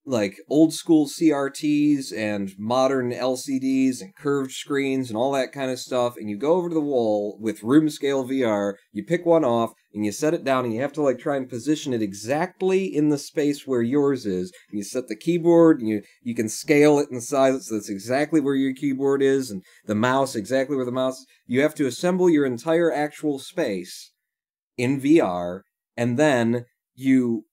Like old school CRTs and modern LCDs and curved screens and all that kind of stuff, and you go over to the wall with room scale VR, you pick one off, and you set it down, and you have to like try and position it exactly in the space where yours is, and you set the keyboard, and you can scale it and size it so that's exactly where your keyboard is, and the mouse exactly where the mouse is. You have to assemble your entire actual space in VR, and then you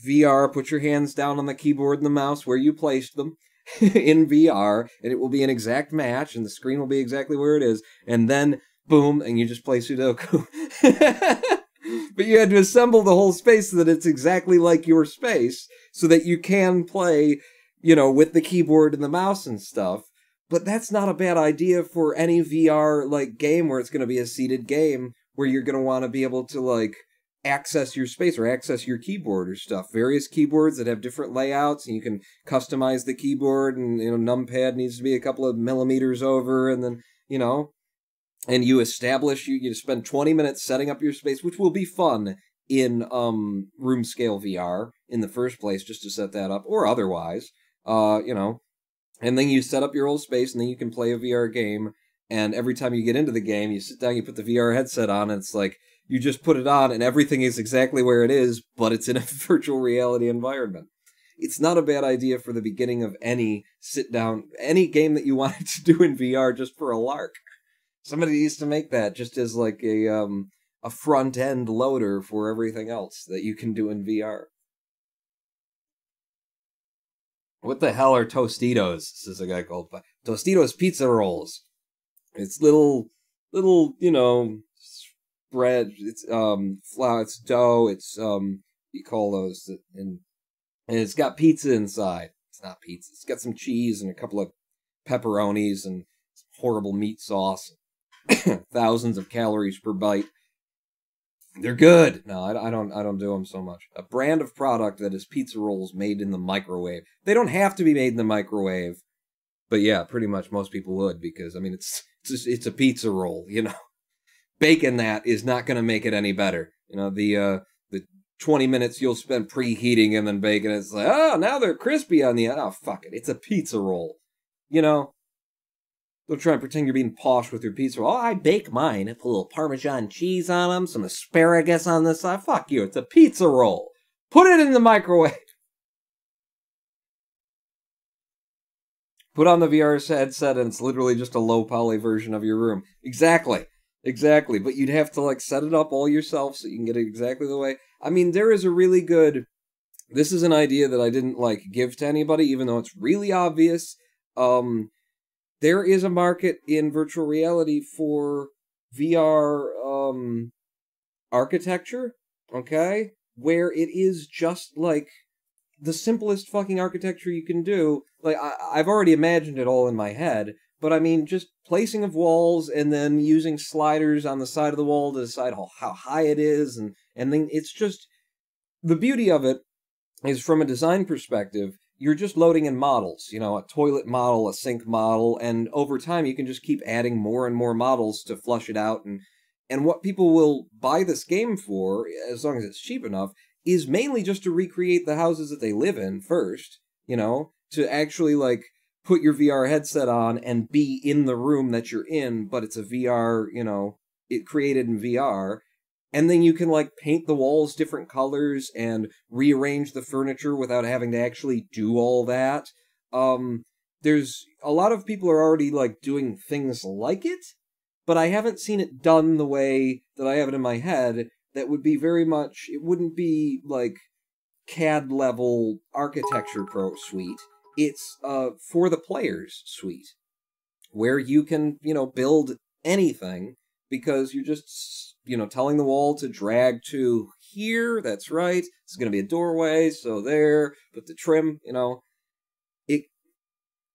VR, put your hands down on the keyboard and the mouse where you placed them in VR, and it will be an exact match, and the screen will be exactly where it is, and then, boom, and you just play Sudoku. But you had to assemble the whole space so that it's exactly like your space, so that you can play, you know, with the keyboard and the mouse and stuff. But that's not a bad idea for any VR, like, game where it's going to be a seated game, where you're going to want to be able to, like, access your space or access your keyboard or stuff. Various keyboards that have different layouts, and you can customize the keyboard, and, you know, numpad needs to be a couple of millimeters over, and then, you know, and you establish, you spend 20 minutes setting up your space, which will be fun in room scale VR in the first place, just to set that up, or otherwise, you know, and then you set up your whole space, and then you can play a VR game, and every time you get into the game, you sit down, you put the VR headset on, and it's like, you just put it on and everything is exactly where it is, but it's in a virtual reality environment. It's not a bad idea for the beginning of any sit-down, any game that you wanted to do in VR just for a lark. Somebody needs to make that just as like a front-end loader for everything else that you can do in VR. What the hell are Tostitos? Says a guy called Tostitos pizza rolls. It's little, you know, bread, it's flour, it's dough, it's you call those, and it's got pizza inside. It's not pizza. It's got some cheese and a couple of pepperonis and some horrible meat sauce. Thousands of calories per bite. They're good. No, I don't do them so much. A brand of product that is pizza rolls made in the microwave. They don't have to be made in the microwave, but yeah, pretty much most people would, because I mean it's a pizza roll, you know. Baking that is not going to make it any better. You know, the 20 minutes you'll spend preheating and then baking, it's like, oh, now they're crispy on the end. Oh, fuck it. It's a pizza roll. You know, don't try and pretend you're being posh with your pizza roll. Oh, I bake mine. I put a little Parmesan cheese on them, some asparagus on the side. Fuck you. It's a pizza roll. Put it in the microwave. Put on the VR headset and it's literally just a low poly version of your room. Exactly. Exactly, but you'd have to like set it up all yourself so you can get it exactly the way. I mean, there is a really good. This is an idea that I didn't like give to anybody, even though it's really obvious. There is a market in virtual reality for VR architecture, okay, where it is just like the simplest fucking architecture you can do. Like, I've already imagined it all in my head, but I mean, just placing of walls and then using sliders on the side of the wall to decide how high it is, and then it's just, the beauty of it is from a design perspective, you're just loading in models, you know, a toilet model, a sink model, and over time you can just keep adding more and more models to flush it out, and what people will buy this game for, as long as it's cheap enough, is mainly just to recreate the houses that they live in first, you know, to actually, like, put your VR headset on and be in the room that you're in, but it's a VR, you know, it created in VR, and then you can, like, paint the walls different colors and rearrange the furniture without having to actually do all that. There's a lot of people are already, like, doing things like it, but I haven't seen it done the way that I have it in my head. That would be very much, it wouldn't be like CAD level architecture pro suite. It's for the players suite, where you can, you know, build anything because you're just, you know, telling the wall to drag to here. That's right. It's going to be a doorway, so there. Put the trim, you know.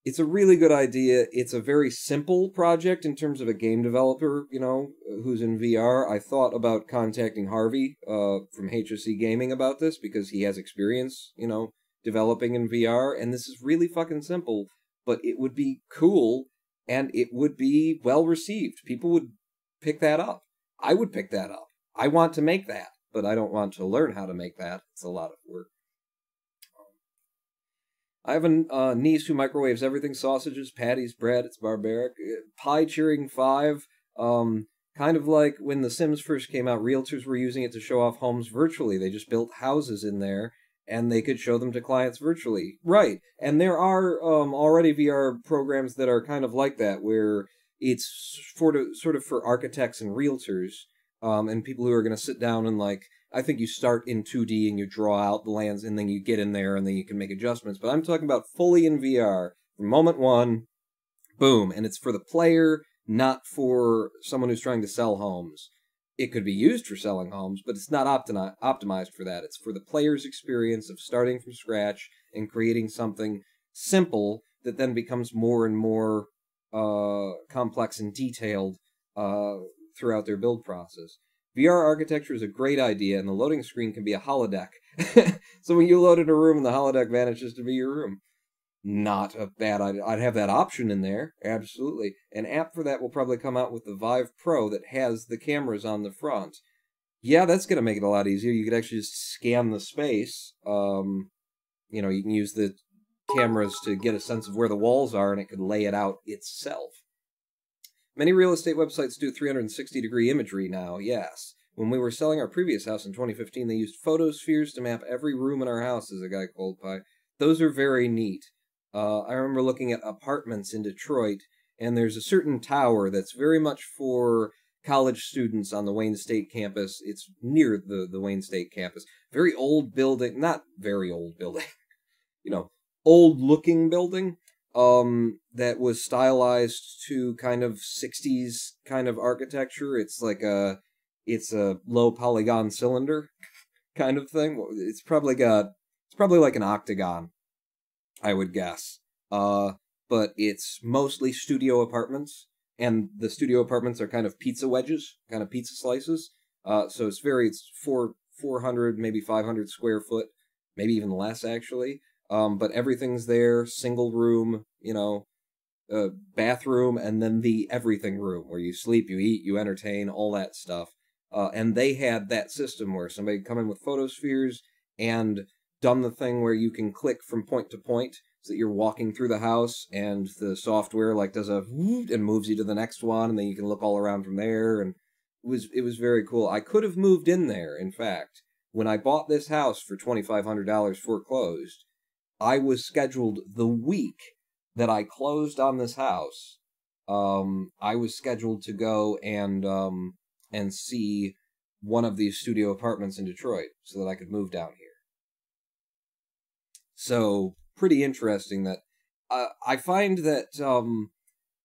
It's a really good idea. It's a very simple project in terms of a game developer, you know, who's in VR. I thought about contacting Harvey from HSC Gaming about this because he has experience, you know, developing in VR, and this is really fucking simple, but it would be cool, and it would be well received. People would pick that up. I would pick that up. I want to make that, but I don't want to learn how to make that. It's a lot of work. I have a niece who microwaves everything: sausages, patties, bread. It's barbaric. Pie cheering 5. Kind of like when The Sims first came out, realtors were using it to show off homes virtually. They just built houses in there, and they could show them to clients virtually. Right. And there are already VR programs that are kind of like that, where it's sort of for architects and realtors, and people who are going to sit down and, like, I think you start in 2D and you draw out the lands and then you get in there and then you can make adjustments. But I'm talking about fully in VR from moment one, boom. And it's for the player, not for someone who's trying to sell homes. It could be used for selling homes, but it's not optimized for that. It's for the player's experience of starting from scratch and creating something simple that then becomes more and more complex and detailed throughout their build process. VR architecture is a great idea, and the loading screen can be a holodeck. So when you load in a room and the holodeck vanishes to be your room. Not a bad idea. I'd have that option in there, absolutely. An app for that will probably come out with the Vive Pro that has the cameras on the front. Yeah, that's going to make it a lot easier. You could actually just scan the space. You know, you can use the cameras to get a sense of where the walls are, and it could lay it out itself. Many real estate websites do 360-degree imagery now, yes. When we were selling our previous house in 2015, they used photospheres to map every room in our house, as a guy called Pie. Those are very neat. I remember looking at apartments in Detroit, and there's a certain tower that's very much for college students on the Wayne State campus. It's near the Wayne State campus. Very old building, not very old building, you know, old-looking building. That was stylized to kind of 60s kind of architecture. It's like it's a low polygon cylinder kind of thing. It's probably like an octagon, I would guess. But it's mostly studio apartments, and the studio apartments are kind of pizza wedges, kind of pizza slices. So it's 400, maybe 500 square foot, maybe even less actually. But everything's there, single room, you know, bathroom, and then the everything room where you sleep, you eat, you entertain, all that stuff. And they had that system where somebody come in with photospheres and done the thing where you can click from point to point so that you're walking through the house, and the software like does a whoop and moves you to the next one, and then you can look all around from there. And it was very cool. I could have moved in there, in fact. When I bought this house for $2,500 foreclosed, I was scheduled the week that I closed on this house. I was scheduled to go and see one of these studio apartments in Detroit so that I could move down here. So, pretty interesting that I find that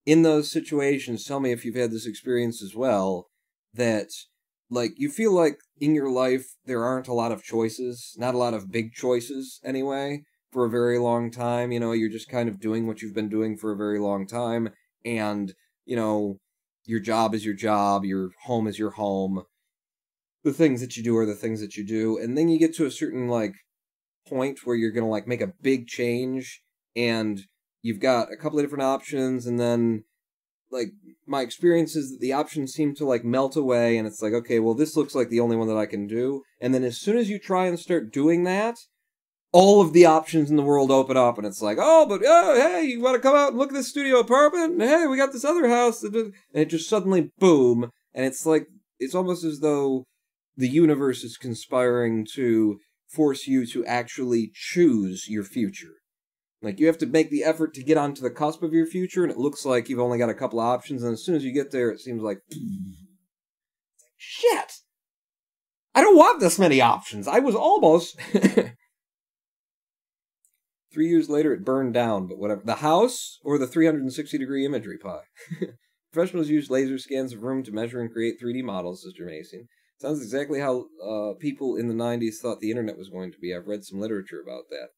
in those situations, tell me if you've had this experience as well, that like you feel like in your life there aren't a lot of choices, not a lot of big choices anyway, for a very long time. You know, you're just kind of doing what you've been doing for a very long time, and you know, your job is your job, your home is your home. The things that you do are the things that you do, and then you get to a certain like point where you're gonna like make a big change, and you've got a couple of different options, and then like my experience is that the options seem to like melt away, and it's like, okay, well, this looks like the only one that I can do, and then as soon as you try and start doing that, all of the options in the world open up, and it's like, oh, but oh, hey, you want to come out and look at this studio apartment? And, hey, we got this other house, and it just suddenly boom, and it's like it's almost as though the universe is conspiring to force you to actually choose your future. Like, you have to make the effort to get onto the cusp of your future, and it looks like you've only got a couple of options, and as soon as you get there, it seems like, shit! I don't want this many options! I was almost... 3 years later, it burned down, but whatever. The house, or the 360-degree imagery pie? Professionals use laser scans of room to measure and create 3D models, Sister Mason. Sounds exactly how people in the 90s thought the internet was going to be. I've read some literature about that.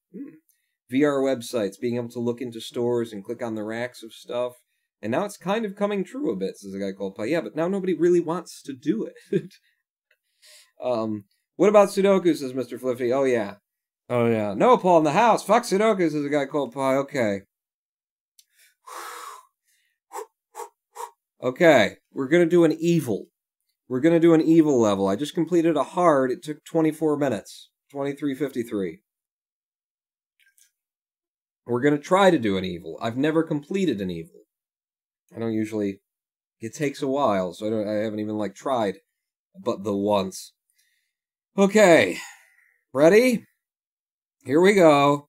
VR websites, being able to look into stores and click on the racks of stuff. And now it's kind of coming true a bit, says a guy called Pi. Yeah, but now nobody really wants to do it. What about Sudoku, says Mr. Fliffy. Oh, yeah. Oh, yeah. No, Paul, in the house. Fuck Sudoku, says a guy called Pi. Okay. Okay, we're going to do an evil. We're going to do an evil level. I just completed a hard. It took 24 minutes. 23:53. We're going to try to do an evil. I've never completed an evil. I don't usually... It takes a while, so I haven't even, like, tried but the once. Okay. Ready? Here we go.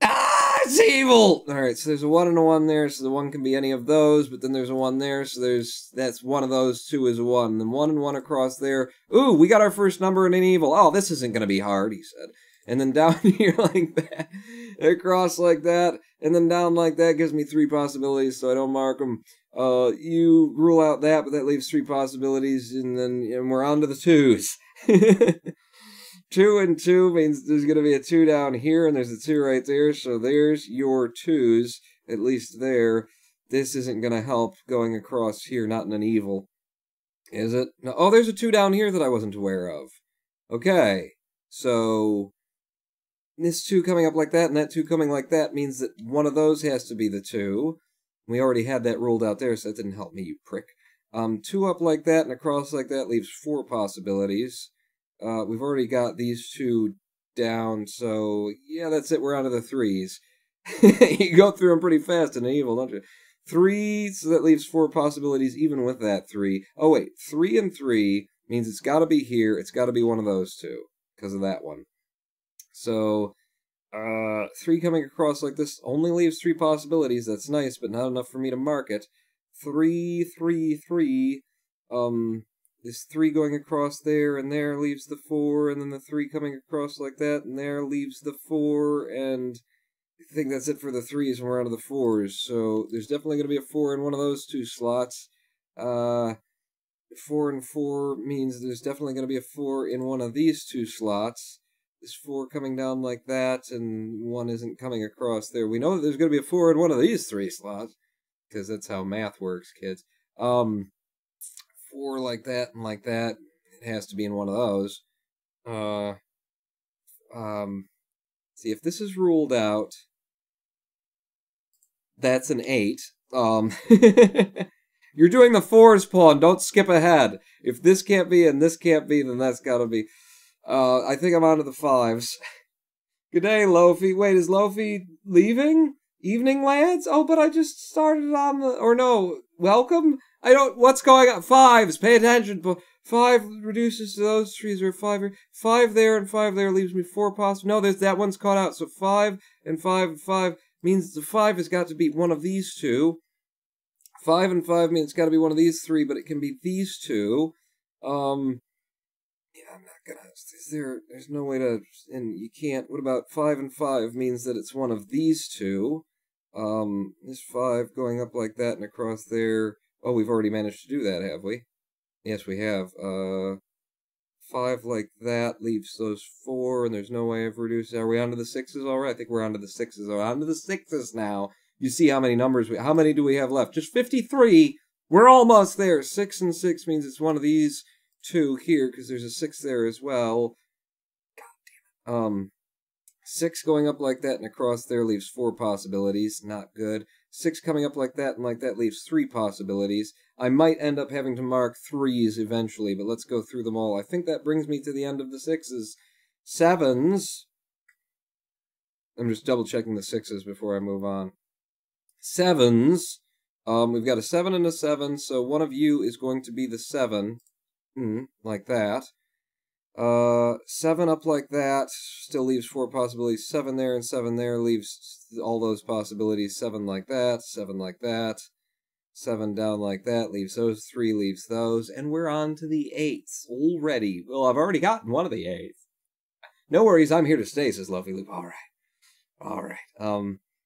Ah, it's evil! Alright, so there's a 1 and a 1 there, so the 1 can be any of those, but then there's a 1 there, so that's one of those, 2 is a 1, and then 1 and 1 across there. Ooh, we got our first number in an evil. Oh, this isn't gonna be hard, he said. And then down here like that, across like that, and then down like that gives me 3 possibilities, so I don't mark them. You rule out that, but that leaves 3 possibilities, and we're on to the 2s. 2 and 2 means there's going to be a 2 down here, and there's a 2 right there, so there's your 2s, at least there. This isn't going to help going across here, not in an evil. Is it? No. Oh, there's a 2 down here that I wasn't aware of. Okay, so... this 2 coming up like that, and that 2 coming like that means that one of those has to be the 2. We already had that ruled out there, so that didn't help me, you prick. 2 up like that and across like that leaves 4 possibilities. We've already got these 2 down, so yeah, that's it. We're on to the 3s. You go through them pretty fast in an evil, don't you? 3, so that leaves 4 possibilities even with that 3. Oh wait, 3 and 3 means it's got to be here. It's got to be one of those 2 because of that one. So, 3 coming across like this only leaves 3 possibilities. That's nice, but not enough for me to mark it. 3, 3, 3. This 3 going across there and there leaves the 4, and then the 3 coming across like that and there leaves the 4, and I think that's it for the 3s and we're on to the 4s. So there's definitely going to be a 4 in one of those 2 slots. 4 and 4 means there's definitely going to be a 4 in one of these 2 slots. This 4 coming down like that, and 1 isn't coming across there. We know that there's going to be a 4 in one of these 3 slots, because that's how math works, kids. 4 like that and like that. It has to be in one of those. See, if this is ruled out, that's an 8. You're doing the 4s, Paul, don't skip ahead. If this can't be and this can't be, then that's gotta be. I think I'm on to the 5s. Good day, Lofi. Wait, is Lofi leaving? Evening, lads? Oh, but I just started on the... Or no, welcome? I don't... What's going on? 5s, pay attention. 5 reduces to those trees, or 5 here. 5 there and 5 there leaves me 4 possible... No, there's that one's caught out. So 5 and 5 and 5 means the 5 has got to be one of these 2. 5 and 5 means it's got to be one of these three, but it can be these two. Yeah, I'm not gonna. There's no way to, and you can't. What about 5 and 5 means that it's one of these two. This 5 going up like that and across there. Oh, we've already managed to do that, have we? Yes, we have. 5 like that leaves those 4, and there's no way of reducing. Are we on to the 6s already? I think we're on to the 6s. We're on to the 6s now. You see how many numbers how many do we have left? Just 53. We're almost there. 6 and 6 means it's one of these two here, because there's a 6 there as well. God damn it. 6 going up like that and across there leaves 4 possibilities. Not good. 6 coming up like that and like that leaves 3 possibilities. I might end up having to mark 3s eventually, but let's go through them all. I think that brings me to the end of the 6s. 7s. I'm just double checking the 6s before I move on. 7s. We've got a 7 and a 7, so one of you is going to be the 7. Like that. 7 up like that still leaves 4 possibilities. 7 there and 7 there leaves all those possibilities. 7 like that, 7 like that. 7 down like that leaves those. 3 leaves those. And we're on to the 8s already. Well, I've already gotten one of the 8s. No worries, I'm here to stay, says Lovely Loop. Alright.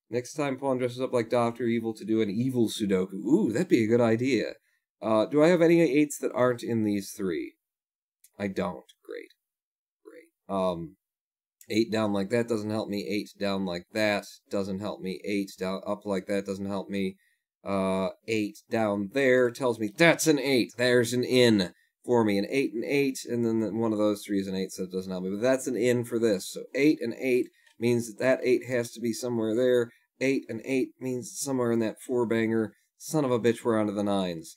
Next time Pawn dresses up like Dr. Evil to do an evil Sudoku. Ooh, that'd be a good idea. Do I have any 8s that aren't in these 3? I don't. Great. 8 down like that doesn't help me. 8 down like that doesn't help me. 8 down up like that doesn't help me. 8 down there tells me that's an 8. There's an in for me. An 8 and 8, and then one of those 3 is an 8, so it doesn't help me. But that's an in for this. So 8 and 8 means that 8 has to be somewhere there. 8 and 8 means somewhere in that 4-banger. Son of a bitch, we're on to the 9s.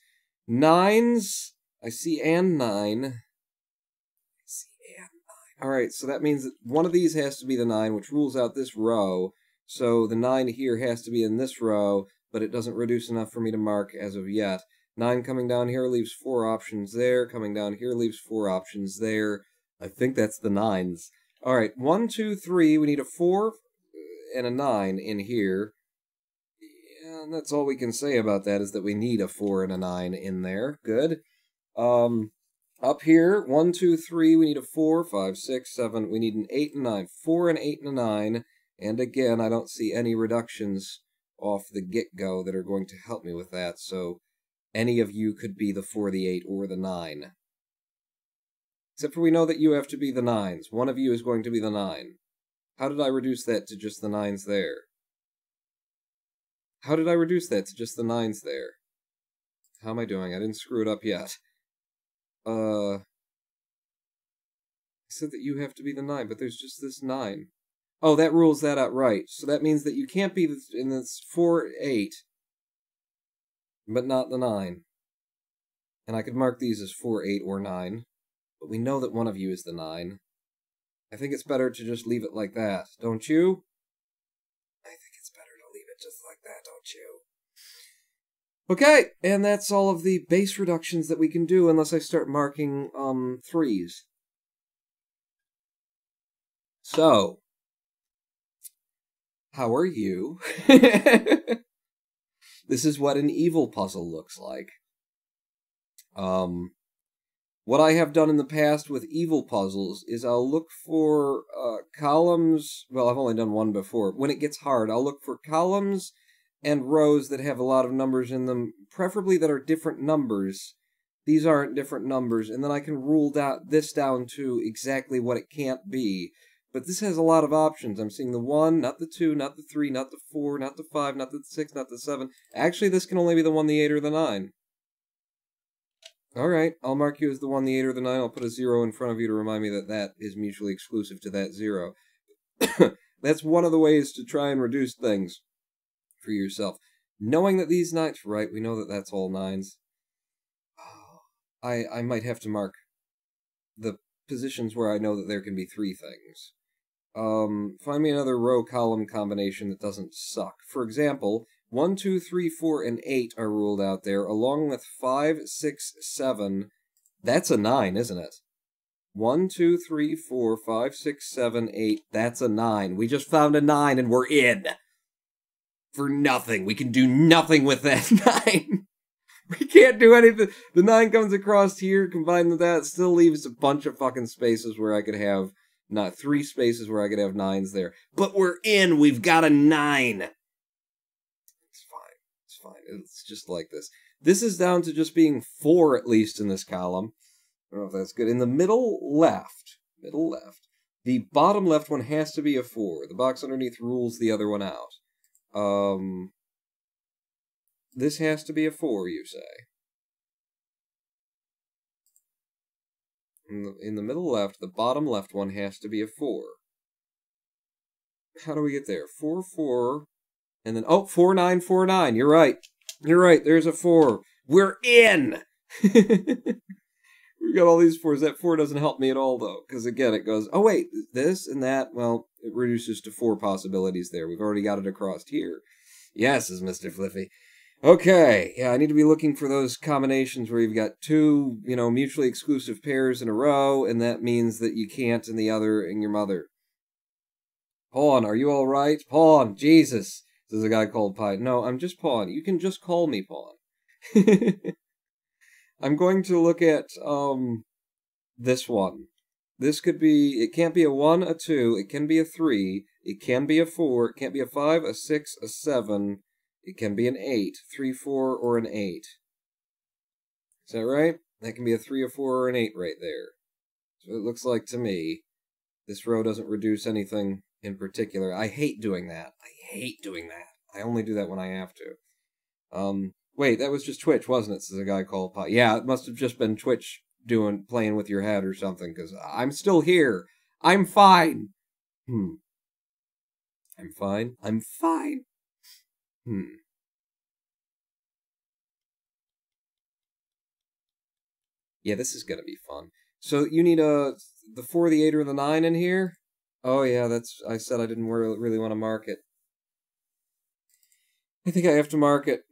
9s, I see and 9. Alright, so that means that one of these has to be the 9, which rules out this row. So the 9 here has to be in this row, but it doesn't reduce enough for me to mark as of yet. 9 coming down here leaves 4 options there. Coming down here leaves 4 options there. I think that's the 9s. Alright, 1, 2, 3. We need a 4 and a 9 in here. Yeah, and that's all we can say about that, is that we need a 4 and a 9 in there. Good. Up here, 1, 2, 3, we need a 4, 5, 6, 7, we need an 8 and 9. 4 and 8 and a 9, and again, I don't see any reductions off the get-go that are going to help me with that, so any of you could be the 4, the 8, or the 9. Except for we know that you have to be the 9s. One of you is going to be the 9. How did I reduce that to just the 9s there? How did I reduce that to just the 9s there? How am I doing? I didn't screw it up yet. I said that you have to be the 9, but there's just this 9. Oh, that rules that out right. So that means that you can't be in this 4, 8, but not the 9. And I could mark these as 4, 8, or 9. But we know that one of you is the 9. I think it's better to just leave it like that, don't you? I think it's better to leave it just like that, don't you? Okay, and that's all of the base reductions that we can do unless I start marking 3s. So, how are you? This is what an evil puzzle looks like. What I have done in the past with evil puzzles is I'll look for columns. Well, I've only done one before. When it gets hard, I'll look for columns and rows that have a lot of numbers in them, preferably that are different numbers. These aren't different numbers, and then I can rule this down to exactly what it can't be. But this has a lot of options. I'm seeing the 1, not the 2, not the 3, not the 4, not the 5, not the 6, not the 7. Actually, this can only be the 1, the 8, or the 9. Alright, I'll mark you as the 1, the 8, or the 9. I'll put a 0 in front of you to remind me that that is mutually exclusive to that 0. That's one of the ways to try and reduce things for yourself. Knowing that these 9s, right, we know that that's all 9s. I might have to mark the positions where I know that there can be 3 things. Find me another row-column combination that doesn't suck. For example, 1, 2, 3, 4, and 8 are ruled out there, along with 5, 6, 7. That's a 9, isn't it? 1, 2, 3, 4, 5, 6, 7, 8. That's a 9. We just found a 9 and we're in. For nothing. We can do nothing with that 9. We can't do anything. The 9 comes across here, combined with that, still leaves a bunch of fucking spaces where I could have, not 3 spaces where I could have 9s there. But we're in, we've got a 9. It's fine, it's just like this. This is down to just being 4 at least in this column. I don't know if that's good. In the middle left, the bottom left one has to be a 4. The box underneath rules the other one out. This has to be a 4, you say. In the middle left, the bottom left one has to be a 4. How do we get there? 4, 4, and then, oh, 4, 9, 4, 9. You're right. You're right, there's a 4. We're in! We've got all these 4s. That 4 doesn't help me at all, though, because, again, it goes, oh, wait, this and that, well, it reduces to 4 possibilities there. We've already got it across here. Yes, says Mr. Fliffy. Okay, yeah, I need to be looking for those combinations where you've got 2, mutually exclusive pairs in a row, and that means that you can't in the other in your mother. Pawn, are you all right? Pawn, Jesus, says a guy called Pie. No, I'm just Pawn. You can just call me Pawn. I'm going to look at, this one. This could be, it can't be a 1, a 2, it can be a 3, it can be a 4, it can't be a 5, a 6, a 7, it can be an 8, 3, 4, or an 8. Is that right? That can be a 3, a 4, or an 8 right there. So it looks like to me, this row doesn't reduce anything in particular. I hate doing that. I only do that when I have to. Wait, that was just Twitch, wasn't it? Says a guy called Pie. Yeah, it must have just been Twitch playing with your head or something, because I'm still here. I'm fine. I'm fine. Yeah, this is gonna be fun. So you need the 4, the 8, or the 9 in here? Oh yeah, I said I didn't really want to mark it. I think I have to mark it.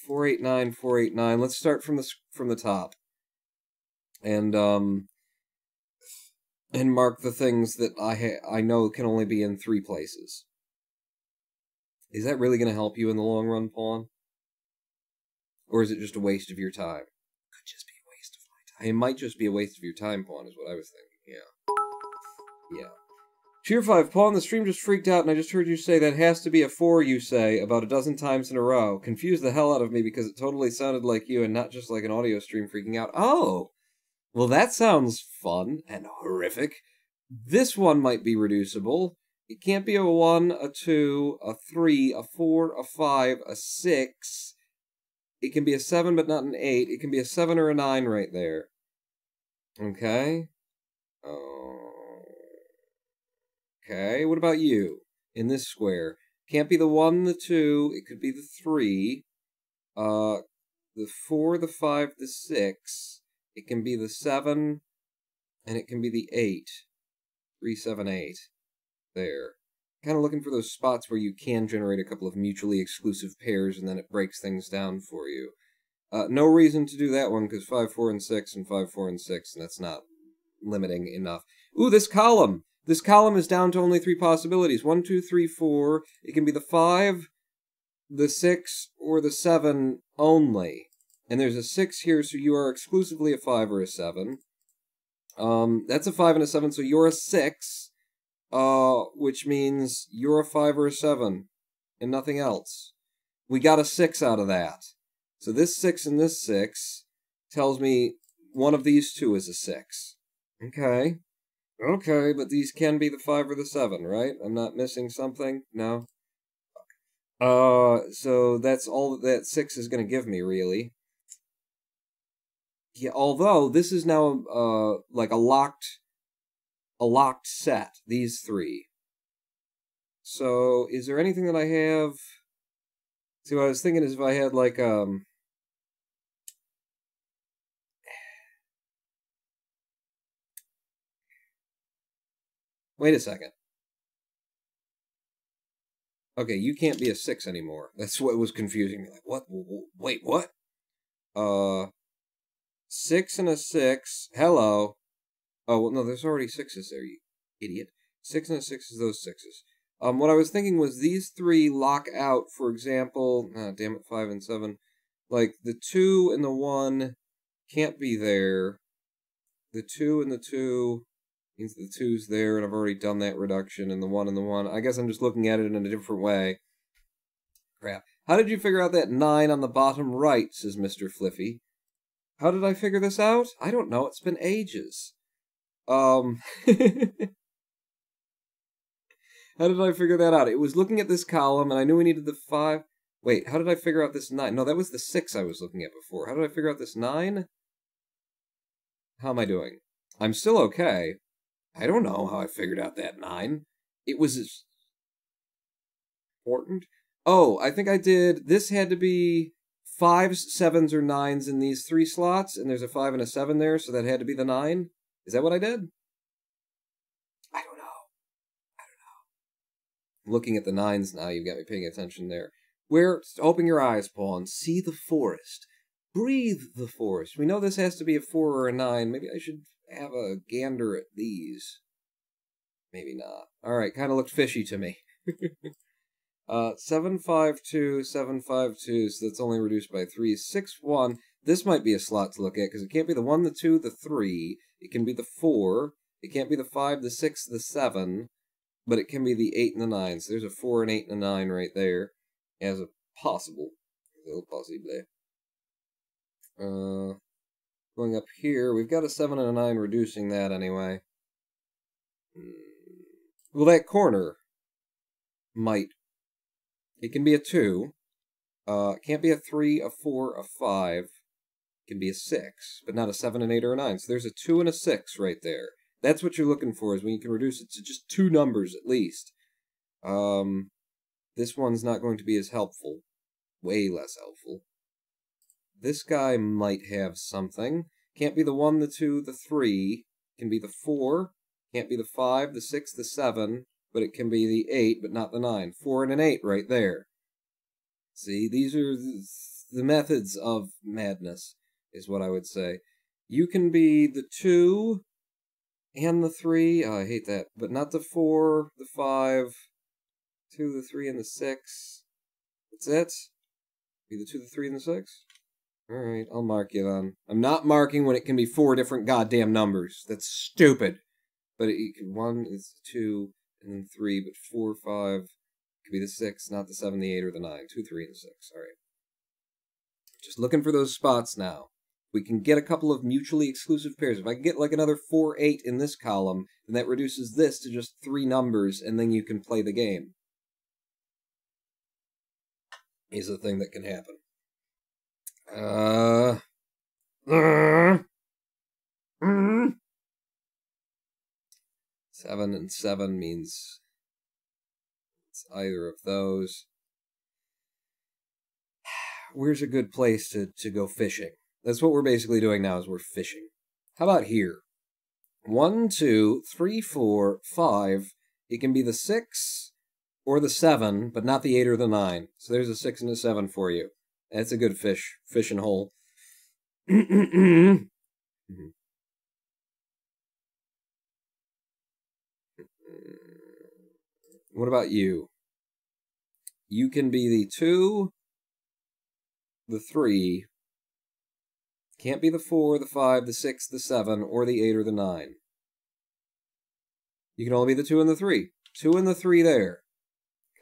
4, 8, 9, 4, 8, 9. Let's start from the top. And mark the things that I know can only be in 3 places. Is that really going to help you in the long run, Pawn? Or is it just a waste of your time? Could just be a waste of my time. It might just be a waste of your time, Pawn, is what I was thinking. Yeah. Cheer 5, Pawn, the stream just freaked out, and I just heard you say that has to be a 4, you say, about a dozen times in a row. Confused the hell out of me because it totally sounded like you and not just like an audio stream freaking out. Oh! Well, that sounds fun and horrific. This one might be reducible. It can't be a 1, a 2, a 3, a 4, a 5, a 6. It can be a 7, but not an 8. It can be a 7 or a 9 right there. Okay? Okay, what about you? In this square. Can't be the 1, the 2. It could be the 3. The 4, the 5, the 6. It can be the 7. And it can be the 8. 3, 7, 8. There. Kind of looking for those spots where you can generate a couple of mutually exclusive pairs and then it breaks things down for you. No reason to do that one because 5, 4, and 6 and 5, 4, and 6, and that's not limiting enough. Ooh, this column! This column is down to only 3 possibilities. 1, 2, 3, 4. It can be the 5, the 6, or the 7 only. And there's a 6 here, so you are exclusively a 5 or a 7. That's a 5 and a 7, so you're a 6. Which means you're a 5 or a 7, and nothing else. We got a 6 out of that. So this 6 and this 6 tells me one of these 2 is a 6. Okay. Okay, but these can be the 5 or the 7, right? I'm not missing something? No? So that's all that 6 is going to give me, really. Yeah, although this is now, like a locked set, these 3. So, is there anything that I have? See, what I was thinking is if I had, like, wait a second. Okay, you can't be a 6 anymore. That's what was confusing me. Like, what? Wait, what? 6 and a 6. Hello. Oh, well, no, there's already 6s there, you idiot. 6 and a 6 is those 6s. What I was thinking was these 3 lock out, for example, damn it, 5 and 7. Like, the 2 and the 1 can't be there. The 2 and the 2 means the 2's there, and I've already done that reduction, and the 1 and the 1. I guess I'm just looking at it in a different way. Crap. How did you figure out that 9 on the bottom right, says Mr. Fliffy. How did I figure this out? I don't know, it's been ages. How did I figure that out? It was looking at this column, and I knew we needed the 5. Wait, how did I figure out this 9? No, that was the 6 I was looking at before. How did I figure out this 9? How am I doing? I'm still okay. I don't know how I figured out that 9. It was important. Oh, I think I did. This had to be 5s, 7s, or 9s in these 3 slots, and there's a 5 and a 7 there, so that had to be the 9. Is that what I did? I don't know. Looking at the 9s now, you've got me paying attention there. Open your eyes, Paul, and see the forest. Breathe the forest. We know this has to be a 4 or a 9. Maybe I should have a gander at these. Maybe not. Alright, kind of looked fishy to me. 752, 752, so that's only reduced by 3. 6, 1. This might be a slot to look at, because it can't be the 1, the 2, the 3. It can be the 4. It can't be the 5, the 6, the 7. But it can be the 8 and the 9. So there's a 4, an 8, and a 9 right there. As a possible. Possible. Going up here, we've got a 7 and a 9 reducing that anyway. Well, that corner might. It can be a 2. It can't be a 3, a 4, a 5. It can be a 6, but not a 7, an 8, or a 9. So there's a 2 and a 6 right there. That's what you're looking for, is when you can reduce it to just 2 numbers at least. This one's not going to be as helpful. Way less helpful. This guy might have something. Can't be the 1, the 2, the 3. Can be the 4. Can't be the 5, the 6, the 7. But it can be the 8, but not the 9. 4 and an 8 right there. See, these are the methods of madness, is what I would say. You can be the 2 and the 3. Oh, I hate that. But not the 4, the 5, 2, the 3, and the 6. That's it? Be the 2, the 3, and the 6? Alright, I'll mark you then. I'm not marking when it can be 4 different goddamn numbers. That's stupid. But it can, 1 is 2, and then 3, but 4, 5, could be the 6, not the 7, the 8, or the 9. 2, 3, and 6. Alright. Just looking for those spots now. We can get a couple of mutually exclusive pairs. If I can get like another 4, 8 in this column, then that reduces this to just 3 numbers, and then you can play the game. Is a thing that can happen. 7 and 7 means it's either of those. Where's a good place to go fishing? That's what we're basically doing now, is we're fishing. How about here? 1, 2, 3, 4, 5. It can be the 6 or the 7, but not the 8 or the 9. So there's a 6 and a 7 for you. That's a good fishing hole. What about you? You can be the 2, the 3. Can't be the 4, the 5, the 6, the 7, or the 8 or the 9. You can only be the 2 and the 3. 2 and the 3 there.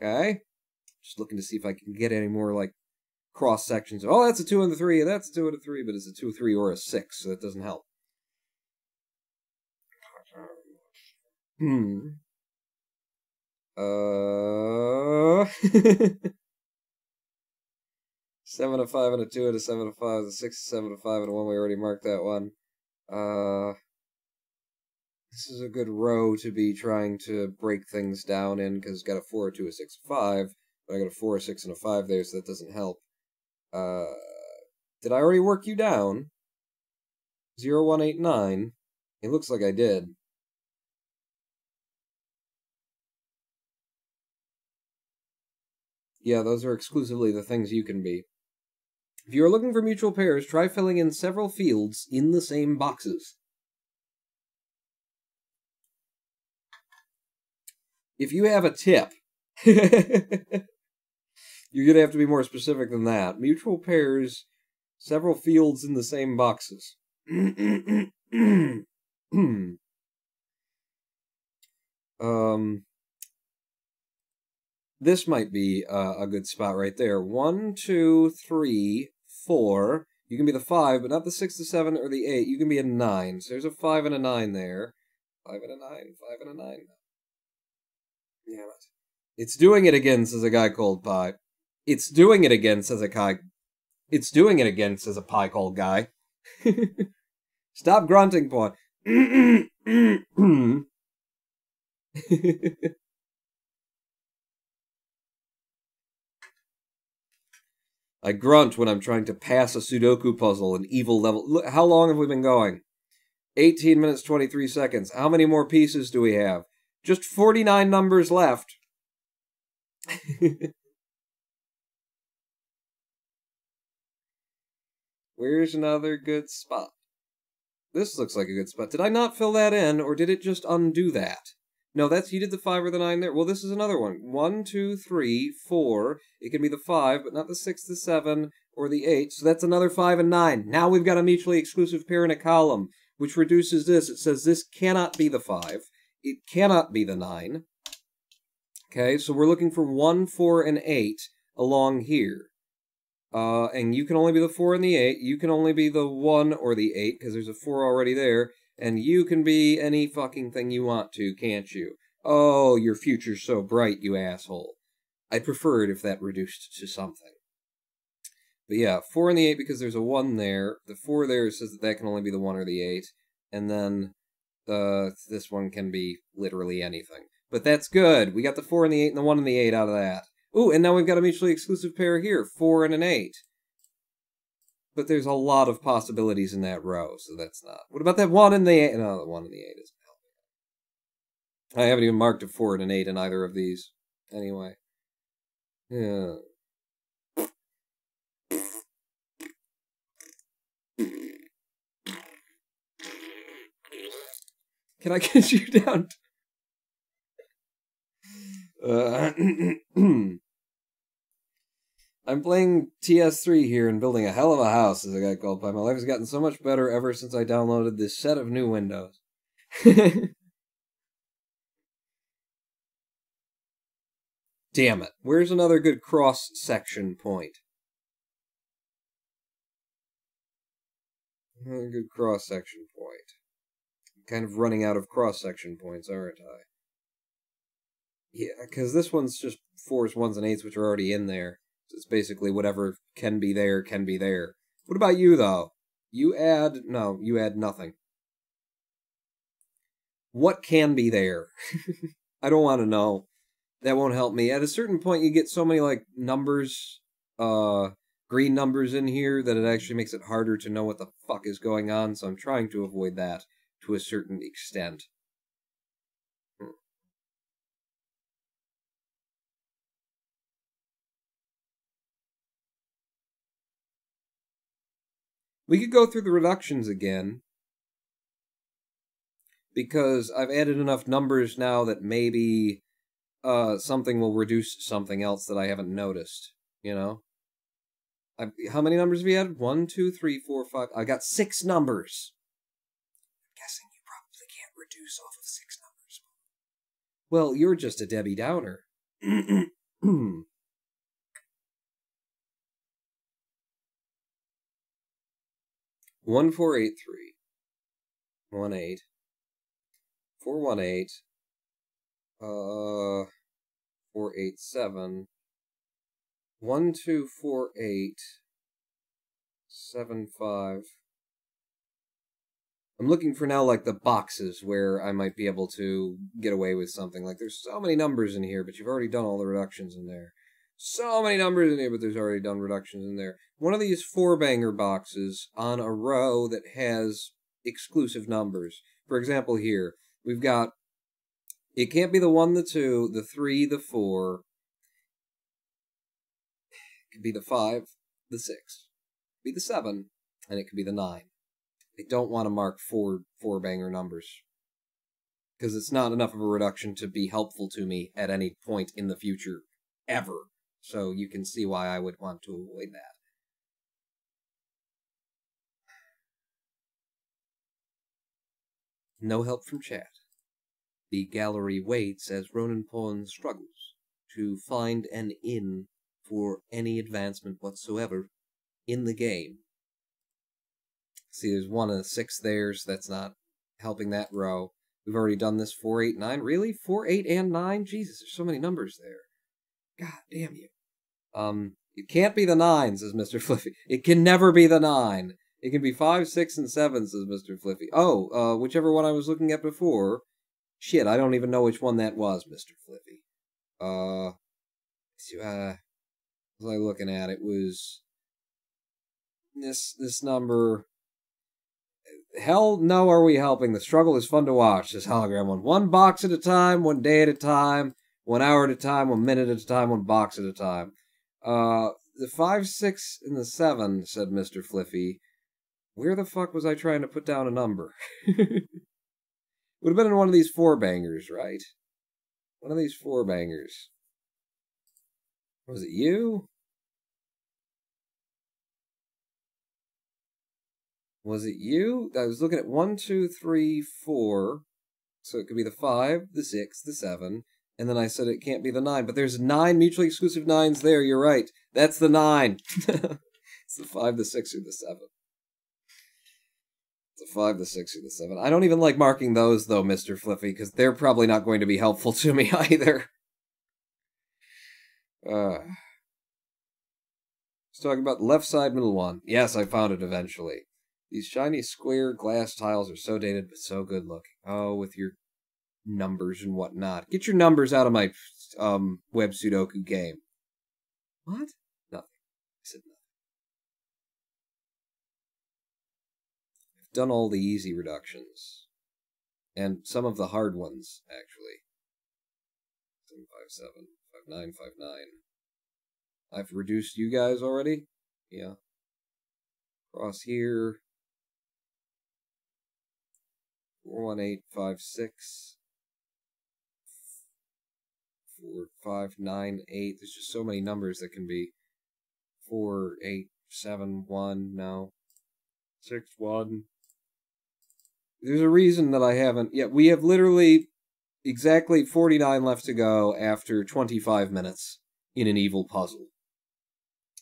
Okay? Just looking to see if I can get any more, like, cross sections. Oh, that's a 2 and the 3, and that's a 2 and a 3, but it's a 2, 3, or a 6, so that doesn't help. 7, a 5, and a 2, and a 7, a 5, a 6, a 7, a 5, and a 1. We already marked that one. This is a good row to be trying to break things down in, because it's got a 4, a 2, a 6, a 5. But I got a 4, a 6, and a 5 there, so that doesn't help. Did I already work you down? 0, 1, 8, 9. It looks like I did. Yeah, those are exclusively the things you can be. If you are looking for mutual pairs, try filling in several fields in the same boxes. If you have a tip, you're going to have to be more specific than that. Mutual pairs Several fields in the same boxes. This might be a good spot right there. 1, 2, 3, 4. You can be the 5, but not the 6, the 7, or the 8. You can be a 9. So there's a 5 and a 9 there. 5 and a 9, 5 and a 9. Damn it. It's doing it again, says a guy called Pie. It's doing it again, says a guy. It's doing it again, says a pie called Guy. Stop grunting, Pawn. I grunt when I'm trying to pass a Sudoku puzzle, an evil level. Look, how long have we been going? 18 minutes, 23 seconds. How many more pieces do we have? Just 49 numbers left. Where's another good spot? This looks like a good spot. Did I not fill that in, or did it just undo that? No, you did the 5 or the 9 there. Well, this is another one. 1, 2, 3, 4. It can be the 5, but not the 6, the 7, or the 8. So that's another 5 and 9. Now we've got a mutually exclusive pair in a column, which reduces this. It says this cannot be the 5. It cannot be the 9. Okay, so we're looking for 1, 4, and 8 along here. And you can only be the 4 and the 8. You can only be the 1 or the 8, because there's a 4 already there. And you can be any fucking thing you want to, can't you? Oh, your future's so bright, you asshole. I'd prefer it if that reduced to something. But yeah, 4 and the 8 because there's a 1 there. The 4 there says that can only be the 1 or the 8. And then this one can be literally anything. But that's good. We got the 4 and the 8 and the 1 and the 8 out of that. Ooh, and now we've got a mutually exclusive pair here. 4 and an 8. But there's a lot of possibilities in that row, so that's not. What about that 1 and the 8? No, the 1 and the 8 isn't helping. I haven't even marked a 4 and an 8 in either of these. Anyway. Yeah. Can I get you down? I'm playing TS3 here and building a hell of a house, as a guy called Pie. My life has gotten so much better ever since I downloaded this set of new windows. Damn it. Where's another good cross-section point? Another good cross-section point. I'm kind of running out of cross-section points, aren't I? Yeah, because this one's just 4s, 1s, and 8s, which are already in there. So it's basically whatever can be there, can be there. What about you, though? You add nothing. What can be there? I don't want to know. That won't help me. At a certain point, you get so many, like, numbers, green numbers in here that it actually makes it harder to know what the fuck is going on, so I'm trying to avoid that to a certain extent. We could go through the reductions again, because I've added enough numbers now that maybe something will reduce something else that I haven't noticed, you know? How many numbers have we added? 1, 2, 3, 4, 5. I got 6 numbers. I'm guessing you probably can't reduce off of 6 numbers. Well, you're just a Debbie Downer. 1483 18 418 487 1248 75. I'm looking for now, like, the boxes where I might be able to get away with something. Like, there's so many numbers in here, but you've already done all the reductions in there. So many numbers in here, but there's already done reductions in there. One of these 4-banger boxes on a row that has exclusive numbers. For example, here, we've got, it can't be the 1, the 2, the 3, the 4. It could be the 5, the 6. It could be the 7, and it could be the 9. I don't want to mark 4-banger numbers, because it's not enough of a reduction to be helpful to me at any point in the future, ever. So you can see why I would want to avoid that. No help from chat. The gallery waits as Ronan Pon struggles to find an in for any advancement whatsoever in the game. See, there's 1 and a 6 there, so that's not helping that row. We've already done this 4, 8, 9. Really? 4, 8, and 9? Jesus, there's so many numbers there. God damn you. It can't be the 9, says Mr. Fliffy. It can never be the 9. It can be 5, 6, and 7, says Mr. Fliffy. Oh, whichever one I was looking at before. Shit, I don't even know which one that was, Mr. Fliffy. What was I looking at? It was this number. Hell no, are we helping? The struggle is fun to watch, says Hologram One. 1 box at a time, 1 day at a time, 1 hour at a time, 1 minute at a time, 1 box at a time. The 5, 6, and the 7, said Mr. Fliffy. Where the fuck was I trying to put down a number? Would have been in one of these 4 bangers, right? One of these 4 bangers. Was it you? Was it you? I was looking at 1, 2, 3, 4. So it could be the 5, the 6, the 7. And then I said it can't be the 9. But there's 9 mutually exclusive 9s there. You're right. That's the 9. It's the 5, the 6, or the 7. It's the 5, the 6, or the 7. I don't even like marking those, though, Mr. Fliffy, because they're probably not going to be helpful to me either. I was talking about the left side, middle one. Yes, I found it eventually. These shiny square glass tiles are so dated, but so good looking. Oh, with your numbers and whatnot. Get your numbers out of my web Sudoku game. What? Nothing. I said nothing. I've done all the easy reductions. And some of the hard ones, actually. 757, 5959. I've reduced you guys already? Yeah. Cross here. 41856. 4598. There's just so many numbers that can be 4871. No. 61. There's a reason that I haven't. Yeah, we have literally exactly 49 left to go after 25 minutes in an evil puzzle.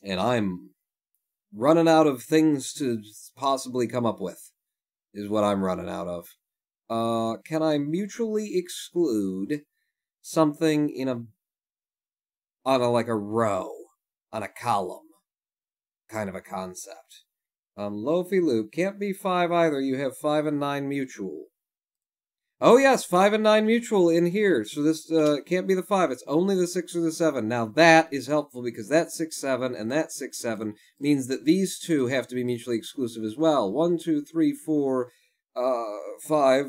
And I'm running out of things to possibly come up with, is what I'm running out of. Can I mutually exclude something on a row, on a column, kind of a concept? Loafy Loop, can't be 5 either, you have 5 and 9 mutual. Oh yes, 5 and 9 mutual in here, so this can't be the 5, it's only the 6 or the 7. Now that is helpful because that 6-7 and that 6-7 means that these two have to be mutually exclusive as well. 1, 2, 3, 4, 5,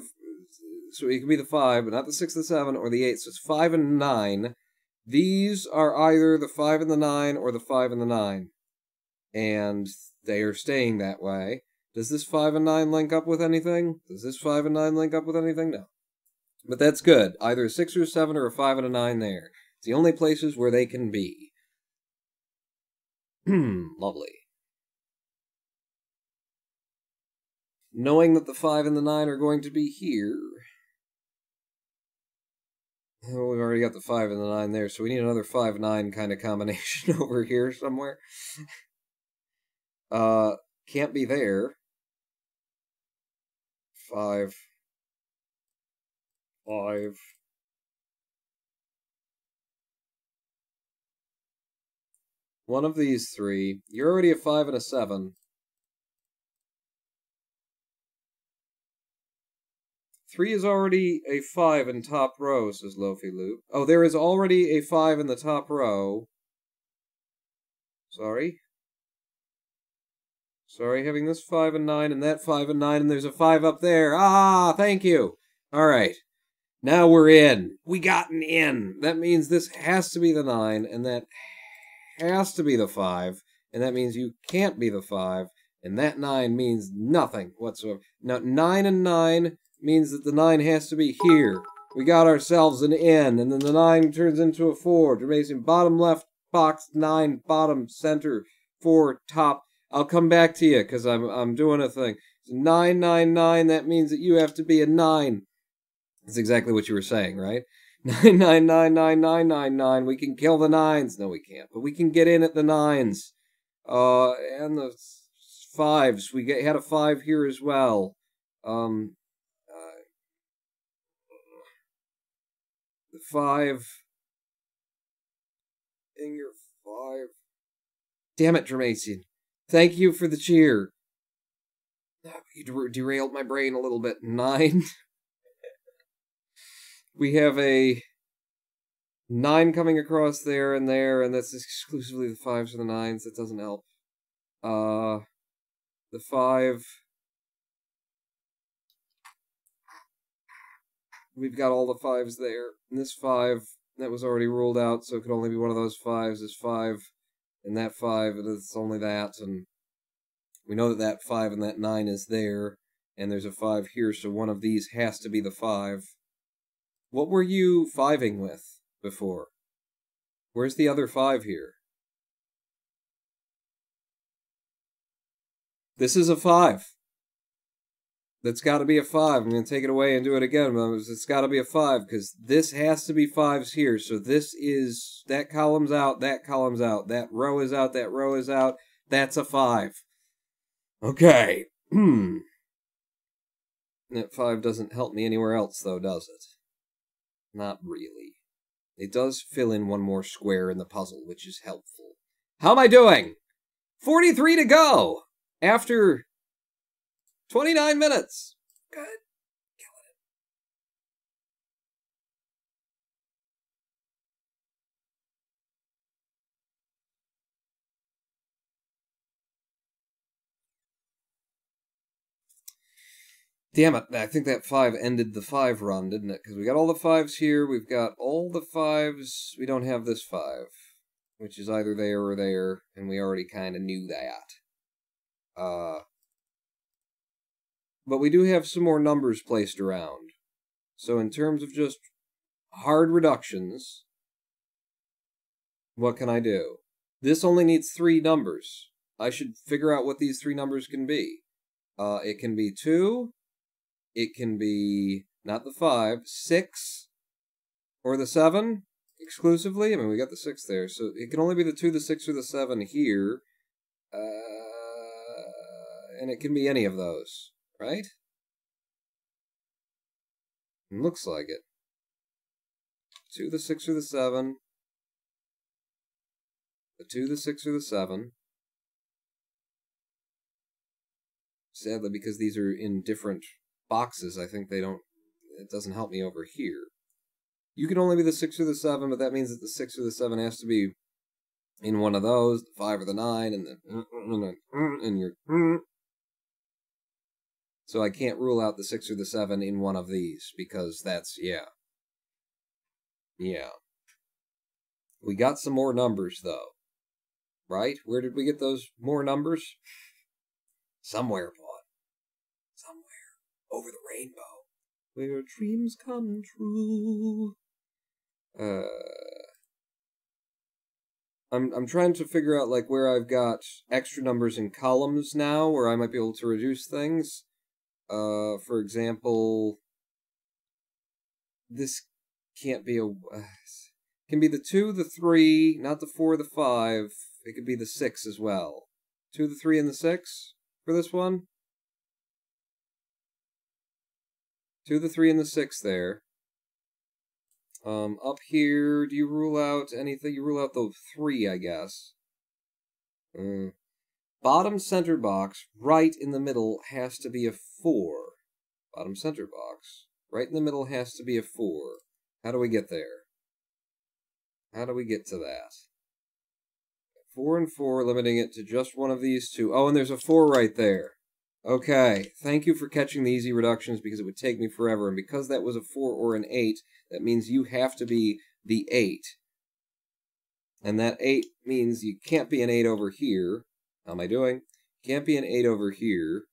so it can be the 5, but not the 6, the 7, or the 8, so it's 5 and 9. These are either the 5 and the 9 or the 5 and the 9. And they are staying that way. Does this 5 and 9 link up with anything? Does this 5 and 9 link up with anything? No. But that's good. Either a 6 or a 7 or a 5 and a 9 there. It's the only places where they can be. Lovely. Knowing that the 5 and the 9 are going to be here. Oh, we've already got the 5 and the 9 there, so we need another 5-9 kind of combination over here somewhere. Can't be there. 5. 5. One of these 3. You're already a 5 and a 7. 3 is already a 5 in top row, says Loafy Loop. Oh, there is already a 5 in the top row. Sorry. Sorry, having this 5 and 9 and that 5 and 9, and there's a 5 up there. Ah, thank you. Alright. Now we're in. We got an in. That means this has to be the 9, and that has to be the 5, and that means you can't be the 5, and that 9 means nothing whatsoever. Now, 9 and 9 means that the 9 has to be here. We got ourselves an in, and then the 9 turns into a 4. Dermasian, bottom left box, 9, bottom, center, 4, top. I'll come back to you, because I'm doing a thing. So 999, that means that you have to be a 9. That's exactly what you were saying, right? 9999999. We can kill the 9s. No, we can't. But we can get in at the 9s. And the 5s. We had a 5 here as well. The 5. In your 5. Damn it, Dramacian. Thank you for the cheer. You derailed my brain a little bit. 9. We have a 9 coming across there, and that's exclusively the 5s or the 9s. That doesn't help. The 5. We've got all the 5s there. And this 5, that was already ruled out, so it could only be one of those 5s. This 5 and that 5, and it's only that, and we know that that 5 and that 9 is there, and there's a 5 here, so one of these has to be the 5. What were you 5ing with before? Where's the other 5 here? This is a 5. That's got to be a 5. I'm going to take it away and do it again. It's got to be a 5, because this has to be 5s here. So this is... That column's out, that column's out. That row is out, that row is out. That's a 5. Okay. That 5 doesn't help me anywhere else, though, does it? Not really. It does fill in one more square in the puzzle, which is helpful. How am I doing? 43 to go! After 29 minutes. Good. Killing it. Damn it. I think that 5 ended the 5 run, didn't it? Because we got all the 5s here. We've got all the 5s. We don't have this 5, which is either there or there, and we already kind of knew that. But we do have some more numbers placed around. So in terms of just hard reductions, what can I do? This only needs 3 numbers. I should figure out what these 3 numbers can be. It can be 2, it can be, not the 5, 6, or the 7, exclusively. I mean, we got the 6 there, so it can only be the 2, the 6, or the 7 here. And it can be any of those. Right? Looks like it. 2, the 6, or the 7. The 2, the 6, or the 7. Sadly, because these are in different boxes, I think it doesn't help me over here. You can only be the 6 or the 7, but that means that the 6 or the 7 has to be in one of those, the 5 or the 9, and your... So I can't rule out the 6 or the 7 in one of these, because that's, yeah. Yeah. We got some more numbers, though. Right? Where did we get those more numbers? Somewhere, Paul. Somewhere. Over the rainbow. Where dreams come true. I'm trying to figure out, like, where I've got extra numbers in columns now, where I might be able to reduce things. For example, this can't be can be the 2, the 3, not the 4, the 5. It could be the 6 as well. 2, the 3, and the 6 for this one. 2, the 3, and the 6 there. Up here, do you rule out anything? You rule out the 3, I guess. Bottom center box, right in the middle, has to be a 4. Bottom center box, right in the middle has to be a 4. How do we get there? How do we get to that? 4 and 4, limiting it to just one of these 2. Oh, and there's a 4 right there. Okay, thank you for catching the easy reductions, because it would take me forever, and because that was a 4 or an 8, that means you have to be the 8. And that 8 means you can't be an 8 over here. How am I doing? Can't be an 8 over here.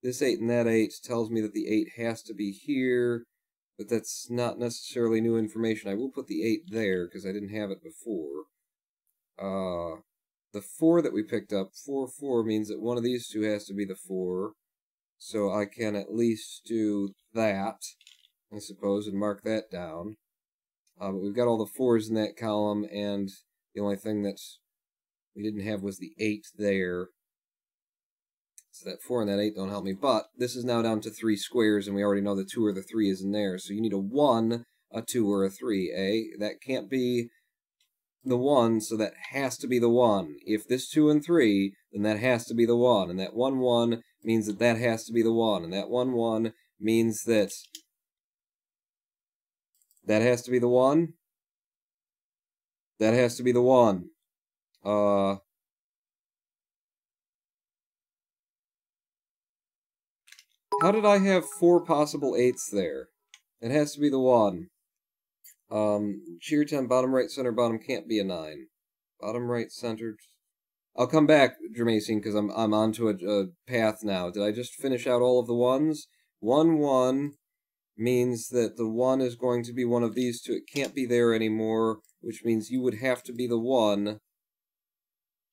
This 8 and that 8 tells me that the 8 has to be here, but that's not necessarily new information. I will put the 8 there, because I didn't have it before. the 4 that we picked up, 4, 4, means that one of these two has to be the 4. So I can at least do that, I suppose, and mark that down. But we've got all the 4s in that column, and the only thing that we didn't have was the 8 there. So that 4 and that 8 don't help me. But this is now down to 3 squares, and we already know the 2 or the 3 is in there. So you need a 1, a 2, or a 3, eh? That can't be the 1, so that has to be the 1. If this 2 and 3, then that has to be the 1. And that 1, 1 means that that has to be the 1. And that 1, 1 means that that has to be the 1. That has to be the 1. How did I have 4 possible 8s there? It has to be the 1. Cheer 10, bottom right, center, bottom can't be a 9. Bottom right, center. I'll come back, Jermacine, because I'm onto a path now. Did I just finish out all of the 1s? 1, 1 means that the 1 is going to be one of these two. It can't be there anymore, which means you would have to be the 1.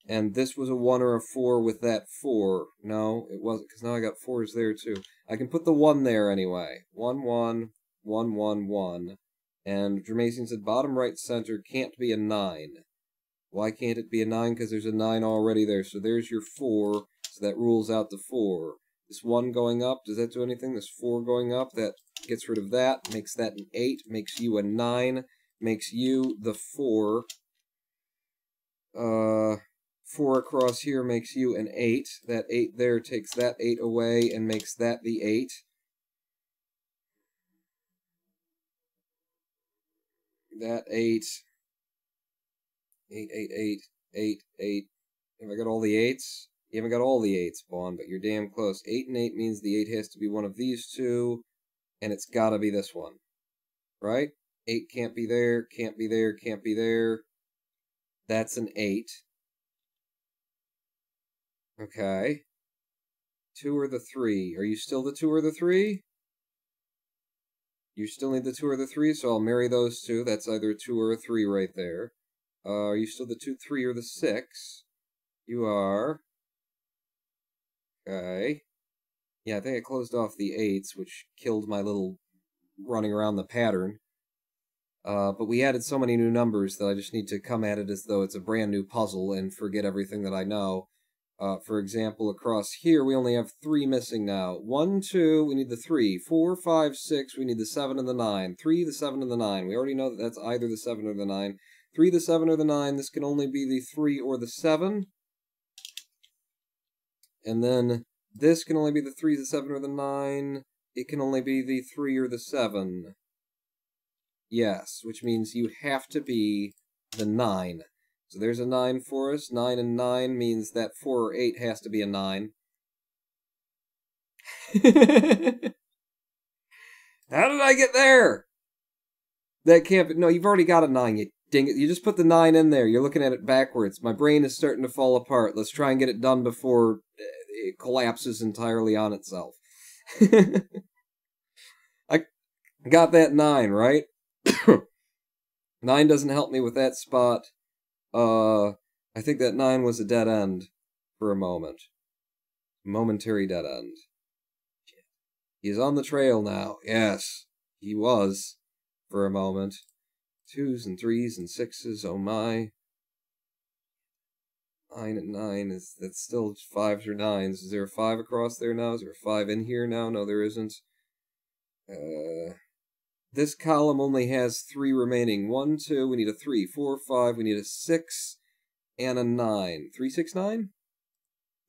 And this was a 1 or a 4 with that 4. No, it wasn't, because now I got 4s there too. I can put the 1 there anyway. 1, 1, 1, 1, 1. And Jermacine said bottom right center can't be a 9. Why can't it be a 9? Because there's a 9 already there. So there's your 4. So that rules out the 4. This 1 going up, does that do anything? This 4 going up, that gets rid of that. Makes that an 8. Makes you a 9. Makes you the 4. 4 across here makes you an 8. That 8 there takes that 8 away and makes that the 8. That 8. 8, 8, 8, 8, 8. Have I got all the 8s? You haven't got all the 8s, Vaughn, but you're damn close. 8 and 8 means the 8 has to be one of these two, and it's gotta be this one. Right? 8 can't be there, can't be there, can't be there. That's an 8. Okay. 2 or the 3. Are you still the 2 or the 3? You still need the 2 or the 3, so I'll marry those two. That's either a 2 or a 3 right there. Are you still the 2, 3, or the 6? You are. Okay. Yeah, I think I closed off the 8s, which killed my little running around the pattern. But we added so many new numbers that I just need to come at it as though it's a brand new puzzle and forget everything that I know. For example, across here, we only have 3 missing now. 1, 2, we need the 3. 4, 5, 6, we need the 7 and the 9. 3, the 7, and the 9. We already know that that's either the 7 or the 9. 3, the 7, or the 9. This can only be the 3 or the 7. And then this can only be the 3, the 7, or the 9. It can only be the 3 or the 7. Yes, which means you have to be the 9. So there's a 9 for us. 9 and 9 means that 4 or 8 has to be a 9. How did I get there? That can't be... No, you've already got a 9, you ding it. You just put the 9 in there. You're looking at it backwards. My brain is starting to fall apart. Let's try and get it done before it collapses entirely on itself. I got that 9, right? 9 doesn't help me with that spot. I think that 9 was a dead end for a moment. Momentary dead end. He's on the trail now. Yes, he was for a moment. 2s and 3s and 6s, oh my. 9 and 9, that's still 5s or 9s. Is there a 5 across there now? Is there a 5 in here now? No, there isn't. This column only has 3 remaining. 1, 2, we need a 3. 4, 5, we need a 6, and a 9. 3, 6, 9?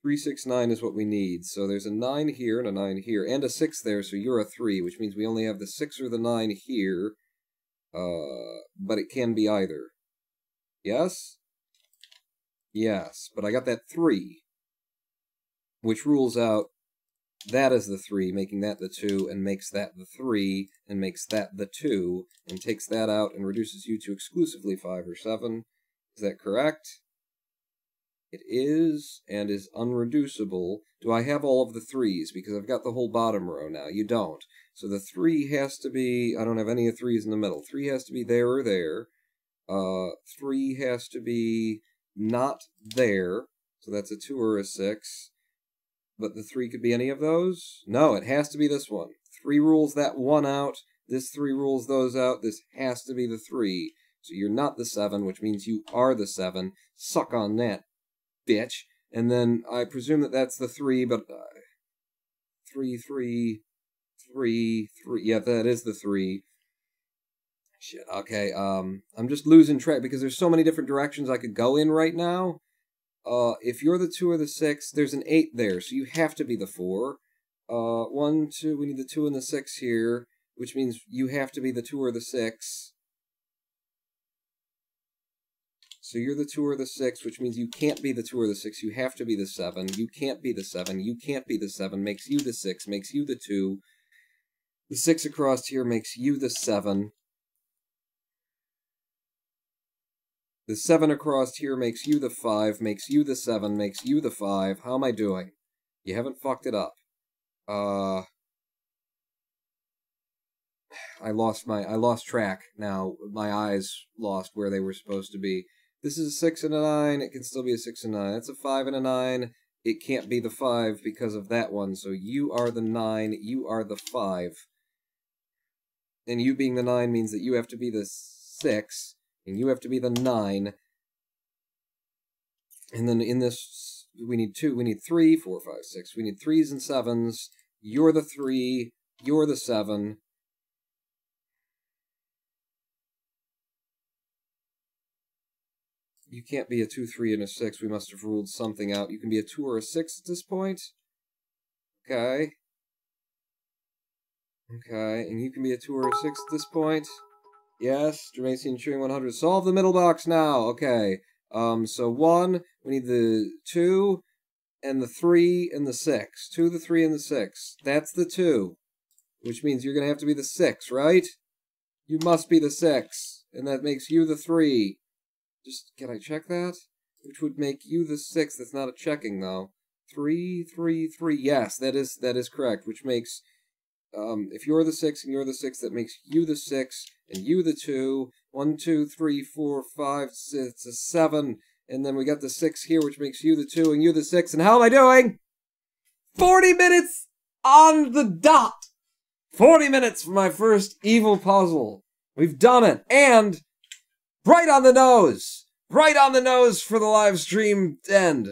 3, 6, 9 is what we need. So there's a 9 here and a 9 here, and a 6 there, so you're a 3, which means we only have the 6 or the 9 here. But it can be either. Yes? Yes, but I got that 3, which rules out that is the 3, making that the 2, and makes that the 3, and makes that the 2, and takes that out and reduces you to exclusively 5 or 7. Is that correct? It is, and is unreducible. Do I have all of the 3s? Because I've got the whole bottom row now. You don't. So the 3 has to be... I don't have any of 3s in the middle. 3 has to be there or there. 3 has to be not there. So that's a 2 or a 6. But the 3 could be any of those? No, it has to be this one. 3 rules that 1 out. This 3 rules those out. This has to be the 3. So you're not the 7, which means you are the 7. Suck on that, bitch. And then I presume that that's the 3, but 3, 3, 3, 3. Yeah, that is the 3. Shit, okay, I'm just losing track because there's so many different directions I could go in right now. If you're the 2 or the 6, there's an 8 there, so you have to be the 4. 1, 2, we need the 2 and the 6 here, which means you have to be the 2 or the 6. So you're the 2 or the 6, which means you can't be the 2 or the 6, you have to be the 7. You can't be the 7, you can't be the 7, makes you the 6, makes you the 2. The 6 across here makes you the 7. The 7 across here makes you the 5, makes you the 7, makes you the 5. How am I doing? You haven't fucked it up. I lost track now. My eyes lost where they were supposed to be. This is a 6 and a 9. It can still be a 6 and a 9. That's a 5 and a 9. It can't be the 5 because of that one. So you are the 9. You are the 5. And you being the 9 means that you have to be the 6. And you have to be the 9. And then in this, we need 2. We need 3, 4, 5, 6. We need 3s and 7s. You're the 3. You're the 7. You can't be a 2, 3, and a 6. We must have ruled something out. You can be a 2 or a 6 at this point. Okay. Okay, and you can be a 2 or a 6 at this point. Yes, Jermacian Cheering 100. Solve the middle box now. Okay. So 1, we need the 2, and the 3, and the 6. 2, the 3, and the 6. That's the 2. Which means you're going to have to be the 6, right? You must be the 6. And that makes you the 3. Just, can I check that? Which would make you the 6. That's not a checking, though. 3, 3, 3. Yes, that is correct. Which makes, if you're the 6 and you're the 6, that makes you the 6 and you the 2. 1, 2, 3, 4, 5, 6, 7. And then we got the 6 here, which makes you the 2 and you the 6. And how am I doing? 40 minutes on the dot! 40 minutes for my first evil puzzle. We've done it. And right on the nose! Right on the nose for the live stream end.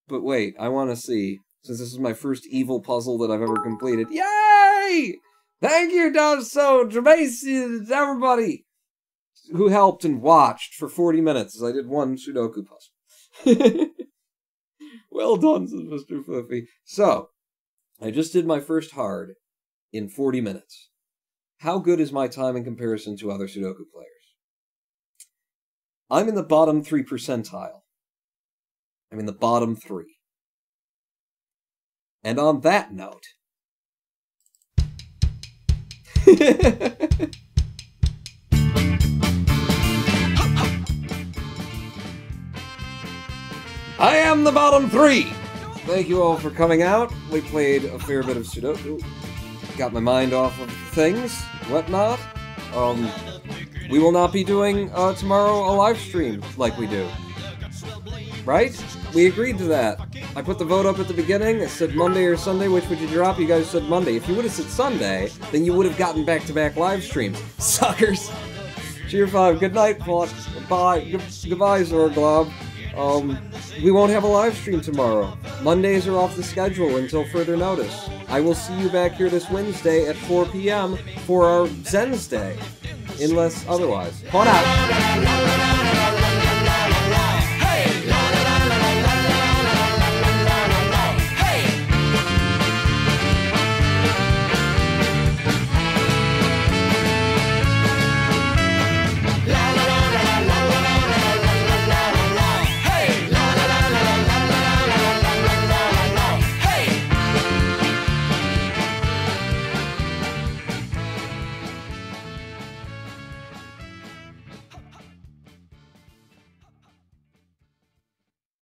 But wait, I want to see, since this is my first evil puzzle that I've ever completed. Yay! Thank you, Dawso, Jermacian, everybody who helped and watched for 40 minutes as I did one Sudoku puzzle. Well done, says Mr. Fluffy. So, I just did my first hard in 40 minutes. How good is my time in comparison to other Sudoku players? I'm in the bottom 3 percentile. I'm in the bottom 3. And on that note... I am the bottom 3! Thank you all for coming out. We played a fair bit of Sudoku. Got my mind off of things, whatnot. We will not be doing tomorrow a live stream like we do. Right? We agreed to that. I put the vote up at the beginning. I said Monday or Sunday, which would you drop? You guys said Monday. If you would have said Sunday, then you would have gotten back-to-back live streams. Suckers! Cheer 5. Good night, Paul. Bye. Goodbye, Zorglob. We won't have a live stream tomorrow. Mondays are off the schedule until further notice. I will see you back here this Wednesday at 4 p.m. for our Zens Day. Unless otherwise. Pawn out!